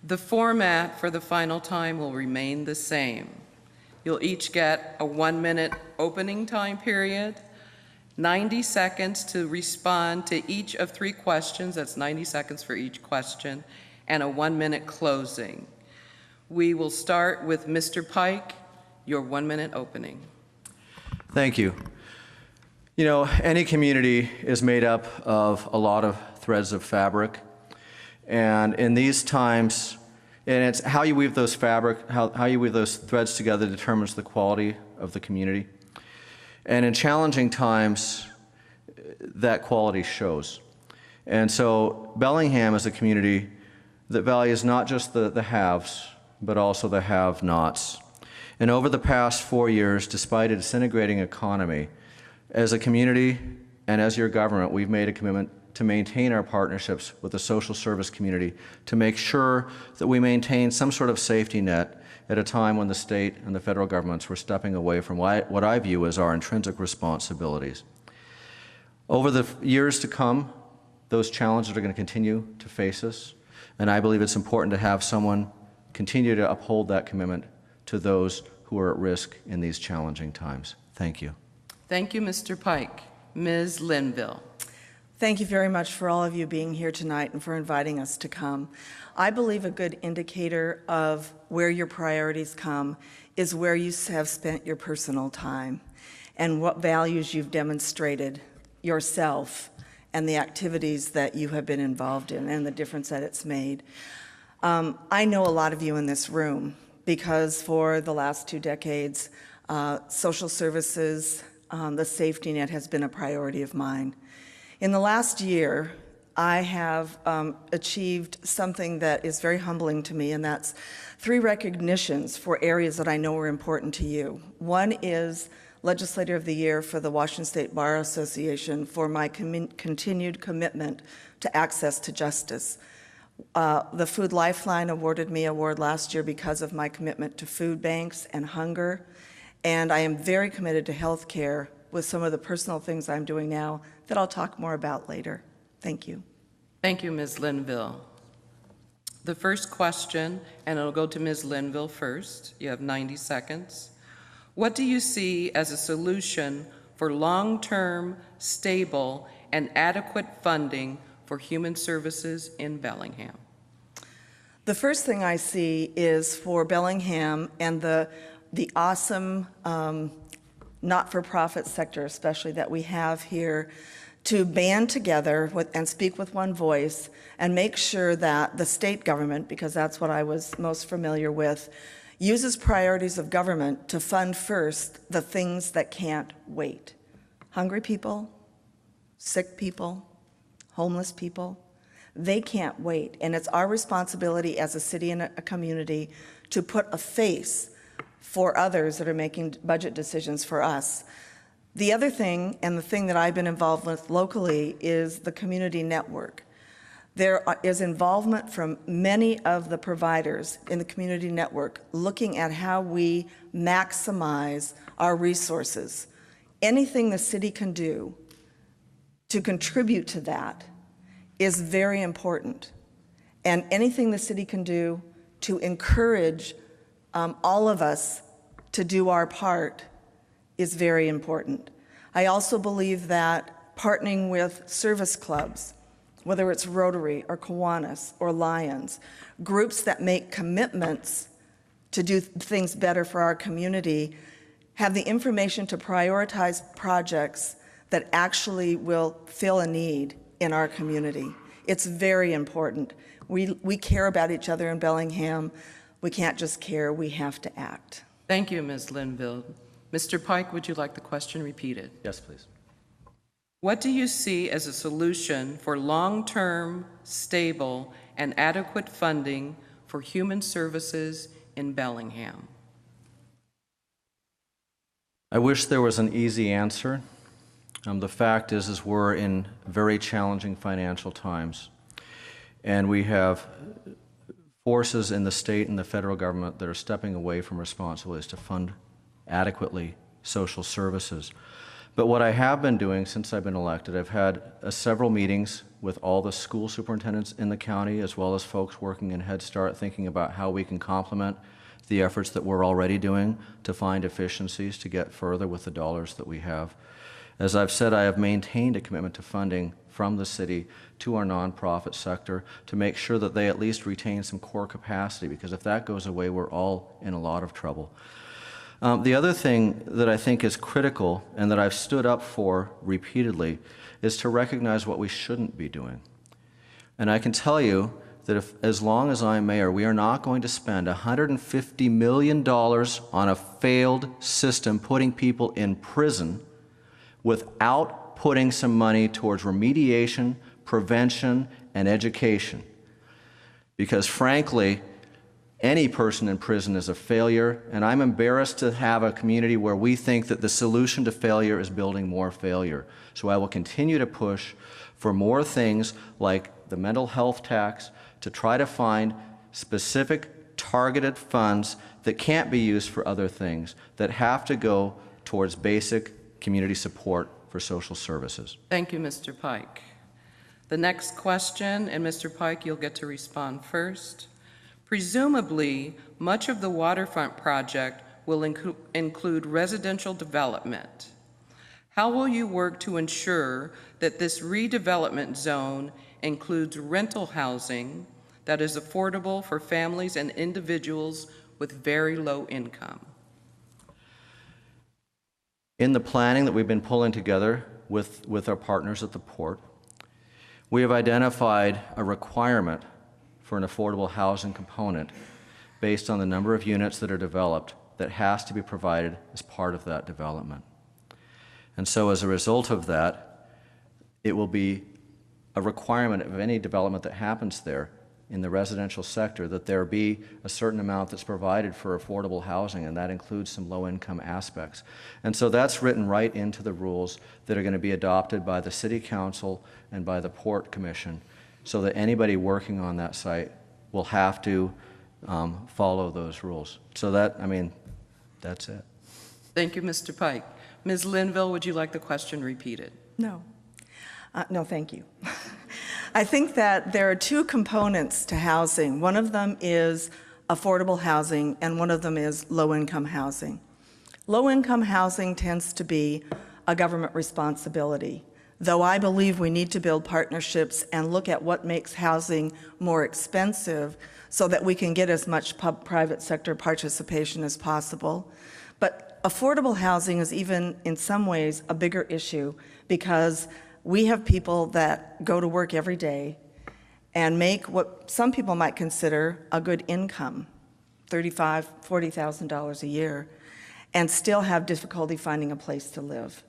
The format for the final time will remain the same. You'll each get a 1-minute opening time period, 90 seconds to respond to each of 3 questions, that's 90 seconds for each question, and a 1-minute closing. We will start with Mr. Pike, your 1-minute opening. Thank you. You know, any community is made up of a lot of threads of fabric. And in these times, and it's how you weave those how you weave those threads together determines the quality of the community. And in challenging times, that quality shows. And so Bellingham is a community that values not just the haves, but also the have-nots. And over the past 4 years, despite a disintegrating economy, as a community and as your government, we've made a commitment to maintain our partnerships with the social service community, to make sure that we maintain some sort of safety net at a time when the state and the federal governments were stepping away from what I view as our intrinsic responsibilities. Over the years to come, those challenges are going to continue to face us, and I believe it's important to have someone continue to uphold that commitment to those who are at risk in these challenging times. Thank you. Thank you, Mr. Pike. Ms. Linville. Thank you very much for all of you being here tonight and for inviting us to come. I believe a good indicator of where your priorities come is where you have spent your personal time and what values you've demonstrated yourself and the activities that you have been involved in and the difference that it's made. I know a lot of you in this room because for the last 2 decades, social services, the safety net has been a priority of mine. In the last year, I have achieved something that is very humbling to me, and that's 3 recognitions for areas that I know are important to you. One is Legislator of the Year for the Washington State Bar Association for my continued commitment to access to justice. The Food Lifeline awarded me an award last year because of my commitment to food banks and hunger. And I am very committed to health care with some of the personal things I'm doing now that I'll talk more about later. Thank you. Thank you, Ms. Linville. The first question, and it'll go to Ms. Linville first. You have 90 seconds. What do you see as a solution for long-term, stable, and adequate funding for human services in Bellingham? The first thing I see is for Bellingham and the awesome not-for-profit sector, especially that we have here, to band together and speak with one voice and make sure that the state government, because that's what I was most familiar with, uses priorities of government to fund first the things that can't wait. Hungry people, sick people, homeless people, they can't wait. And it's our responsibility as a city and a community to put a face for others that are making budget decisions for us. The other thing, and the thing that I've been involved with locally, is the community network. There is involvement from many of the providers in the community network looking at how we maximize our resources. Anything the city can do to contribute to that is very important. And anything the city can do to encourage all of us to do our part is very important. I also believe that partnering with service clubs, whether it's Rotary or Kiwanis or Lions, groups that make commitments to do things better for our community, have the information to prioritize projects that actually will fill a need in our community. It's very important. We care about each other in Bellingham. We can't just care, we have to act. Thank you, Ms. Linville. Mr. Pike, would you like the question repeated? Yes, please. What do you see as a solution for long-term, stable, and adequate funding for human services in Bellingham? I wish there was an easy answer. The fact is we're in very challenging financial times, and we have forces in the state and the federal government that are stepping away from responsibilities to fund adequately social services. But what I have been doing since I've been elected, I've had several meetings with all the school superintendents in the county, as well as folks working in Head Start, thinking about how we can complement the efforts that we're already doing to find efficiencies to get further with the dollars that we have. As I've said, I have maintained a commitment to funding from the city to our nonprofit sector to make sure that they at least retain some core capacity, because if that goes away, we're all in a lot of trouble. The other thing that I think is critical and that I've stood up for repeatedly is to recognize what we shouldn't be doing. And I can tell you that if, as long as I'm mayor, we are not going to spend $150 million on a failed system putting people in prison without putting some money towards remediation, prevention, and education. Because frankly, any person in prison is a failure, and I'm embarrassed to have a community where we think that the solution to failure is building more failure. So I will continue to push for more things like the mental health tax to try to find specific targeted funds that can't be used for other things, that have to go towards basic community support for social services. Thank you, Mr. Pike. The next question, and Mr. Pike, you'll get to respond first. Presumably, much of the waterfront project will include residential development. How will you work to ensure that this redevelopment zone includes rental housing that is affordable for families and individuals with very low income? In the planning that we've been pulling together with our partners at the port, we have identified a requirement for an affordable housing component based on the number of units that are developed that has to be provided as part of that development. And so as a result of that, it will be a requirement of any development that happens there in the residential sector that there be a certain amount that's provided for affordable housing, and that includes some low-income aspects. And so that's written right into the rules that are going to be adopted by the City Council and by the Port Commission, so that anybody working on that site will have to follow those rules. So that, I mean, that's it. Thank you, Mr. Pike. Ms. Linville, would you like the question repeated? No. No, thank you. I think that there are two components to housing. One of them is affordable housing, and one of them is low-income housing. Low-income housing tends to be a government responsibility, though I believe we need to build partnerships and look at what makes housing more expensive so that we can get as much private sector participation as possible. But affordable housing is even in some ways a bigger issue, because we have people that go to work every day and make what some people might consider a good income, $35,000, $40,000 a year, and still have difficulty finding a place to live.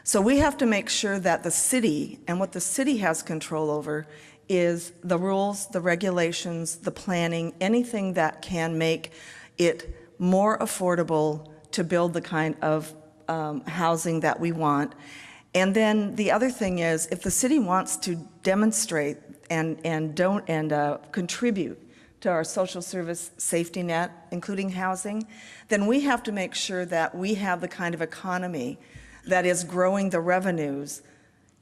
So we have to make sure that the city, and what the city has control over, is the rules, the regulations, the planning, anything that can make it more affordable to build the kind of housing that we want. And then the other thing is, if the city wants to demonstrate and contribute to our social service safety net, including housing, then we have to make sure that we have the kind of economy that is growing the revenues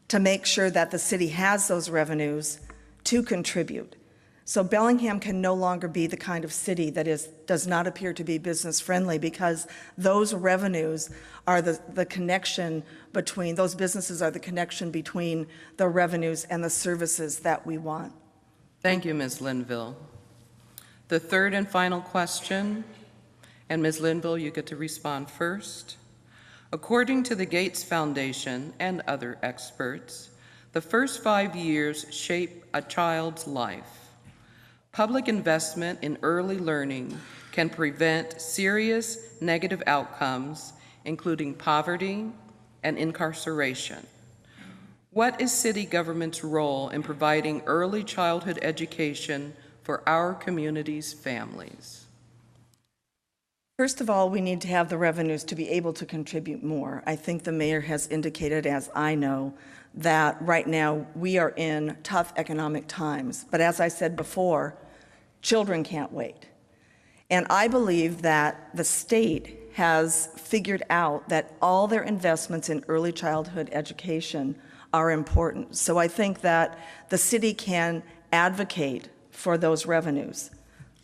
to make sure that the city has those revenues to contribute. So Bellingham can no longer be the kind of city that does not appear to be business friendly, because those revenues are the connection between, those businesses are the connection between the revenues and the services that we want. Thank you, Ms. Linville. The third and final question, and Ms. Linville, you get to respond first. According to the Gates Foundation and other experts, the first 5 years shape a child's life. Public investment in early learning can prevent serious negative outcomes, including poverty and incarceration. What is city government's role in providing early childhood education for our community's families? First of all, we need to have the revenues to be able to contribute more. I think the mayor has indicated, as I know, that right now we are in tough economic times. But as I said before, children can't wait. And I believe that the state has figured out that all their investments in early childhood education are important. So I think that the city can advocate for those revenues.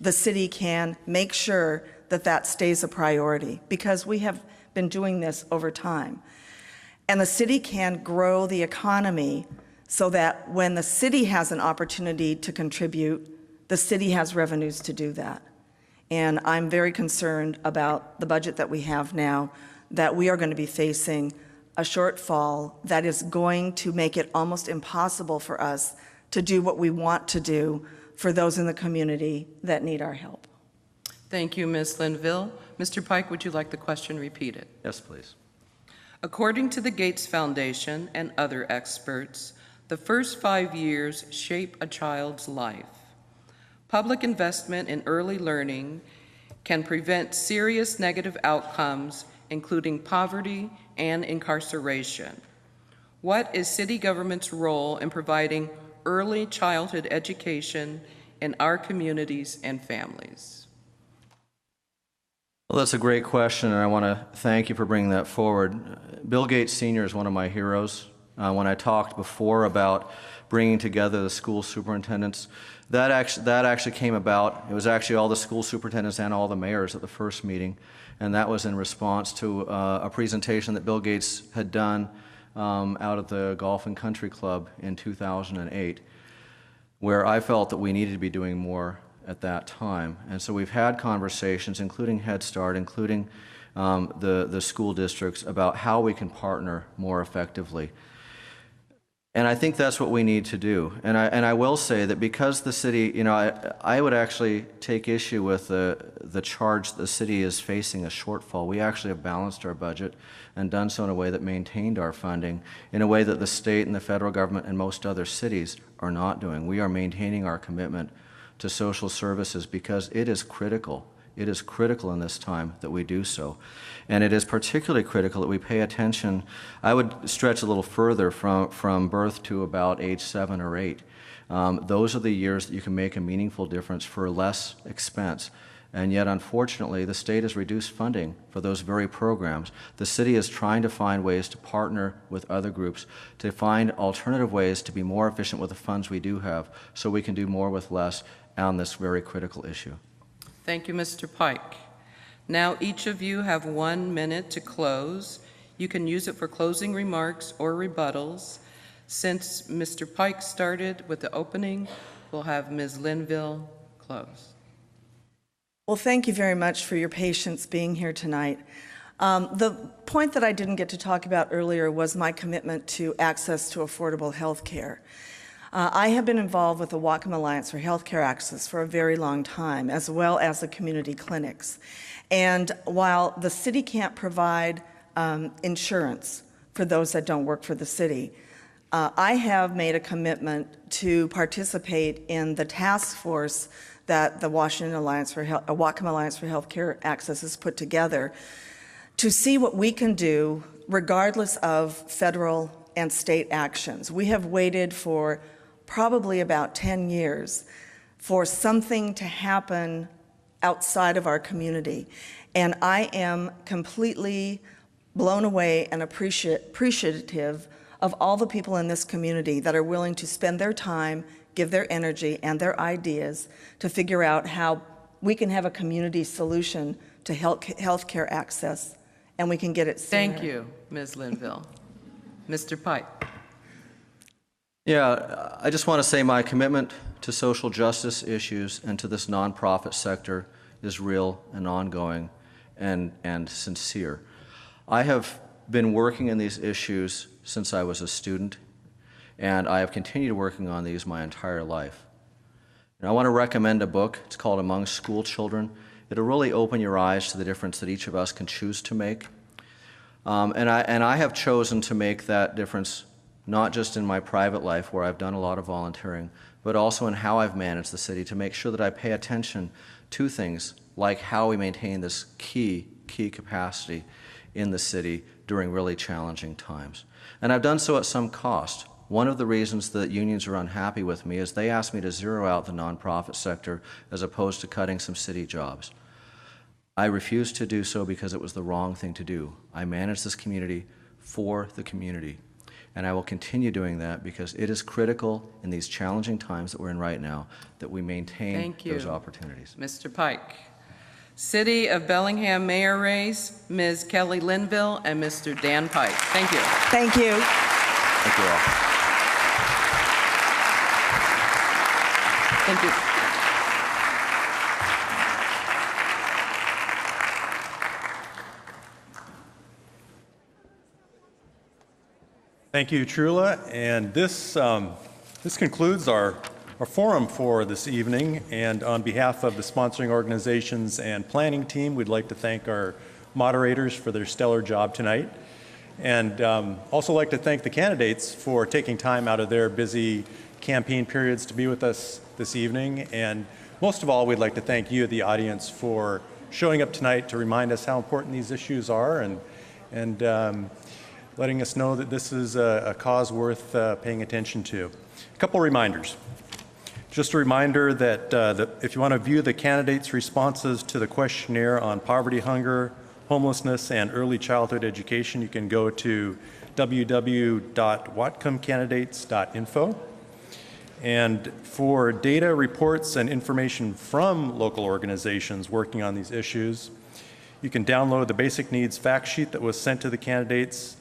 The city can make sure that that stays a priority, because we have been doing this over time. And the city can grow the economy so that when the city has an opportunity to contribute, the city has revenues to do that. And I'm very concerned about the budget that we have now, that we are going to be facing a shortfall that is going to make it almost impossible for us to do what we want to do for those in the community that need our help. Thank you, Ms. Linville. Mr. Pike, would you like the question repeated? Yes, please. According to the Gates Foundation and other experts, the first 5 years shape a child's life. Public investment in early learning can prevent serious negative outcomes, including poverty and incarceration. What is city government's role in providing early childhood education in our communities and families? Well, that's a great question, and I want to thank you for bringing that forward. Bill Gates Sr. is one of my heroes. When I talked before about bringing together the school superintendents, that actually came about. It was actually all the school superintendents and all the mayors at the first meeting, and that was in response to a presentation that Bill Gates had done out at the Golf and Country Club in 2008, where I felt that we needed to be doing more at that time. And so we've had conversations, including Head Start, including the school districts, about how we can partner more effectively. And I think that's what we need to do. And I will say that because the city, you know, I would actually take issue with the charge the city is facing a shortfall. We actually have balanced our budget and done so in a way that maintained our funding in a way that the state and the federal government and most other cities are not doing. We are maintaining our commitment to social services because it is critical. It is critical in this time that we do so. And it is particularly critical that we pay attention. I would stretch a little further from birth to about age 7 or 8. Those are the years that you can make a meaningful difference for less expense. And yet, unfortunately, the state has reduced funding for those very programs. The city is trying to find ways to partner with other groups, to find alternative ways to be more efficient with the funds we do have, so we can do more with less on this very critical issue. Thank you, Mr. Pike. Now each of you have 1 minute to close. You can use it for closing remarks or rebuttals. Since Mr. Pike started with the opening, we'll have Ms. Linville close. Well, thank you very much for your patience being here tonight. The point that I didn't get to talk about earlier was my commitment to access to affordable health care. I have been involved with the Whatcom Alliance for Healthcare Access for a very long time, as well as the community clinics. And while the city can't provide insurance for those that don't work for the city, I have made a commitment to participate in the task force that the Whatcom Alliance for Healthcare Access has put together to see what we can do regardless of federal and state actions. We have waited for probably about 10 years for something to happen outside of our community. And I am completely blown away and appreciative of all the people in this community that are willing to spend their time, give their energy and their ideas to figure out how we can have a community solution to health care access, and we can get it sooner. Thank you, Ms. Linville. Mr. Pike. Yeah, I just want to say my commitment to social justice issues and to this nonprofit sector is real and ongoing and sincere. I have been working in these issues since I was a student, and I have continued working on these my entire life. And I want to recommend a book. It's called Among School Children. It'll really open your eyes to the difference that each of us can choose to make. And I have chosen to make that difference not just in my private life where I've done a lot of volunteering, but also in how I've managed the city to make sure that I pay attention to things like how we maintain this key capacity in the city during really challenging times. And I've done so at some cost. One of the reasons that unions are unhappy with me is they asked me to zero out the nonprofit sector as opposed to cutting some city jobs. I refuse to do so because it was the wrong thing to do. I manage this community for the community. And I will continue doing that because it is critical in these challenging times that we're in right now that we maintain Thank you. those opportunities. Mr. Pike. City of Bellingham Mayor race, Ms. Kelly Linville and Mr. Dan Pike. Thank you. Thank you. Thank you all. Thank you. Thank you, Trula. And this concludes our forum for this evening. And on behalf of the sponsoring organizations and planning team, we'd like to thank our moderators for their stellar job tonight. And also like to thank the candidates for taking time out of their busy campaign periods to be with us this evening. And most of all, we'd like to thank you, the audience, for showing up tonight to remind us how important these issues are and letting us know that this is a cause worth paying attention to. A couple reminders. Just a reminder that if you want to view the candidates' responses to the questionnaire on poverty, hunger, homelessness, and early childhood education, you can go to www.whatcomecandidates.info. And for data, reports, and information from local organizations working on these issues, you can download the basic needs fact sheet that was sent to the candidates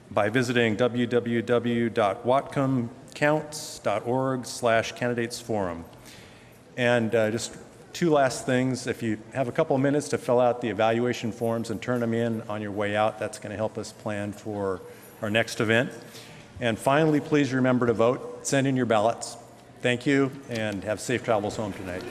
by visiting www.whatcomecounts.org/candidatesforum. And just two last things. If you have a couple of minutes to fill out the evaluation forms and turn them in on your way out, that's going to help us plan for our next event. And finally, please remember to vote. Send in your ballots. Thank you, and have safe travels home tonight.